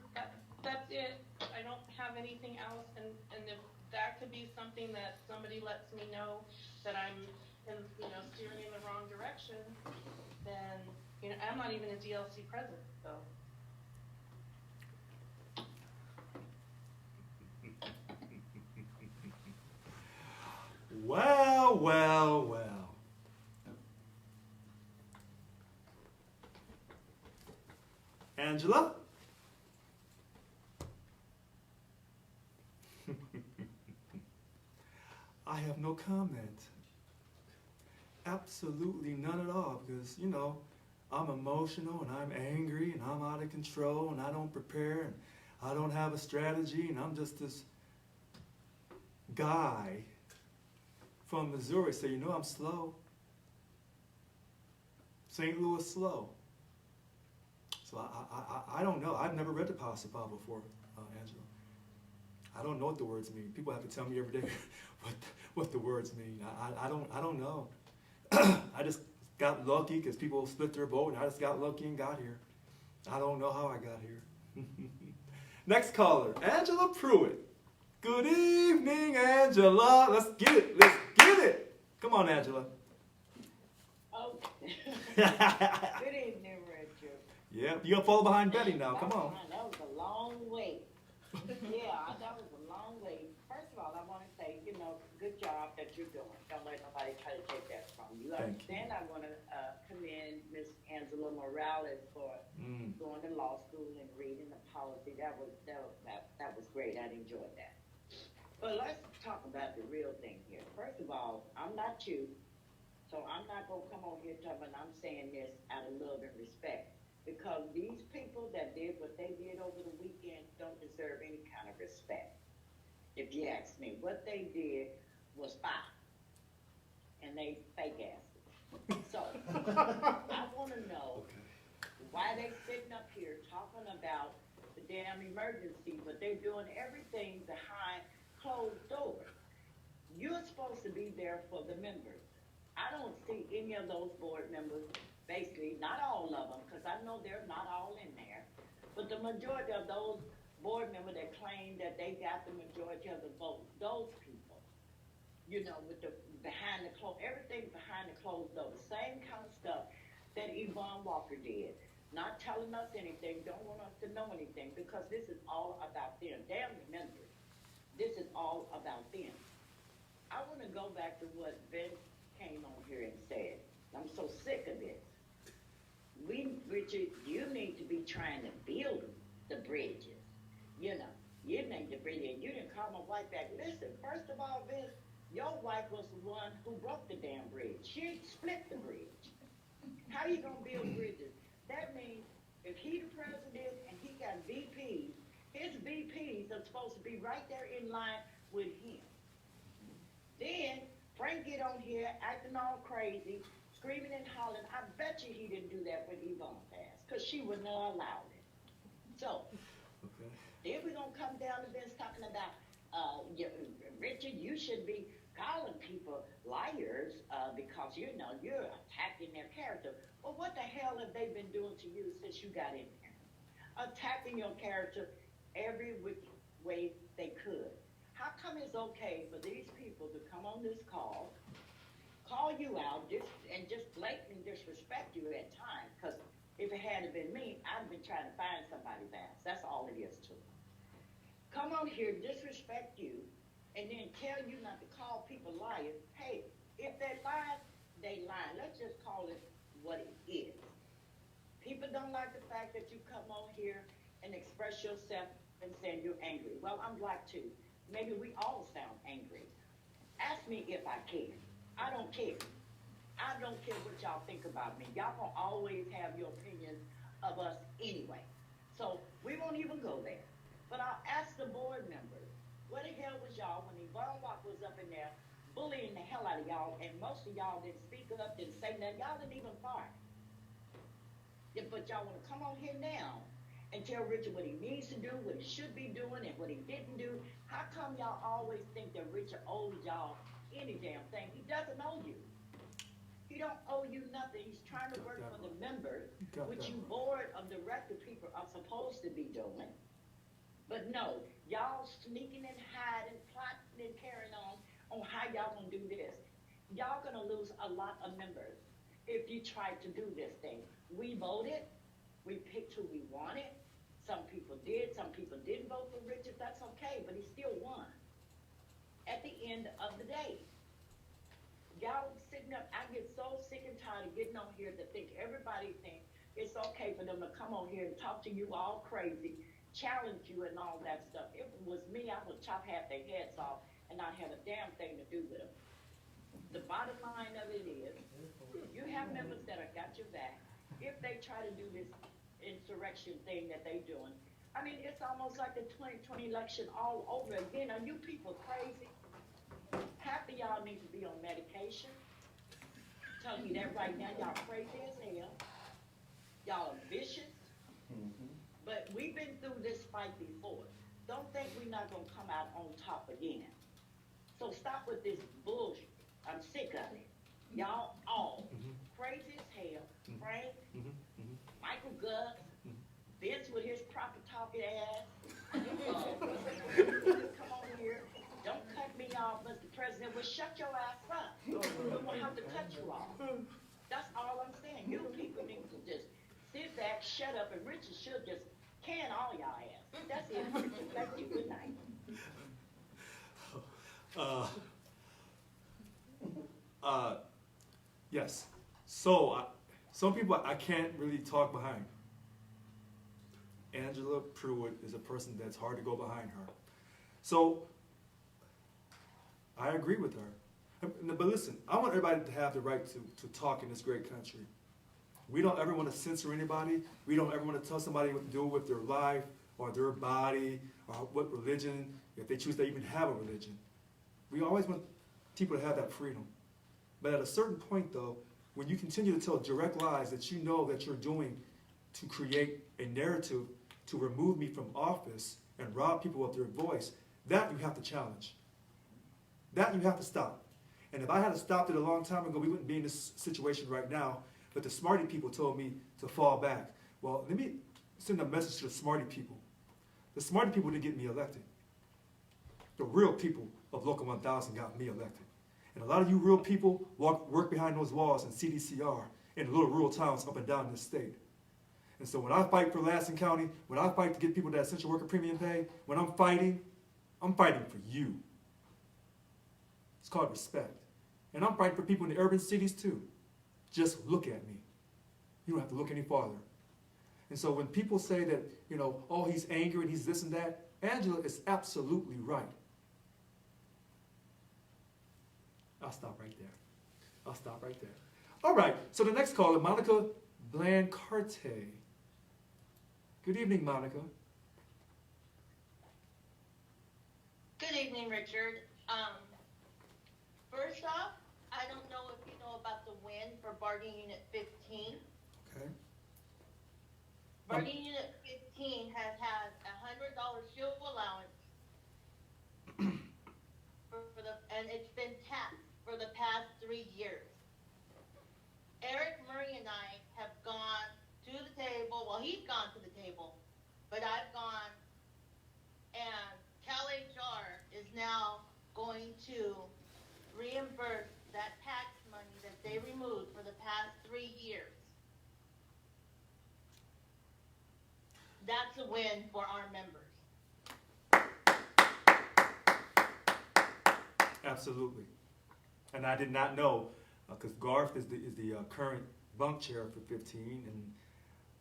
That's it. I don't have anything else, and if that could be something that somebody lets me know that I'm steering in the wrong direction, then I'm not even a DLC president, so. Well, well, well. Angela? I have no comment. Absolutely none at all, because, I'm emotional and I'm angry and I'm out of control and I don't prepare and I don't have a strategy and I'm just this guy from Missouri. So, I'm slow. St. Louis slow. So I don't know. I've never read the policy file before, Angela. I don't know what the words mean. People have to tell me every day what the words mean. I don't know. I just got lucky because people split their vote, and I just got lucky and got here. I don't know how I got here. Next caller, Angela Pruitt. Good evening, Angela. Let's get it. Let's get it. Come on, Angela. Oh. Good evening, Richard. Yeah, you gotta follow behind Betty now. Come on. That was a long wait. Yeah, that was a long wait. First of all, I want to say, good job that you're doing. Don't let nobody try to take that from you. Then I want to commend Miss Angela Morales for going to law school and reading the policy. That was great. I enjoyed that. But let's talk about the real thing here. First of all, I'm not you, so I'm not going to come on here talking about I'm saying this out of love and respect, because these people that did what they did over the weekend don't deserve any kind of respect. If you ask me, what they did was fine, and they fake asses. So I want to know why they sitting up here talking about the damn emergency, but they're doing everything behind closed doors. You're supposed to be there for the members. I don't see any of those board members, basically, not all of them, because I know they're not all in there, but the majority of those board members that claim that they got the majority of the vote, those people, with the behind the closed, everything behind the closed door, the same kind of stuff that Yvonne Walker did, not telling us anything, don't want us to know anything, because this is all about them. Damn the members. This is all about them. I want to go back to what Vince came on here and said. I'm so sick of this. Richard, you need to be trying to build the bridges. You need to bring in. You didn't call my wife back. Listen, first of all, Vince, your wife was the one who broke the damn bridge. She split the bridge. How you gonna build bridges? That means if he the president and he got VPs, his VPs are supposed to be right there in line with him. Then Frank get on here acting all crazy, screaming and hollering. I bet you he didn't do that when Yvonne passed, because she wouldn't have allowed it. So, Then we're gonna come down to this talking about, Richard, you should be calling people liars because you're attacking their character. Well, what the hell have they been doing to you since you got in here? Attacking your character every which way they could. How come it's okay for these people to come on this call you out, and just blatantly disrespect you at times? Because if it hadn't been me, I'd have been trying to find somebody's ass. That's all it is to it. Come on here, disrespect you, and then tell you not to call people liars. Hey, if they lie, they lie. Let's just call it what it is. People don't like the fact that you come on here and express yourself and saying you're angry. Well, I'm black too. Maybe we all sound angry. Ask me if I care. I don't care. I don't care what y'all think about me. Y'all gonna always have your opinions of us anyway. So we won't even go there. But I'll ask the board members, where the hell was y'all when Yvonne Walk was up in there bullying the hell out of y'all, and most of y'all didn't speak up, didn't say nothing. Y'all didn't even fight. Yeah, but y'all want to come on here now and tell Richard what he needs to do, what he should be doing, and what he didn't do. How come y'all always think that Richard owes y'all any damn thing? He doesn't owe you. He don't owe you nothing. He's trying to work for the members, which you board of director people are supposed to be doing. But no, y'all sneaking and hiding, plotting and carrying on how y'all gonna do this. Y'all gonna lose a lot of members if you try to do this thing. We voted, we picked who we wanted. Some people did, some people didn't vote for Richard. That's okay, but he still won. At the end of the day, y'all sitting up, I get so sick and tired of getting on here to think everybody thinks it's okay for them to come on here and talk to you all crazy, challenge you and all that stuff. If it was me, I would chop half their heads off and not have a damn thing to do with them. The bottom line of it is, you have members that have got your back. If they try to do this insurrection thing that they doing, I mean, it's almost like the 2020 election all over again. Are you people crazy? Half of y'all need to be on medication. Tell you that right now, y'all crazy as hell. Y'all are vicious. But we've been through this fight before. Don't think we're not going to come out on top again. So stop with this bullshit. I'm sick of it. Y'all all crazy as hell. Frank, Michael Gus, Vince with his proper talking ass. Come on here. Don't cut me off, Mr. President. Well, shut your ass up. We won't have to cut you off. That's all I'm saying. You people need to just sit back, shut up, and Richard should just can all y'all ass. That's it. Thank you. Good night. Yes. So, some people I can't really talk behind. Angela Pruitt is a person that's hard to go behind her. So, I agree with her. But listen, I want everybody to have the right to talk in this great country. We don't ever want to censor anybody. We don't ever want to tell somebody what to do with their life or their body or what religion, if they choose to even have a religion. We always want people to have that freedom. But at a certain point, though, when you continue to tell direct lies that you know that you're doing to create a narrative to remove me from office and rob people of their voice, that you have to challenge. That you have to stop. And if I had stopped it a long time ago, we wouldn't be in this situation right now. But the smarty people told me to fall back. Well, let me send a message to the smarty people. The smarty people didn't get me elected. The real people of Local 1000 got me elected. And a lot of you real people work behind those walls in CDCR in little rural towns up and down this state. And so when I fight for Lansing County, when I fight to get people that essential worker premium pay, when I'm fighting for you. It's called respect. And I'm fighting for people in the urban cities too. Just look at me. You don't have to look any farther. And so when people say that, oh, he's angry and he's this and that, Angela is absolutely right. I'll stop right there. All right, so the next caller, Monica Blancarte. Good evening, Monica. Good evening, Richard. First off, I don't know if you know about the win for bargaining unit 15. Okay. Bargaining unit 15 has had a $100 shield 3 years. Eric Murray and I have gone to the table. Well, he's gone to the table, but I've gone, and CalHR is now going to reimburse that tax money that they removed for the past 3 years. That's a win for our members. Absolutely. And I did not know, because Garth is the current bunk chair for 15, and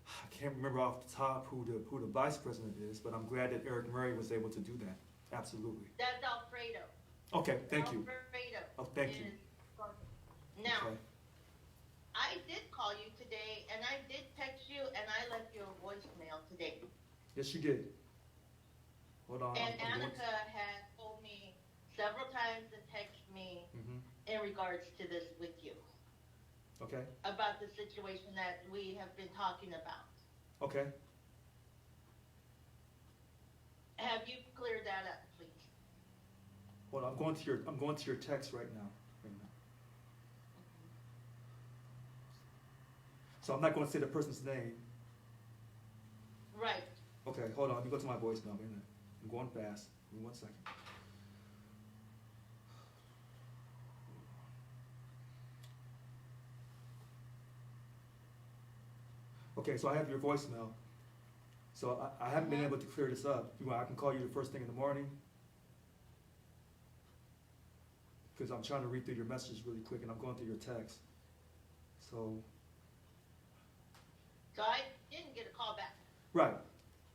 I can't remember off the top who the vice president is, but I'm glad that Eric Murray was able to do that. Absolutely. That's Alfredo. Okay, thank you. Alfredo. Oh, thank you. Now, Okay. I did call you today, and I did text you, and I left you a voicemail today. Yes, you did. Hold on. And I'm going Annika had told me several times to text me Mhm. in regards to this with you, Okay. about the situation that we have been talking about. Okay. Have you cleared that up, please? Hold on. I'm going to your text right now. So I'm not going to say the person's name. Right. Okay, hold on. Let me go to my voicemail. Wait a minute. I'm going fast. Give me 1 second. Okay, so I have your voicemail. So I haven't been able to clear this up. You want, I can call you the first thing in the morning? Because I'm trying to read through your messages really quick, and I'm going through your text. So I didn't get a call back. right,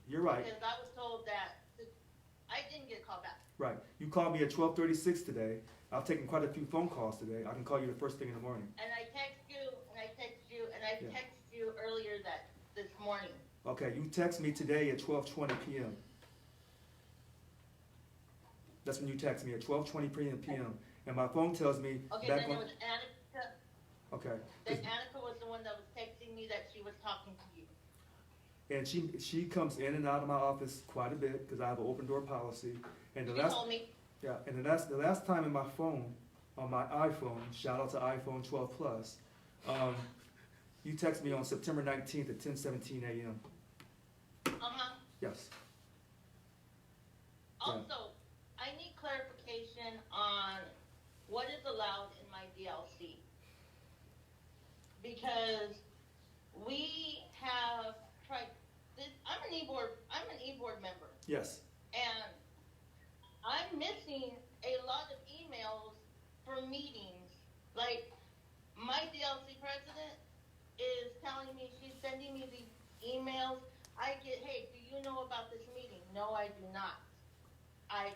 you're right. Because I was told that I didn't get a call back. Right. You called me at 12:36 today. I've taken quite a few phone calls today. I can call you the first thing in the morning. And I text you, and I text you, and I Yeah. text you earlier this morning. Okay, you text me today at 12:20 p.m. That's when you text me at 12:20 p.m. And my phone tells me Okay, back then when. it was Annika. Okay. Then Annika was the one that was texting me that she was talking to you. And she comes in and out of my office quite a bit because I have an open door policy. And the She last told me. Yeah, and the last time in my phone, on my iPhone, shout out to iPhone 12 Plus, you text me on September 19th at 10:17 a.m. Uh-huh. Yes. Also, I need clarification on what is allowed in my DLC. Because we have tried this, I'm an e-board member. Yes. And I'm missing a lot of emails for meetings. Like, my DLC president is telling me, she's sending me these emails. I get, hey, do you know about this meeting? No, I do not. I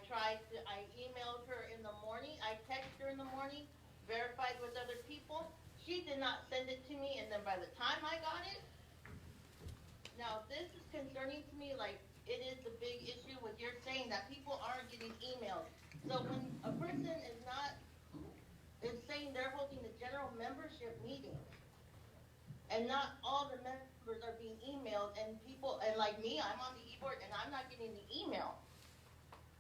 emailed her in the morning, I texted her in the morning, verified with other people. She did not send it to me, and then by the time I got it, now this is concerning to me, like, it is a big issue with you're saying that people aren't getting emails. So when a person is saying they're holding a general membership meeting, and not all the members are being emailed, and people, and like me, I'm on the e-board and I'm not getting the email,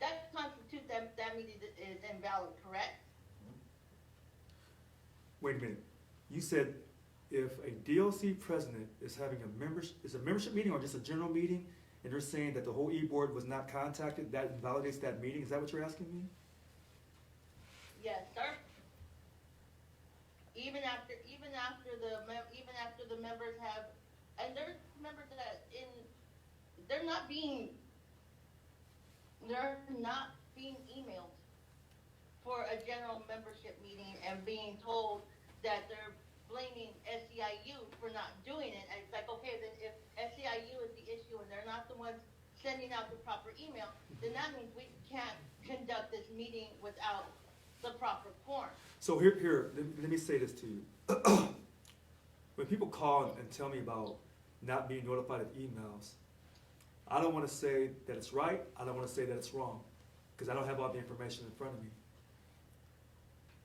that constitutes that meeting is invalid, correct? Wait a minute. You said if a DLC president is having a membership meeting or just a general meeting, and they're saying that the whole e-board was not contacted, that invalidates that meeting. Is that what you're asking me? Yes, sir. Even after the members have, and there's members that they're not being emailed for a general membership meeting and being told that they're blaming SEIU for not doing it. And it's like, okay, then if SEIU is the issue and they're not the ones sending out the proper email, then that means we can't conduct this meeting without the proper form. So here, let me say this to you. When people call and tell me about not being notified of emails, I don't want to say that it's right. I don't want to say that it's wrong, because I don't have all the information in front of me.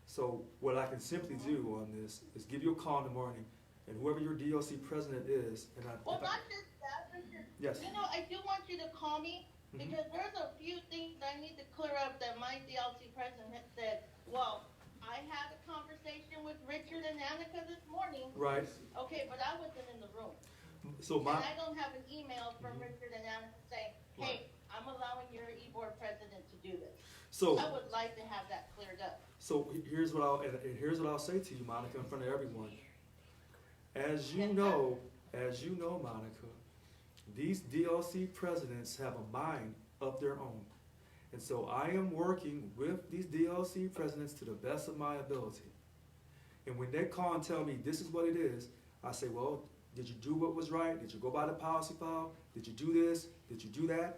So what I can simply do on this is give you a call in the morning, and whoever your DLC president is, and Well, not just that, Richard. Yes. You know, I do want you to call me, because there's a few things I need to clear up that my DLC president had said, well, I had a conversation with Richard and Annika this morning. Right. Okay, but I wasn't in the room. So And I don't have an email from Richard and Annika saying, hey, I'm allowing your e-board president to do this. So I would like to have that cleared up. So here's what I'll say to you, Monica, in front of everyone. As you know, Monica, these DLC presidents have a mind of their own. And so I am working with these DLC presidents to the best of my ability. And when they call and tell me this is what it is, I say, well, did you do what was right? Did you go by the policy file? Did you do this? Did you do that?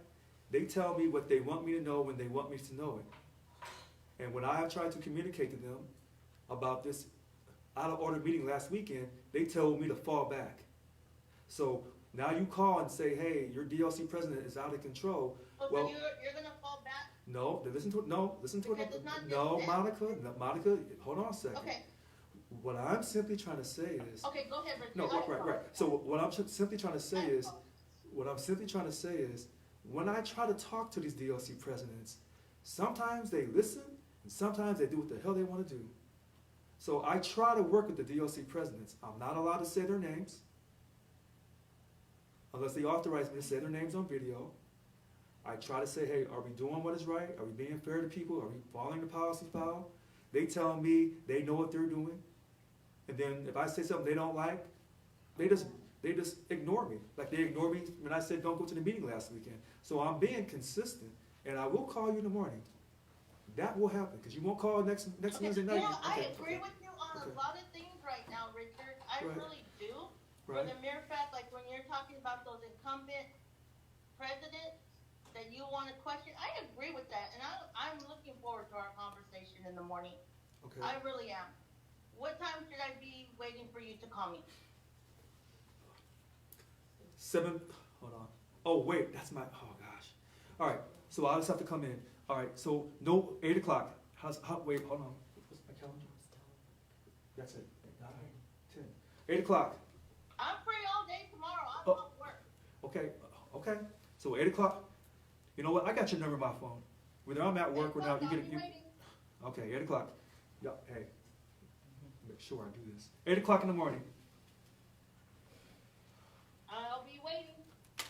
They tell me what they want me to know when they want me to know it. And when I have tried to communicate to them about this out-of-order meeting last weekend, they told me to fall back. So now you call and say, hey, your DLC president is out of control. Oh, Well, so you're going to fall back? no, listen to it. Because it's not No, just Monica, hold on a second. Okay. What I'm simply trying to say is. Okay, go ahead, Richard. No, right. So what I'm simply trying to say is, when I try to talk to these DLC presidents, sometimes they listen and sometimes they do what the hell they want to do. So I try to work with the DLC presidents. I'm not allowed to say their names unless they authorize me to say their names on video. I try to say, hey, are we doing what is right? Are we being fair to people? Are we following the policy file? They tell me they know what they're doing. And then if I say something they don't like, they just ignore me. Like they ignored me when I said don't go to the meeting last weekend. So I'm being consistent, and I will call you in the morning. That will happen, because you won't call next Wednesday night. I agree with you on a lot of things right now, Richard. I really do. Right. For the mere fact, like when you're talking about those incumbent presidents that you want to question, I agree with that, and I'm looking forward to our conversation in the morning. Okay. I really am. What time should I be waiting for you to call me? 7, hold on. Oh, wait, that's my, oh gosh. All right, so I'll just have to come in. All right, so no, 8 o'clock. Wait, hold on. What's my calendar? That's it. 9, 10. 8 o'clock. I'm free all day tomorrow. I'm off work. Okay. So 8 o'clock. You know what? I got your number on my phone. Whether I'm at work or not, you get it. Okay, 8 o'clock. Yep, hey. Make sure I do this. 8 o'clock in the morning. I'll be waiting.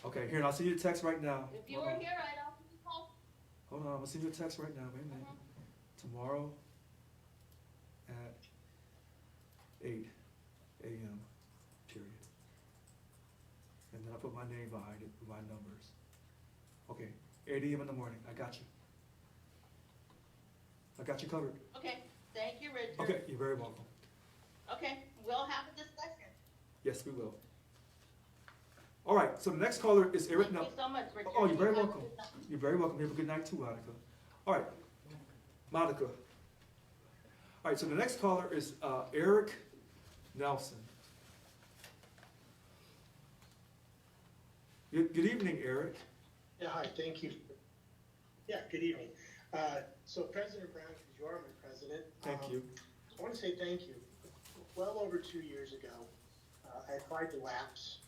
Okay, here, and I'll send you a text right now. If you were here, I'd offer you a call. Hold on, I'm gonna send you a text right now. Wait a minute. Tomorrow at 8 a.m. period. And then I put my name behind it with my numbers. Okay, 8 a.m. in the morning. I got you. I got you covered. Okay, thank you, Richard. Okay, you're very welcome. Okay, we'll have a discussion. Yes, we will. All right, so the next caller is Eric. Thank you so much, Richard. Oh, you're very You have a welcome. good night. You're very welcome. You have a good night too, Monica. All right, Monica. All right, so the next caller is Eric Nelson. Good evening, Eric. Yeah, hi, thank you. Yeah, good evening. So President Brown, because you are my president. Thank you. I want to say thank you. Well over 2 years ago, I applied to lapse,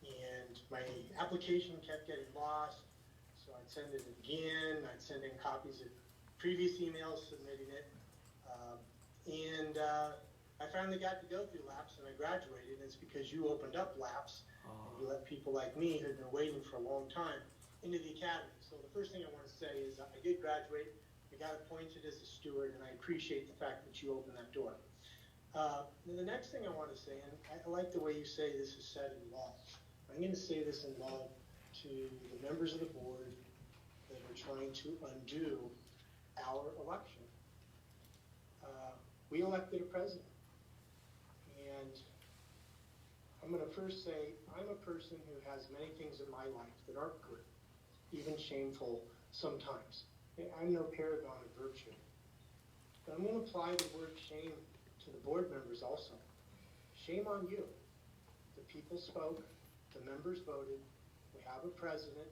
and my application kept getting lost, so I'd send it again. I'd send in copies of previous emails submitting it, and I finally got to go through lapse, and I graduated, and it's because you opened up lapse, and you let people like me who had been waiting for a long time into the academy. So the first thing I want to say is I did graduate. I got appointed as a steward, and I appreciate the fact that you opened that door. And the next thing I want to say, and I like the way you say this is said in law. I'm going to say this in law to the members of the board that are trying to undo our election. We elected a president. And I'm going to first say I'm a person who has many things in my life that aren't good, even shameful sometimes. I'm no paragon of virtue. But I'm going to apply the word shame to the board members also. Shame on you. The people spoke, the members voted, we have a president,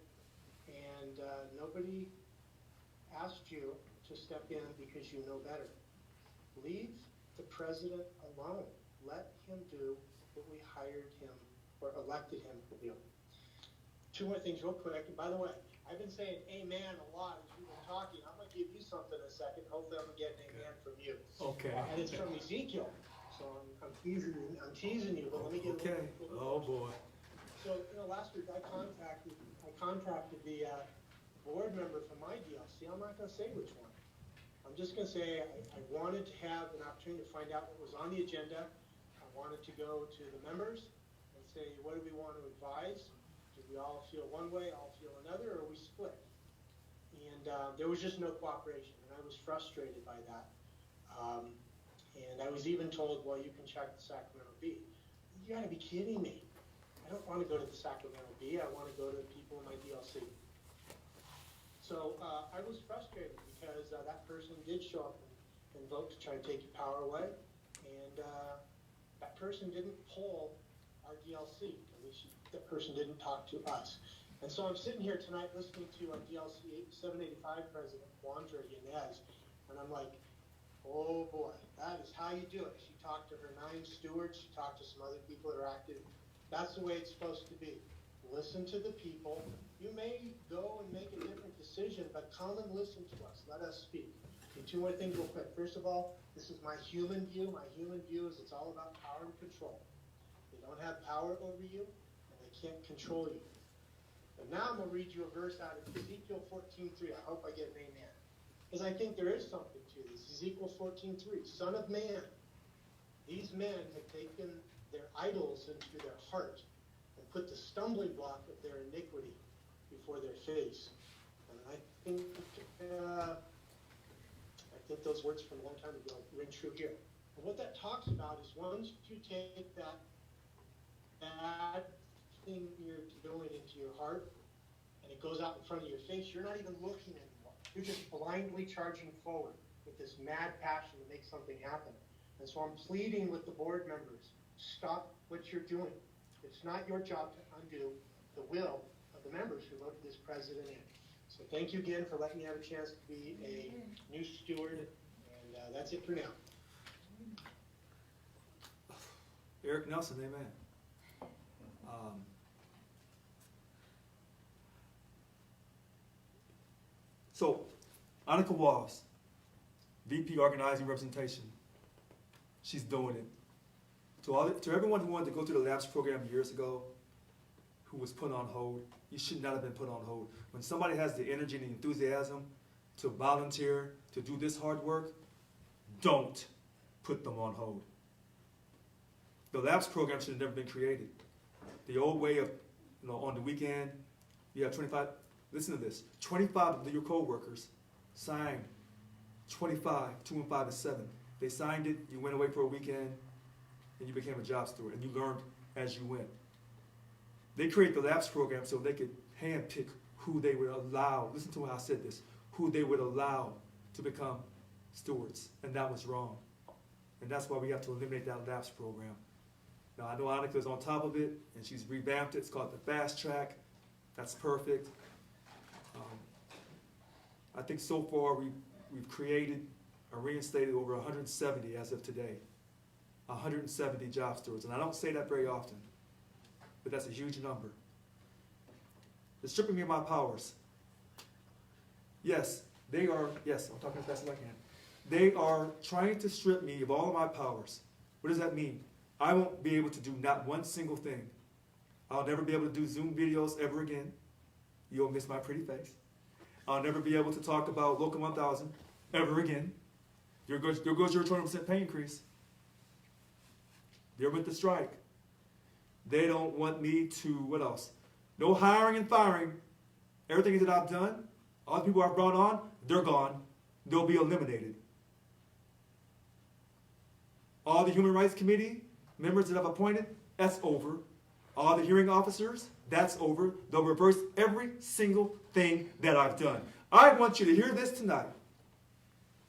and nobody asked you to step in because you know better. Leave the president alone. Let him do what we hired him or elected him to do. two more things real quick. And by the way, I've been saying amen a lot as you've been talking. I'm going to give you something in a second. Hopefully I'm going to get an amen from you. Okay. And it's from Ezekiel. So I'm teasing you, but let me get a little Oh boy. So, last week I contracted the board member for my DLC. I'm not going to say which one. I'm just going to say I wanted to have an opportunity to find out what was on the agenda. I wanted to go to the members and say, what do we want to advise? Do we all feel one way, all feel another, or are we split? And there was just no cooperation, and I was frustrated by that. And I was even told, well, you can check the Sacramento Bee. You got to be kidding me. I don't want to go to the Sacramento Bee. I want to go to the people in my DLC. So I was frustrated because that person did show up and vote to try to take your power away. And that person didn't poll our DLC. At least that person didn't talk to us. And so I'm sitting here tonight listening to DLC 785 President Wanda Yanez, and I'm like, oh boy, that is how you do it. She talked to her 9 stewards. She talked to some other people that are active. That's the way it's supposed to be. Listen to the people. You may go and make a different decision, but come and listen to us. Let us speak. Okay, 2 more things real quick. First of all, this is my human view. My human view is it's all about power and control. They don't have power over you, and they can't control you. And now I'm going to read you a verse out of Ezekiel 14:3. I hope I get an amen. Because I think there is something to this. Ezekiel 14:3, Son of man, these men have taken their idols into their heart and put the stumbling block of their iniquity before their face. And I think those words from a long time ago ring true here. And what that talks about is once you take that bad thing you're doing into your heart and it goes out in front of your face, you're not even looking anymore. You're just blindly charging forward with this mad passion to make something happen. And so I'm pleading with the board members, stop what you're doing. It's not your job to undo the will of the members who voted this president in. So thank you again for letting me have a chance to be a new steward, and that's it for now. Eric Nelson, amen. So, Annika Walls, VP Organizing Representation, she's doing it. To everyone who wanted to go through the LABS program years ago, who was put on hold, you should not have been put on hold. When somebody has the energy and the enthusiasm to volunteer, to do this hard work, don't put them on hold. The LABS program should have never been created. The old way of, on the weekend, you have 25, listen to this, 25 of your co-workers signed 25, 2 and 5 and 7. They signed it, you went away for a weekend, and you became a job steward, and you learned as you went. They created the LABS program so they could handpick who they would allow, listen to how I said this, who they would allow to become stewards, and that was wrong. And that's why we have to eliminate that LABS program. Now, I know Annika's on top of it, and she's revamped it. It's called the Fast Track. That's perfect. I think so far we've created or reinstated over 170 as of today. 170 job stewards, and I don't say that very often, but that's a huge number. They're stripping me of my powers. Yes, I'm talking as fast as I can. They are trying to strip me of all of my powers. What does that mean? I won't be able to do not one single thing. I'll never be able to do Zoom videos ever again. You'll miss my pretty face. I'll never be able to talk about Local 1000 ever again. There goes your 20% pay increase. There went the strike. They don't want me to, what else? No hiring and firing. Everything that I've done, all the people I've brought on, they're gone. They'll be eliminated. All the Human Rights Committee members that I've appointed, that's over. All the hearing officers, that's over. They'll reverse every single thing that I've done. I want you to hear this tonight.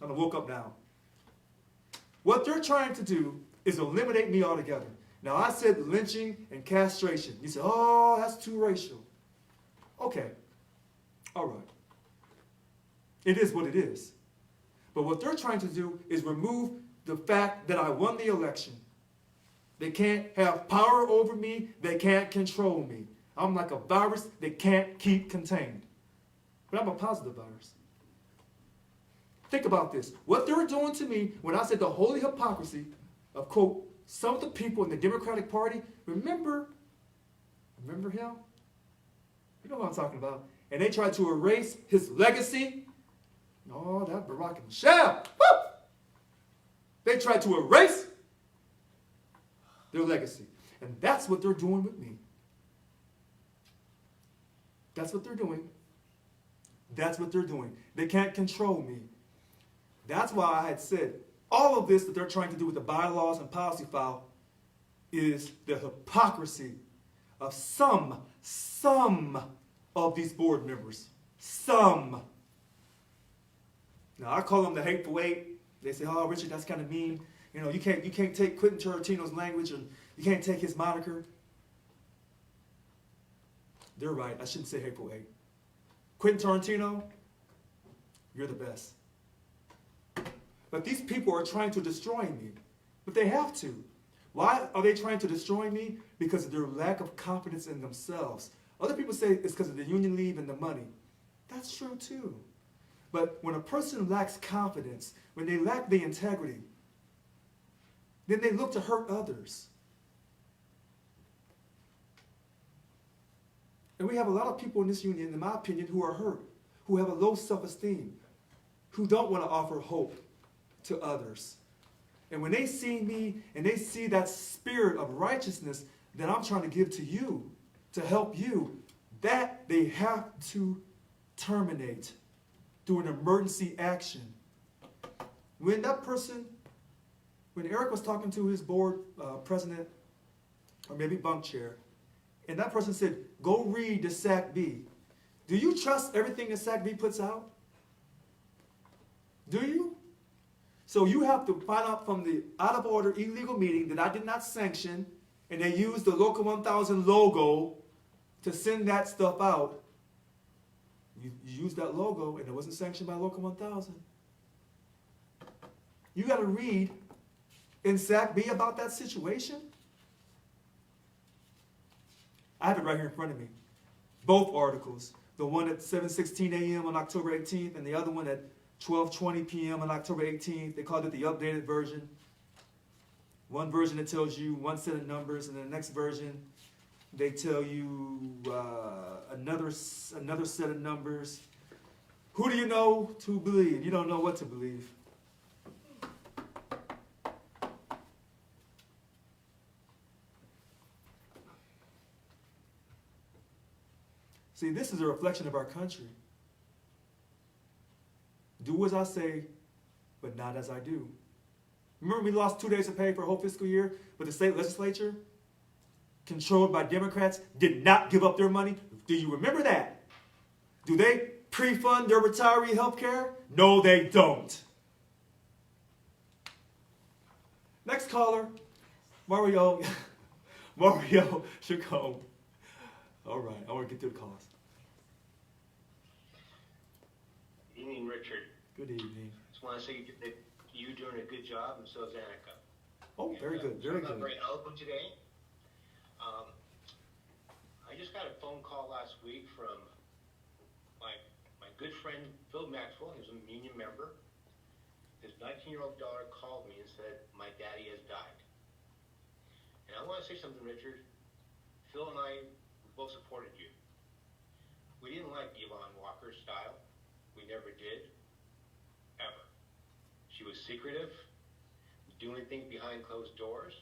I'm woke up now. What they're trying to do is eliminate me altogether. Now, I said lynching and castration. You said, oh, that's too racial. Okay. All right. It is what it is. But what they're trying to do is remove the fact that I won the election. They can't have power over me. They can't control me. I'm like a virus that can't keep contained. But I'm a positive virus. Think about this. What they're doing to me when I said the holy hypocrisy of, quote, some of the people in the Democratic Party, remember him? You know what I'm talking about. And they tried to erase his legacy. Oh, that Barack and Michelle. Woo! They tried to erase their legacy. And that's what they're doing with me. That's what they're doing. That's what they're doing. They can't control me. That's why I had said all of this that they're trying to do with the bylaws and policy file is the hypocrisy of some of these board members. Some. Now, I call them the hateful eight. They say, oh, Richard, that's kind of mean. You know, you can't take Quentin Tarantino's language and you can't take his moniker. They're right. I shouldn't say hateful eight. Quentin Tarantino, you're the best. But these people are trying to destroy me. But they have to. Why are they trying to destroy me? Because of their lack of confidence in themselves. Other people say it's because of the union leave and the money. That's true too. But when a person lacks confidence, when they lack the integrity, then they look to hurt others. And we have a lot of people in this union, in my opinion, who are hurt, who have a low self-esteem, who don't want to offer hope to others. And when they see me and they see that spirit of righteousness that I'm trying to give to you, to help you, that they have to terminate through an emergency action. When Eric was talking to his board president, or maybe bunk chair, and that person said, go read the SAC-B. Do you trust everything the SAC-B puts out? Do you? So you have to find out from the out-of-order illegal meeting that I did not sanction, and they used the Local 1000 logo to send that stuff out. You used that logo, and it wasn't sanctioned by Local 1000. You got to read in SAC-B about that situation. I have it right here in front of me. Both articles. The one at 7:16 a.m. on October 18th, and the other one at 12:20 p.m. on October 18th. They called it the updated version. One version that tells you one set of numbers, and the next version they tell you another set of numbers. Who do you know to believe? You don't know what to believe. See, this is a reflection of our country. Do as I say, but not as I do. Remember we lost 2 days of pay for a whole fiscal year, but the state legislature, controlled by Democrats, did not give up their money? Do you remember that? Do they pre-fund their retiree health care? No, they don't. Next caller, Mario Chacon. All right, I want to get through the calls. Evening, Richard. Good evening. Just want to say that you're doing a good job, and so is Annika. Oh, very good, very good. Very eloquent today. I just got a phone call last week from my good friend Phil Maxwell. He was a union member. His 19-year-old daughter called me and said, my daddy has died. And I want to say something, Richard. Phil and I both supported you. We didn't like Yvonne Walker's style. We never did. Ever. She was secretive, doing things behind closed doors.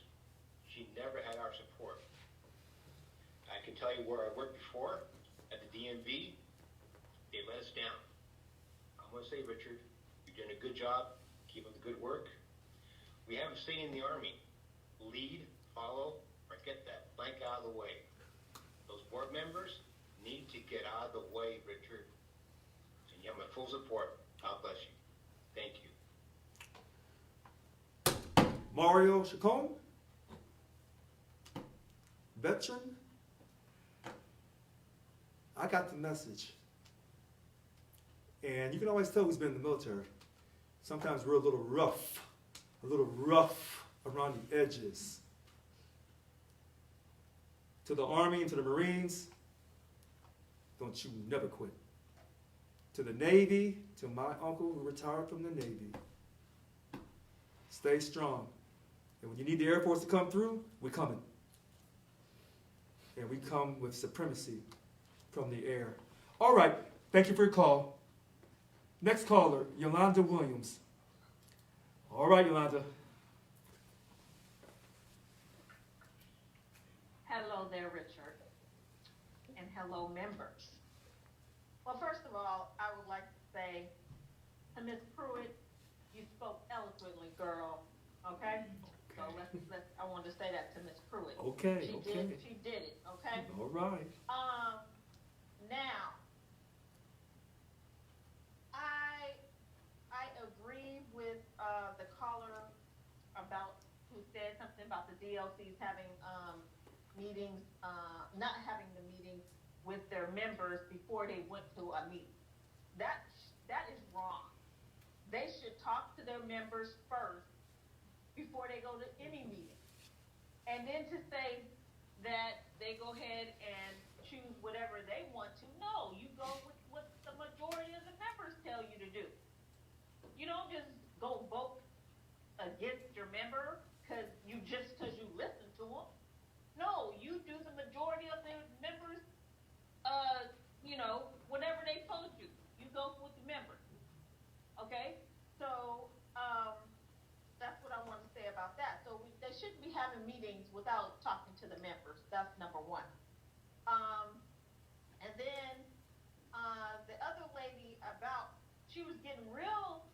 She never had our support. I can tell you where I worked before, at the DMV, they let us down. I'm going to say, Richard, you're doing a good job. Keep up the good work. We have a saying in the Army, lead, follow, or get that blank out of the way. Those board members need to get out of the way, Richard. And you have my full support. God bless you. Thank you. Mario Chacon, veteran. I got the message. And you can always tell who's been in the military. Sometimes we're a little rough around the edges. To the Army and to the Marines, don't you never quit. To the Navy, to my uncle who retired from the Navy, stay strong. And when you need the Air Force to come through, we're coming. And we come with supremacy from the air. All right, thank you for your call. Next caller, Yolanda Williams. All right, Yolanda. Hello there, Richard, and hello, members. Well, first of all, I would like to say to Ms. Pruitt, you spoke eloquently, girl. Okay? So I wanted to say that to Ms. Pruitt. Okay, She did it. Okay. All right. Now, I agree with the caller about who said something about the DLCs having meetings, not having the meetings with their members before they went to a meeting. That is wrong. They should talk to their members first before they go to any meeting. And then to say that they go ahead and choose whatever they want to, no, you go with what the majority of the members tell you to do. You don't just go vote against your member because you listen to them. No, you do the majority of the members, whatever they told you. You go with the members. Okay? So, that's what I want to say about that. So they shouldn't be having meetings without talking to the members. That's number one. And then the other lady she was getting real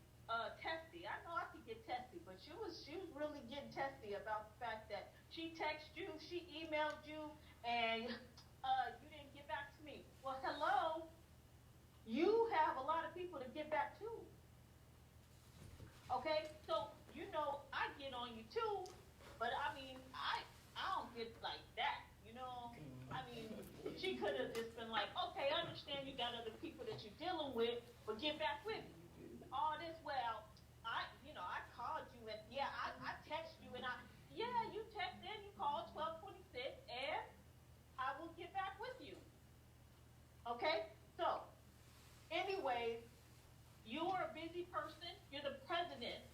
testy. I know I could get testy, but she was really getting testy about the fact that she texted you, she emailed you, and you didn't get back to me. Well, hello. You have a lot of people to get back to. Okay? So, I get on you too, but I don't get like that, she could have just been like, okay, I understand you got other people that you're dealing with, but get back with me. All this, well, I called you and I text you and you text and you called 1226 and I will get back with you. Okay? So, anyways, you're a busy person. You're the president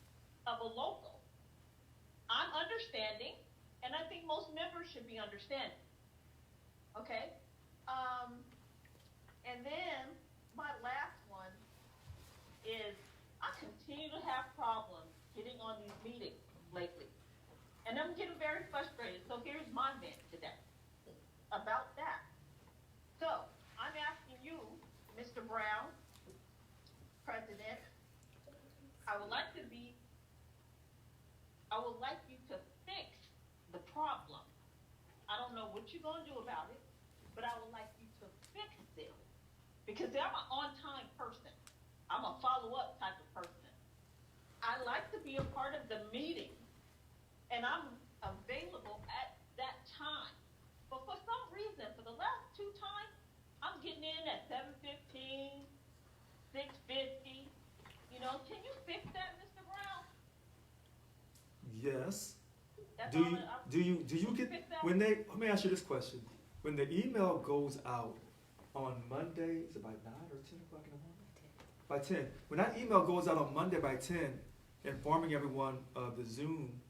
of a local. I'm understanding, and I think most members should be understanding. Okay? And then my last one is I continue to have problems getting on these meetings lately. And I'm getting very frustrated. So here's my vent today about that. So I'm asking you, Mr. Brown, President, I would like you to fix the problem. I don't know what you're going to do about it, but I would like you to fix it. Because I'm an on-time person. I'm a follow-up type of person. I like to be a part of the meeting, and I'm available at that time. But for some reason, for the last two times, I'm getting in at 7:15, 6:50. Can you fix that, Mr. Brown? Yes. That's Do you get when they? Let me ask you this question: when the email goes out on Monday, is it by 9 or 10 o'clock in the morning? By 10. When that email goes out on Monday by 10, informing everyone of the Zoom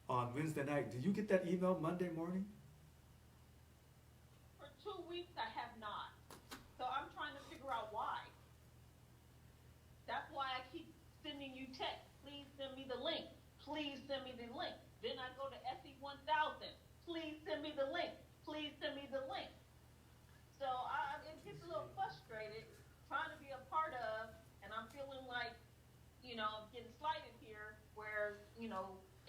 on Wednesday night, do you get that email Monday morning? For 2 weeks, I have not. So I'm trying to figure out why. That's why I keep sending you texts. Please send me the link. Please send me the link. Then I go to SE 1000. Please send me the link. Please send me the link. So it gets a little frustrated trying to be a part of, and I'm feeling like, I'm getting slighted here where,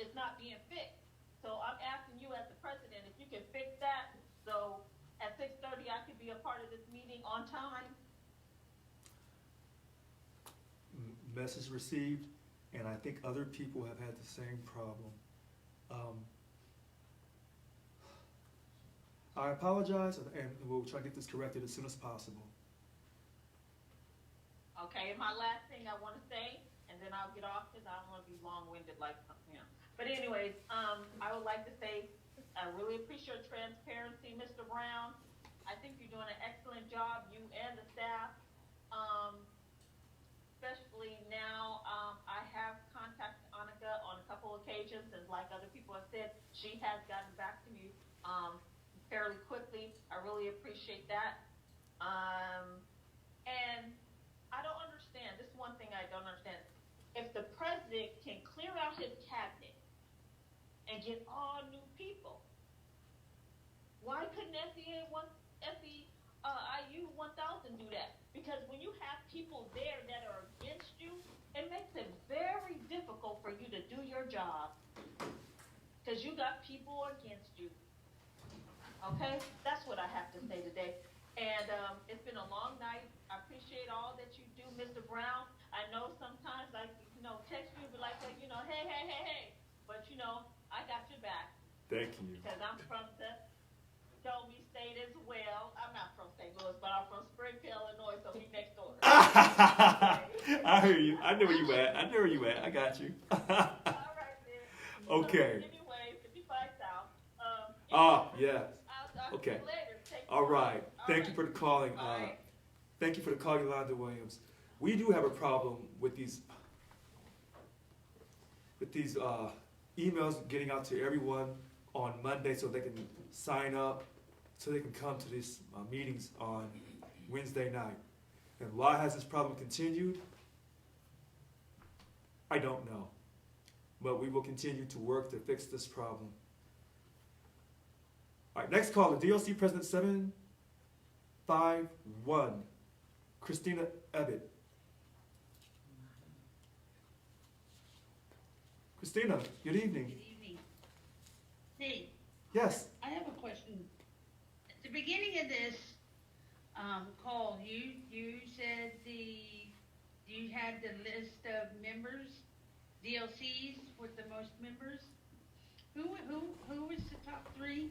it's not being fixed. So I'm asking you as the president if you can fix that so at 6:30 I could be a part of this meeting on time. Message received, and I think other people have had the same problem. I apologize, and we'll try to get this corrected as soon as possible. Okay, and my last thing I want to say, and then I'll get off because I don't want to be long-winded like him. But anyways, I would like to say I really appreciate your transparency, Mr. Brown. I think you you're doing an excellent job, you and the staff. Especially now, I have contacted Annika on a couple occasions, and like other people have said, she has gotten back to me fairly quickly. I really appreciate that. And I don't understand. This is one thing I don't understand. If the president can clear out his cabinet and get all new people, why couldn't SEIU 1000 do that? Because when you have people there that are against you, it makes it very difficult for you to do your job. Because you got people against you. Okay? That's what I have to say today. And it's been a long night. I appreciate all that you do, Mr. Brown. I know sometimes I, text you and be like, hey. But, I got your back. Thank you. Because I'm from the Dolby State as well. I'm not from St. Louis, but I'm from Springfield, Illinois, so we next door. I hear you. I know where you at. I got you. All right, then. Okay. So, anyway, 55 South. Yes. I'll Okay. see you later. Take All care. right. Thank you for the calling. All right. Thank you for the call, Yolanda Williams. We do have a problem with these emails getting out to everyone on Monday so they can sign up, so they can come to these meetings on Wednesday night. And why has this problem continued? I don't know. But we will continue to work to fix this problem. All right, next caller, DLC President 751, Christina Ebbett. Christina, good evening. Good evening. Hey. Yes. I have a question. At the beginning of this call, you said you had the list of members, DLCs with the most members. Who was the top three?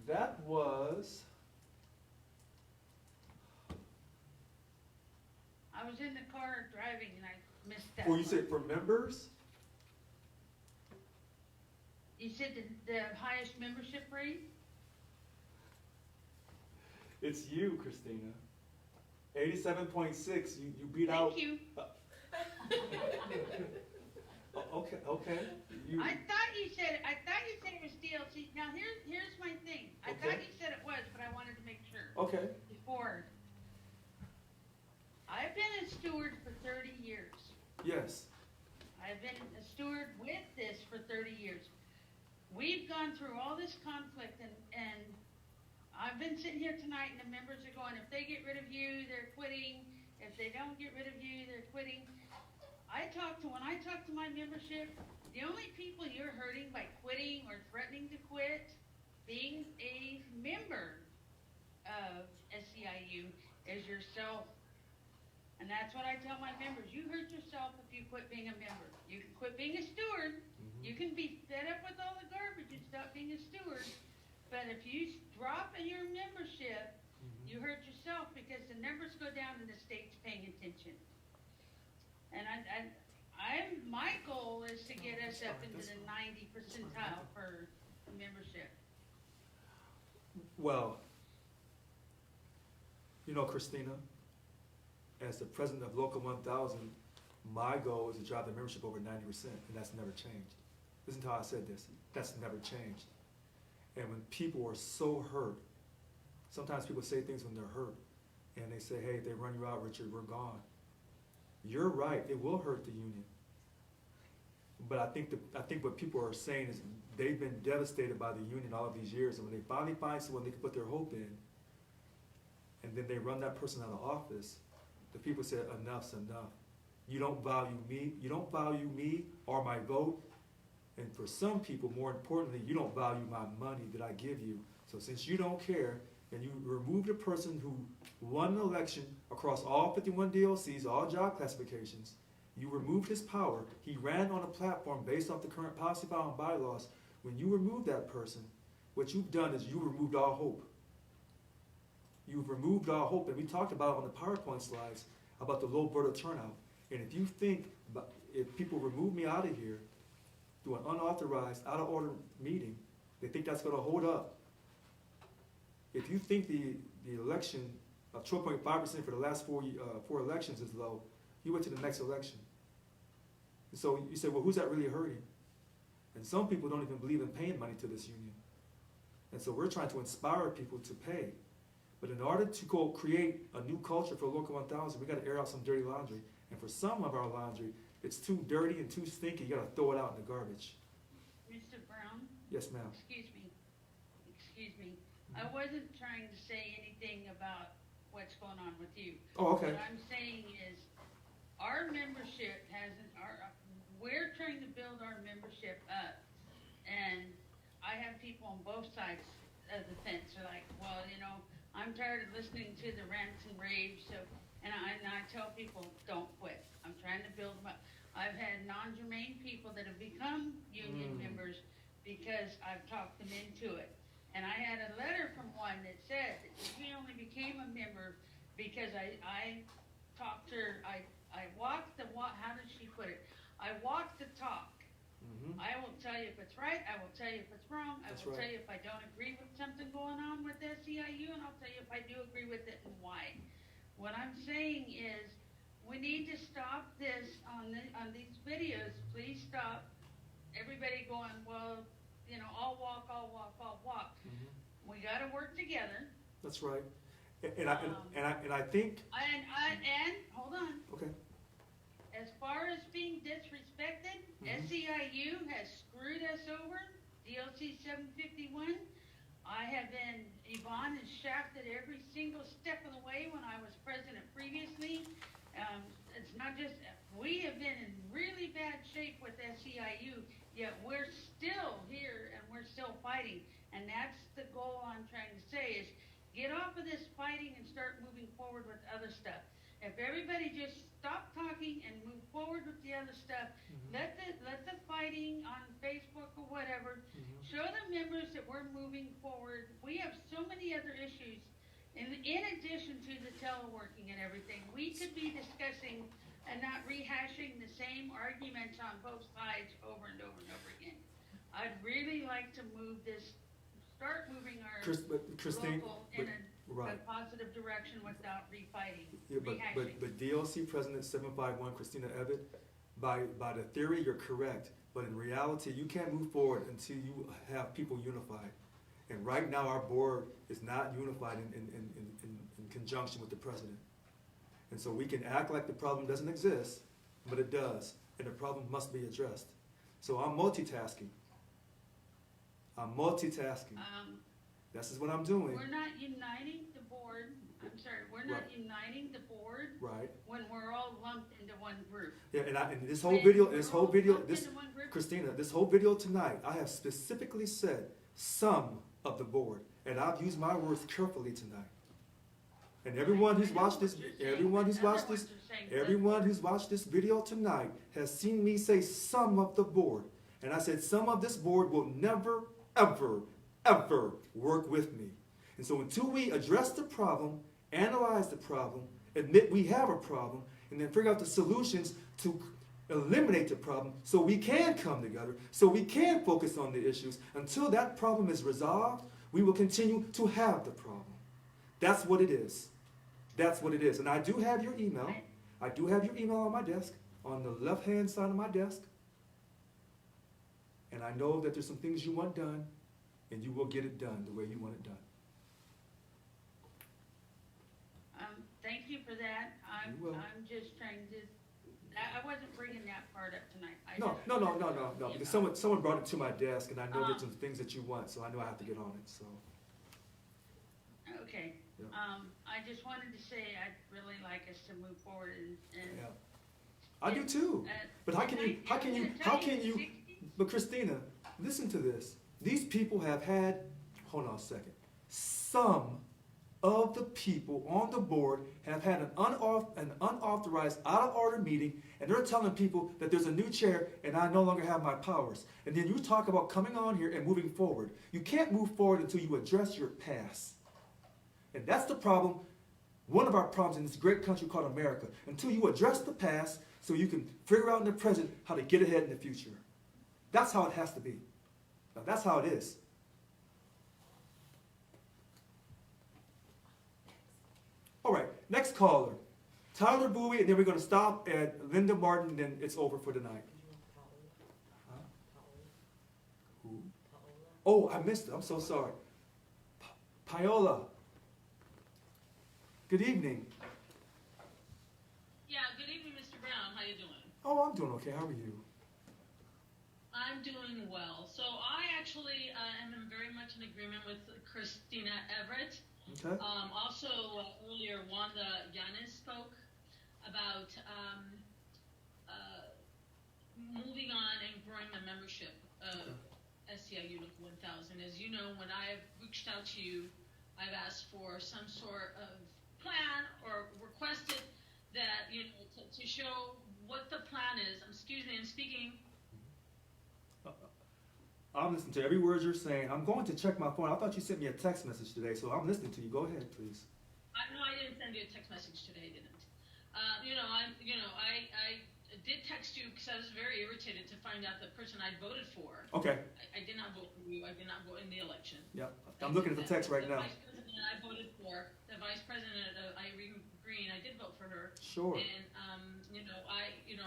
That was. I was in the car driving and I missed that. Well, you said for members? You said the highest membership rate? It's you, Christina. 87.6. You beat out. Thank you. Okay. I thought you said it was DLC. Now here's my thing. I thought you said it was, but I wanted to make sure. Okay. Before. I've been a steward for 30 years. Yes. I've been a steward with this for 30 years. We've gone through all this conflict and I've been sitting here tonight and the members are going, if they get rid of you, they're quitting. If they don't get rid of you, they're quitting. When I talk to my membership, the only people you're hurting by quitting or threatening to quit being a member of SEIU is yourself. And that's what I tell my members. You hurt yourself if you quit being a member. You can quit being a steward. Mm-hmm. You can be fed up with all the garbage and stop being a steward. But if you drop in your membership, mm-hmm. you hurt yourself because the numbers go down and the state's paying attention. And my goal is to get us up into the 90 percentile for membership. Well, Christina, as the president of Local 1000, my goal is to drive the membership over 90%, and that's never changed. Listen to how I said this. That's never changed. And when people are so hurt, sometimes people say things when they're hurt, and they say, hey, if they run you out, Richard, we're gone. You're right, it will hurt the union. But I think what people are saying is they've been devastated by the union all of these years, and when they finally find someone they can put their hope in, and then they run that person out of office, the people say, enough's enough. You don't value me or my vote, and for some people, more importantly, you don't value my money that I give you. So since you don't care, and you remove the person who won an election across all 51 DLCs, all job classifications, you removed his power. He ran on a platform based off the current policy file and bylaws. When you remove that person, what you've done is you removed all hope. You've removed all hope, and we talked about it on the PowerPoint slides about the low voter turnout. And if you think, if people remove me out of here through an unauthorized, out of order meeting, they think that's going to hold up if you think the election of 12.5% for the last four elections is low, you went to the next election. And so you say, well, who's that really hurting? And some people don't even believe in paying money to this union. And so we're trying to inspire people to pay. But in order to create a new culture for Local 1000, we got to air out some dirty laundry. And for some of our laundry, it's too dirty and too stinky. You got to throw it out in the garbage. Mr. Brown? Yes, ma'am. Excuse me. Excuse me. I wasn't trying to say anything about what's going on with you. Oh, okay. What I'm saying is our membership we're trying to build our membership up. And I have people on both sides of the fence. They're like, well, you know, I'm tired of listening to the rants and raves. So, and I tell people, don't quit. I'm trying to build them up. I've had non-germane people that have become union members because I've talked them into it. And I had a letter from one that said that she only became a member because I talked to her. I walked the walk. How did she put it? I walked the talk. I will tell you if it's right. I will tell you if it's wrong. I will tell you if I don't agree with something going on with SEIU, and I'll tell you if I do agree with it and why. What I'm saying is we need to stop this on these videos. Please stop. Everybody going, well, you know, I'll walk. We got to work together. That's right. And I think. And hold on. Okay. As far as being disrespected, SEIU has screwed us over. DLC 751. Yvonne has shafted every single step of the way when I was president previously. It's not just, we have been in really bad shape with SEIU, yet we're still here and we're still fighting. And that's the goal I'm trying to say is get off of this fighting and start moving forward with other stuff. If everybody just stop talking and move forward with the other stuff, let the fighting on Facebook or whatever, show the members that we're moving forward. We have so many other issues. In addition to the teleworking and everything, we could be discussing and not rehashing the same arguments on both sides over and over and over again. I'd really like to move this, start moving our local in a positive direction without refighting, rehashing. But DLC President 751, Christina Ebbett, by the theory, you're correct. But in reality, you can't move forward until you have people unified. And right now, our board is not unified in conjunction with the president. And so we can act like the problem doesn't exist, but it does. And the problem must be addressed. So I'm multitasking. This is what I'm doing. We're not uniting the board. I'm sorry, we're not uniting the board. Right. When we're all lumped into one group. Yeah, and this whole video, Christina, this whole video tonight, I have specifically said some of the board, and I've used my words carefully tonight. And everyone who's watched this video tonight has seen me say some of the board. And I said some of this board will never, ever, ever work with me. And so until we address the problem, analyze the problem, admit we have a problem, and then figure out the solutions to eliminate the problem so we can come together, so we can focus on the issues, until that problem is resolved, we will continue to have the problem. That's what it is. That's what it is. And I do have your email. I do have your email on my desk, on the left-hand side of my desk. And I know that there's some things you want done, and you will get it done the way you want it done. Thank you for that. I'm just trying to, I wasn't bringing that part up tonight. No. Because someone brought it to my desk, and I know there's some things that you want, so I know I have to get on it. So. Okay. Yeah. I just wanted to say I'd really like us to move forward and I do too. But how can you, but Christina, listen to this. These people have had, hold on a second, some of the people on the board have had an unauthorized, out-of-order meeting, and they're telling people that there's a new chair and I no longer have my powers. And then you talk about coming on here and moving forward. You can't move forward until you address your past. And that's the problem, one of our problems in this great country called America. Until you address the past so you can figure out in the present how to get ahead in the future. That's how it has to be. Now, that's how it is. caller, Tyler Bowie, and then we're going to stop at Linda Martin, and then it's over for the night. Huh? Who? Oh, I missed it. I'm so sorry. Paola. Good evening. Yeah, good evening, Mr. Brown. How you doing? Oh, I'm doing okay. How are you? I'm doing well. So I actually am in very much in agreement with Christina Everett. Okay. Also, earlier, Wanda Yanez spoke about moving on and growing the membership of SEIU Local 1000. As you know, when I've reached out to you, I've asked for some sort of plan or requested that, you know, to show what the plan is. I'm speaking. I'm listening to every word you're saying. I'm going to check my phone. I thought you sent me a text message today, so I'm listening to you. Go ahead, please. No, I didn't send you a text message today. I didn't. I did text you because I was very irritated to find out the person I voted for. Okay. I did not vote for you. I did not vote in the election. Yeah, I'm looking at the text right now. The vice president I voted for, the vice president of Irene Green, I did vote for her. Sure. And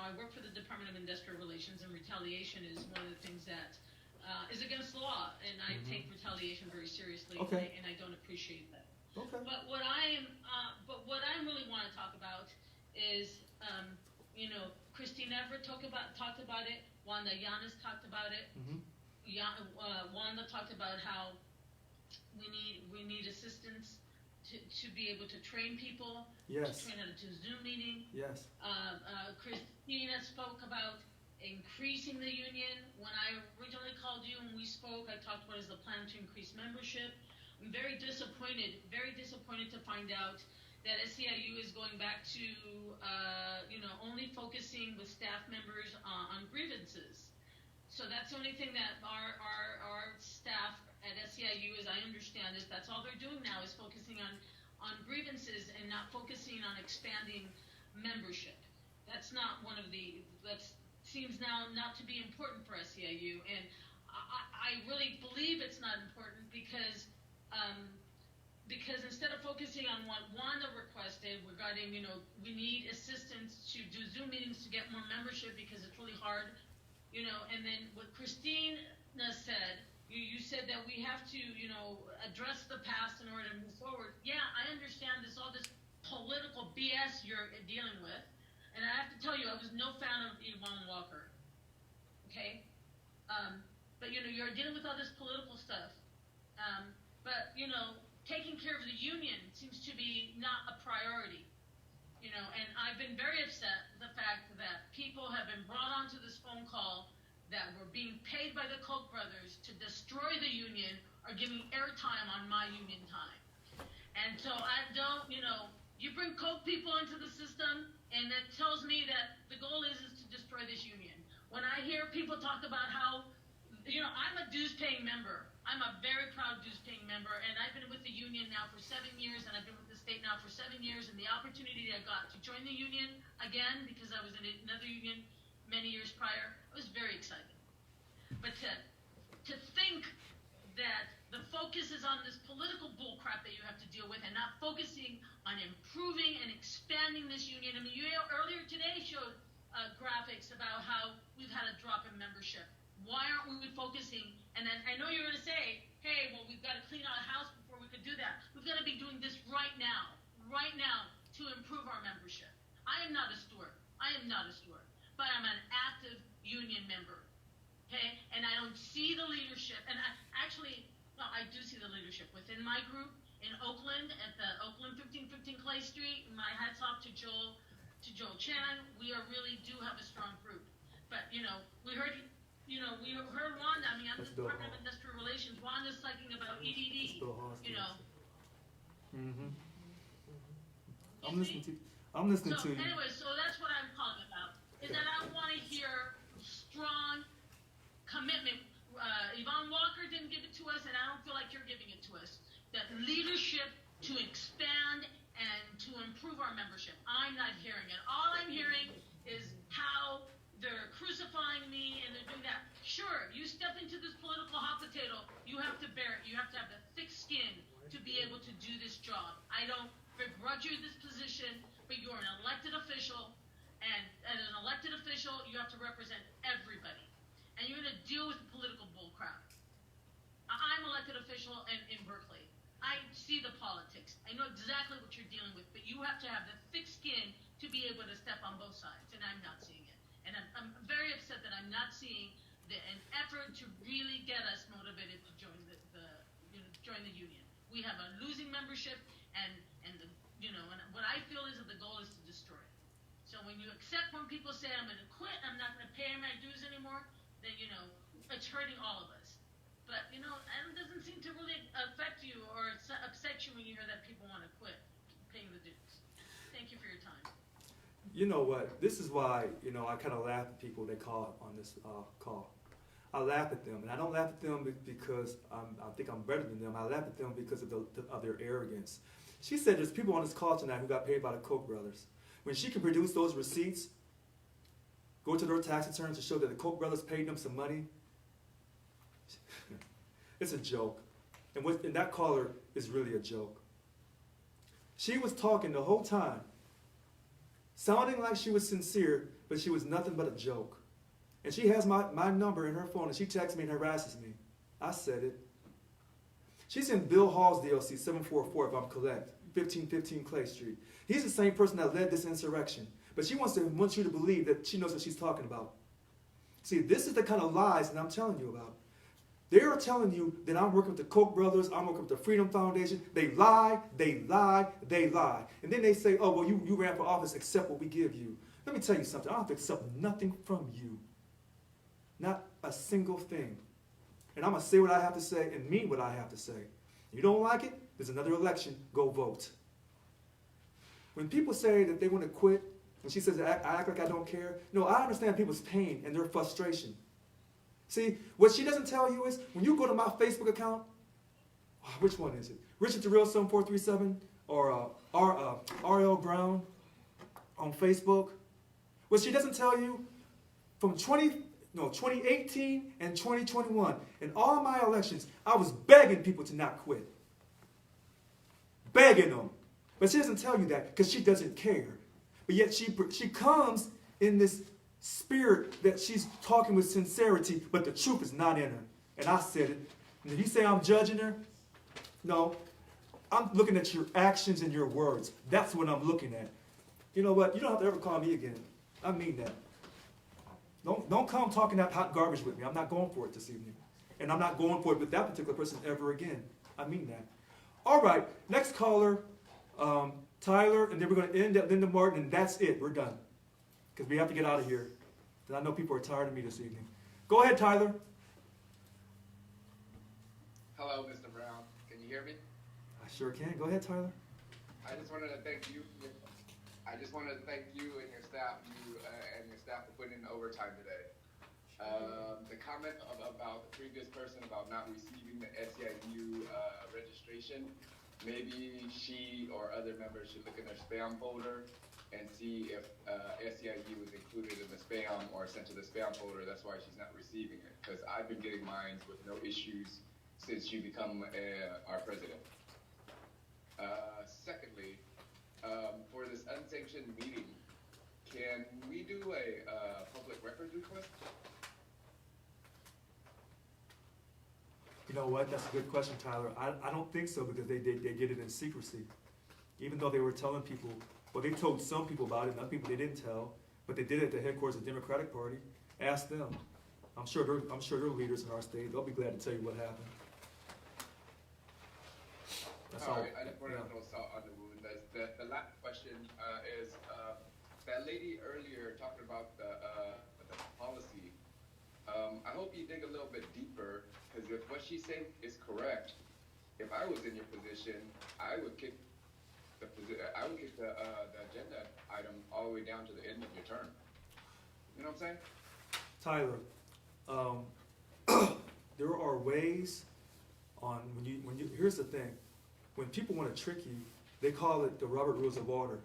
I work for the Department of Industrial Relations, and retaliation is one of the things that is against the law, and I take retaliation very seriously. Okay. And I don't appreciate that. Okay. But what I really want to talk about is, Christine Everett talked about it. Wanda Yanez talked about it. Wanda talked about how we need assistance to be able to train people. Yes. To train how to do Zoom meeting. Yes. Christina spoke about increasing the union. When I originally called you and we spoke, I talked about the plan to increase membership. I'm very disappointed to find out that SEIU is going back to, only focusing with staff members on grievances. So that's the only thing that our staff at SEIU, as I understand it, that's all they're doing now is focusing on grievances and not focusing on expanding membership. That's not that seems now not to be important for SEIU, and I really believe it's not important because instead of focusing on what Wanda requested regarding, we need assistance to do Zoom meetings to get more membership because it's really hard, and then what Christina said, you said that we have to, address the past in order to move forward. Yeah, I understand all this political BS you're dealing with, and I have to tell you, I was no fan of Yvonne Walker, okay? But, you're dealing with all this political stuff, but, taking care of the union seems to be not a priority, and I've been very upset with the fact that people have been brought onto this phone call that were being paid by the Koch brothers to destroy the union or giving airtime on my union time. And so I don't, you bring Koch people into the system, and that tells me that the goal is to destroy this union. When I hear people talk about how, I'm a dues-paying member. I'm a very proud dues-paying member, and I've been with the union now for 7 years, and I've been with the state now for 7 years, and the opportunity I got to join the union again, because I was in another union many years prior, I was very excited. But to think that the focus is on this political bullcrap that you have to deal with and not focusing on improving and expanding this union. I mean, you earlier today showed graphics about how we've had a drop in membership. Why aren't we focusing? And then I know you're going to say, hey, well, we've got to clean out a house before we could do that. We've got to be doing this right now to improve our membership. I am not a steward, but I'm an active union member. Okay, and I don't see the leadership, and I do see the leadership within my group in Oakland at the Oakland 1515 Clay Street. My hats off to Joel Chan. We really do have a strong group, but we heard Wanda. I mean, I'm the Department of Industrial Relations. Wanda's talking about EDD. I'm listening to you. Anyway, so that's what I'm calling about. Is that I want to hear strong commitment. Yvonne Walker didn't give it to us, and I don't feel like you're giving it to us. That leadership to expand and to improve our membership. I'm not hearing it. All I'm hearing is how they're crucifying me and they're doing that. Sure, you step into this political hot potato, you have to bear it. You have to have the thick skin to be able to do this job. I don't brought you to this position, but you're an elected official, and as an elected official, you have to represent everybody. And you're gonna deal with the political bullcrap. I'm an elected official in Berkeley. I see the politics. I know exactly what you're dealing with, but you have to have the thick skin to be able to step on both sides, and I'm not seeing it. And I'm very upset that I'm not seeing an effort to really get us motivated to join join the union. We have a losing membership, and what I feel is that the goal is to destroy it. So when you accept when people say I'm going to quit, I'm not going to pay my dues anymore, then it's hurting all of us. But it doesn't seem to really affect you or upset you when you hear that people want to quit paying the dues. Thank you for your time. You know what? This is why, I kind of laugh at people that call on this call. I laugh at them, and I don't laugh at them because I think I'm better than them. I laugh at them because of their arrogance. She said there's people on this call tonight who got paid by the Koch brothers. When she can produce those receipts, go to their tax returns to show that the Koch brothers paid them some money, it's a joke. And that caller is really a joke. She was talking the whole time, sounding like she was sincere, but she was nothing but a joke. And she has my number in her phone, and she texts me and harasses me. I said it. She's in Bill Hall's DLC, 744, if I'm correct, 1515 Clay Street. He's the same person that led this insurrection. But she wants you to believe that she knows what she's talking about. See, this is the kind of lies that I'm telling you about. They are telling you that I'm working with the Koch brothers, I'm working with the Freedom Foundation. They lie, they lie, they lie. And then they say, oh, well, you ran for office, accept what we give you. Let me tell you something. I don't have to accept nothing from you. Not a single thing. And I'm going to say what I have to say and mean what I have to say. You don't like it? There's another election. Go vote. When people say that they want to quit, and she says, I act like I don't care. No, I understand people's pain and their frustration. See, what she doesn't tell you is, when you go to my Facebook account, which one is it? Richard Terrell 7437 or R.L. Brown on Facebook. What she doesn't tell you, from 2018 and 2021, in all my elections, I was begging people to not quit. Begging them. But she doesn't tell you that because she doesn't care. But yet she comes in this spirit that she's talking with sincerity, but the truth is not in her. And I said it. And if you say I'm judging her, no. I'm looking at your actions and your words. That's what I'm looking at. You know what? You don't have to ever call me again. I mean that. Don't come talking that hot garbage with me. I'm not going for it this evening. And I'm not going for it with that particular person ever again. I mean that. All right, next caller, Tyler, and then we're going to end at Linda Martin, and that's it. We're done. Because we have to get out of here. And I know people are tired of me this evening. Go ahead, Tyler. Hello, Mr. Brown. Can you hear me? I sure can. Go ahead, Tyler. I just wanted to thank you. And your staff, for putting in overtime today. The comment about the previous person about not receiving the SEIU registration, maybe she or other members should look in their spam folder and see if SEIU was included in the spam or sent to the spam folder. That's why she's not receiving it, because I've been getting mine with no issues since you become our president. Secondly, for this unsanctioned meeting, can we do a public records request? You know what? That's a good question, Tyler. I don't think so, because they did it in secrecy. Even though they were telling people, well, they told some people about it, and other people they didn't tell, but they did it at the headquarters of the Democratic Party. Ask them. I'm sure they're leaders in our state. They'll be glad to tell you what happened. That's all. Right, I just wanted to throw salt on the wound. The last question is that lady earlier talking about the policy. I hope you dig a little bit deeper, because if what she's saying is correct, if I was in your position, I would kick the agenda item all the way down to the end of your term. You know what I'm saying? Tyler, there are ways on when you. Here's the thing: when people want to trick you, they call it the Robert Rules of Order,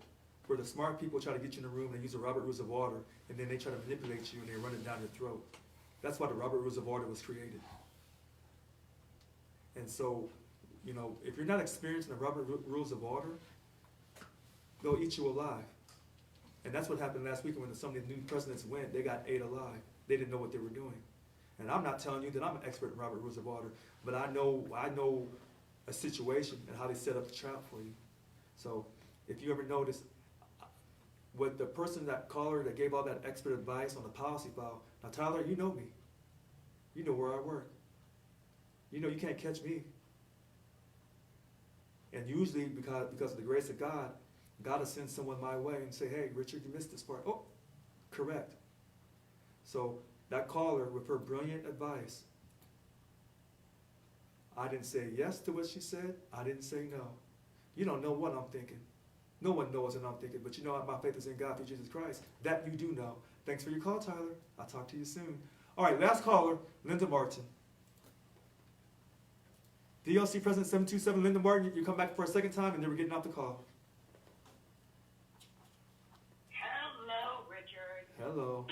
where the smart people try to get you in a room and they use the Robert Rules of Order, and then they try to manipulate you and they run it down your throat. That's why the Robert Rules of Order was created. And so, if you're not experienced in the Robert Rules of Order, they'll eat you alive. And that's what happened last week when some of the new presidents went. They got ate alive. They didn't know what they were doing. And I'm not telling you that I'm an expert in Robert Rules of Order, but I know a situation and how they set up the trap for you. So if you ever notice, with the person, that caller that gave all that expert advice on the policy file, now Tyler, you know me. You know where I work. You know you can't catch me. And usually because of the grace of God, God will send someone my way and say, hey, Richard, you missed this part. Oh, correct. So that caller, with her brilliant advice, I didn't say yes to what she said. I didn't say no. You don't know what I'm thinking. No one knows what I'm thinking, but you know my faith is in God through Jesus Christ. That you do know. Thanks for your call, Tyler. I'll talk to you soon. All right, last caller, Linda Martin. DLC President 727, Linda Martin, you come back for a second time, and then we're getting off the call. Hello, Richard. Hello.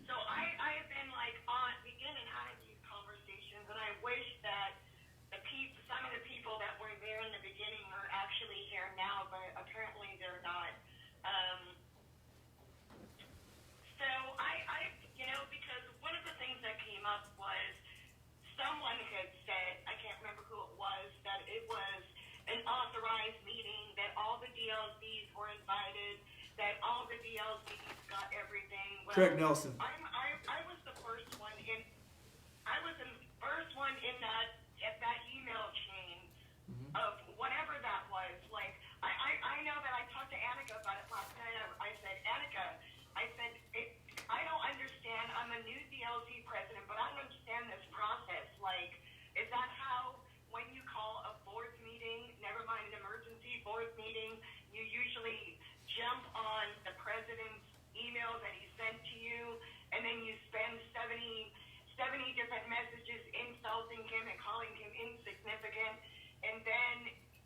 So I have been like on beginning out of these conversations, and I wish that some of the people that were there in the beginning are actually here now, but apparently they're not. So I because one of the things that came up was someone had said, I can't remember who it was, that it was an authorized meeting, that all the DLCs were invited, that all the DLCs got everything. Well, Craig Nelson. I was the first one in. I was the first one in that email chain of whatever that was. Like I know that I talked to Annika about it last night. I said, Annika, I don't understand. I'm a new DLC president, but I don't understand this process. Like, is that how when you call a board meeting, never mind an emergency board meeting, you usually jump on the president's email that he sent to you, and then you spend 70 different messages insulting him and calling him insignificant, and then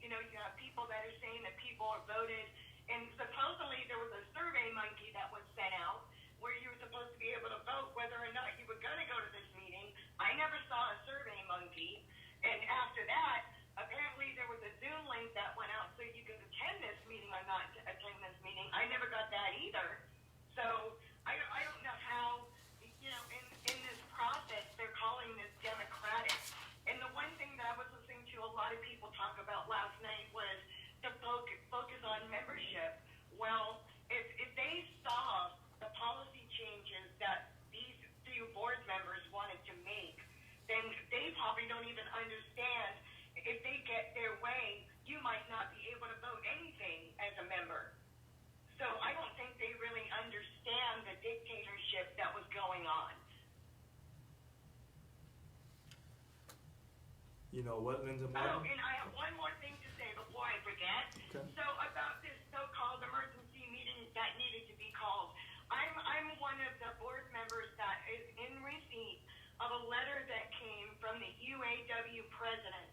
you have people that are saying that people are voted, and supposedly there was a survey monkey that was sent out where you were supposed to be able to vote whether or not you were going to go to this meeting. I never saw a survey monkey, and after that, apparently there was a Zoom link that went out so you could attend this meeting or not attend this meeting. I never got that either. So I don't know how, in this process, they're calling this democratic. And the one thing that I was listening to a lot of people talk about last night was to focus on membership. Well, if they saw the policy changes that these few board members wanted to make, then they probably don't even understand. If they get their way, you might not be able to vote anything as a member. So I don't think they really understand the dictatorship that was going on. You know what, Linda Martin? Oh, and I have one more thing to say before I forget. Okay. So about this so-called emergency meeting that needed to be called, I'm one of the board members that is in receipt of a letter that came from the UAW president.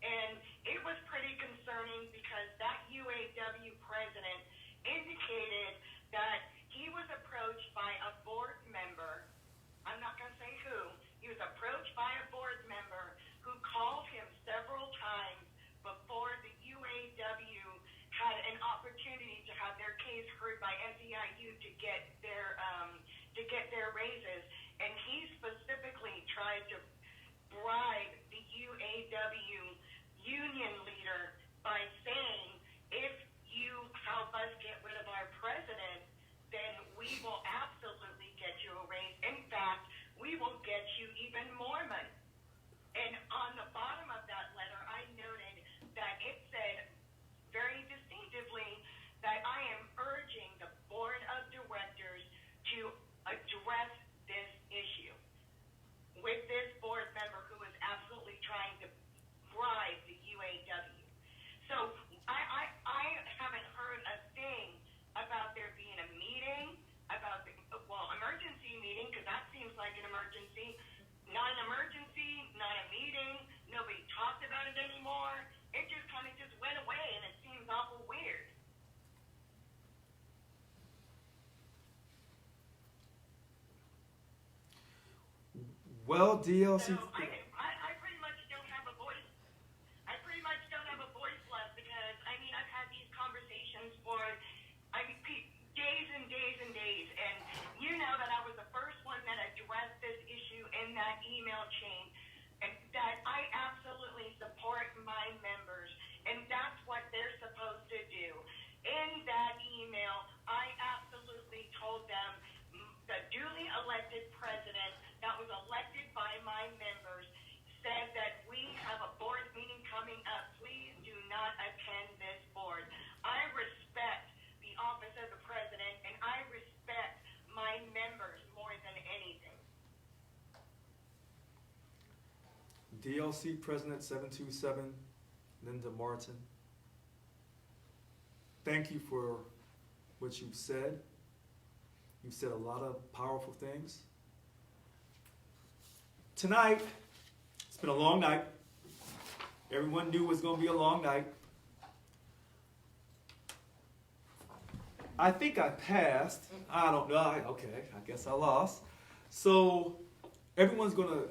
And it was pretty concerning because that UAW president indicated that he was approached by a board member. I'm not going to say who. He was approached by a board member who called him several times before the UAW had an opportunity to have their case heard by SEIU to get their raises. And he specifically tried to bribe the UAW union leader by saying, if you help us get rid of our president, then we will absolutely get you a raise. In fact, we will get you even more money. And on the bottom of that letter, I noted that it said very distinctively that I am urging the board of directors to address this issue with this board member who is absolutely trying to bribe the UAW. So I haven't heard a thing about there being a meeting, about the, emergency meeting, because that seems like an emergency. Not an emergency, not a meeting, nobody talked about it anymore. It just kind of just went away, and it seems awful weird. Well, DLC. So I pretty much don't have a voice. I pretty much don't have a voice left because, I've had these conversations for DLC President 727, Linda Martin. Thank you for what you've said. You've said a lot of powerful things. Tonight, it's been a long night. Everyone knew it was going to be a long night. I think I passed. I don't know. Okay, I guess I lost. So everyone's going to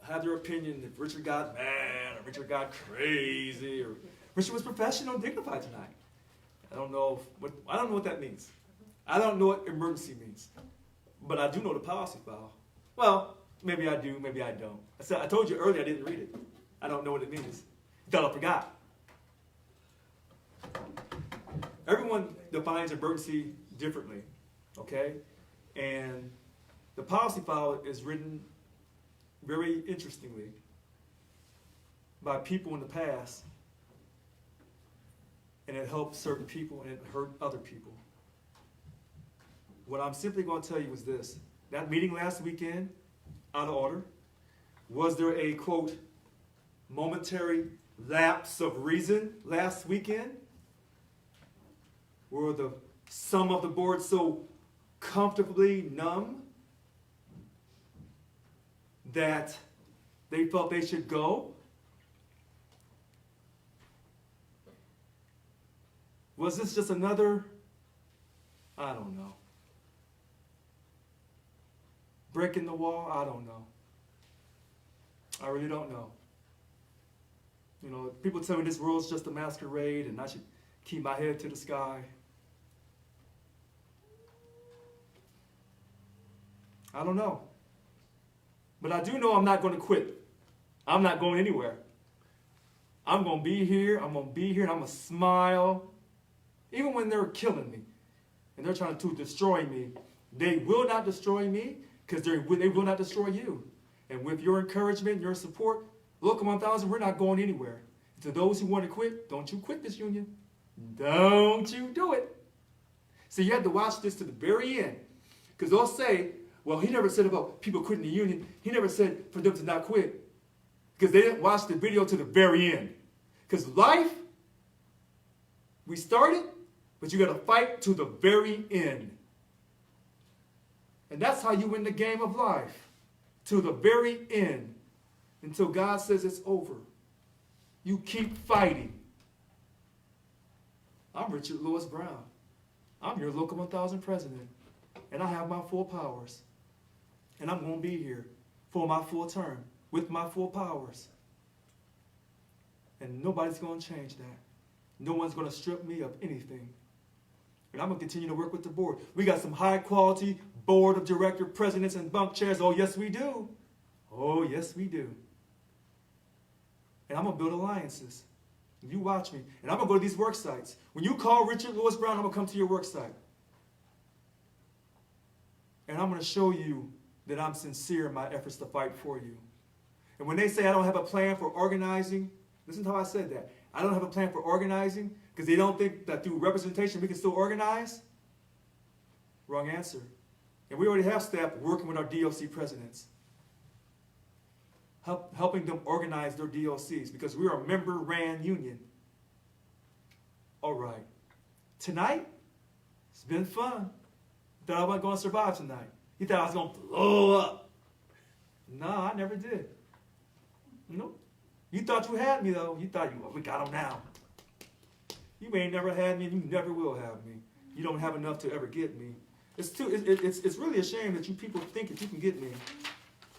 have their opinion if Richard got mad or Richard got crazy or Richard was professional and dignified tonight. I don't know what that means. I don't know what emergency means. But I do know the policy file. Well, maybe I do, maybe I don't. I told you earlier I didn't read it. I don't know what it means. You thought I forgot. Everyone defines emergency differently, okay? And the policy file is written very interestingly by people in the past, and it helped certain people and it hurt other people. What I'm simply going to tell you is this. That meeting last weekend, out of order. Was there a, quote, momentary lapse of reason last weekend? Were some of the board so comfortably numb that they felt they should go? Was this just another, I don't know, break in the wall? I don't know. I really don't know. You know, people tell me this world's just a masquerade and I should keep my head to the sky. I don't know. But I do know I'm not going to quit. I'm not going anywhere. I'm going to be here. I'm going to be here and I'm going to smile. Even when they're killing me and they're trying to destroy me, they will not destroy me because they will not destroy you. And with your encouragement, your support, Local 1000, we're not going anywhere. To those who want to quit, don't you quit this union. Don't you do it. So you have to watch this to the very end. Because they'll say, well, he never said about people quitting the union. He never said for them to not quit. Because they didn't watch the video to the very end. Because life, we started, but you got to fight to the very end. And that's how you win the game of life. To the very end. Until God says it's over. You keep fighting. I'm Richard Lewis Brown. I'm your Local 1000 president. And I have my full powers. And I'm going to be here for my full term with my full powers. And nobody's going to change that. No one's going to strip me of anything. And I'm going to continue to work with the board. We got some high quality board of director presidents and bunk chairs. Oh, yes, we do. Oh, yes, we do. And I'm going to build alliances. You watch me. And I'm going to go to these work sites. When you call Richard Lewis Brown, I'm going to come to your work site. And I'm going to show you that I'm sincere in my efforts to fight for you. And when they say I don't have a plan for organizing, listen to how I said that. I don't have a plan for organizing because they don't think that through representation we can still organize. Wrong answer. And we already have staff working with our DLC presidents, helping them organize their DLCs because we are a member-ran union. All right. Tonight, it's been fun. Thought I wasn't going to survive tonight. You thought I was going to blow up. No, I never did. Nope. You thought you had me, though. You thought we got them now. You ain't never had me, and you never will have me. You don't have enough to ever get me. It's really a shame that you people think that you can get me.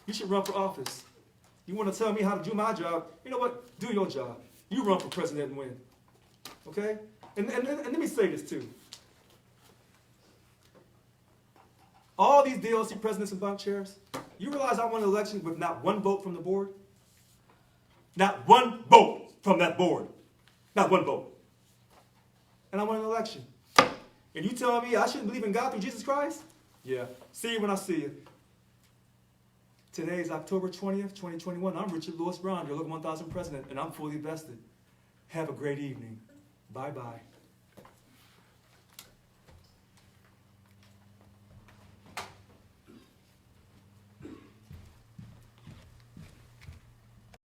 You should run for office. You want to tell me how to do my job? You know what? Do your job. You run for president and win. Okay? And let me say this, too. All these DLC presidents and bunk chairs, you realize I won an election with not one vote from the board? Not one vote from that board. Not one vote. And I won an election. And you telling me I shouldn't believe in God through Jesus Christ? Yeah. See you when I see you. Today is October 20th, 2021. I'm Richard Lewis Brown, your Local 1000 president, and I'm fully vested. Have a great evening. Bye-bye.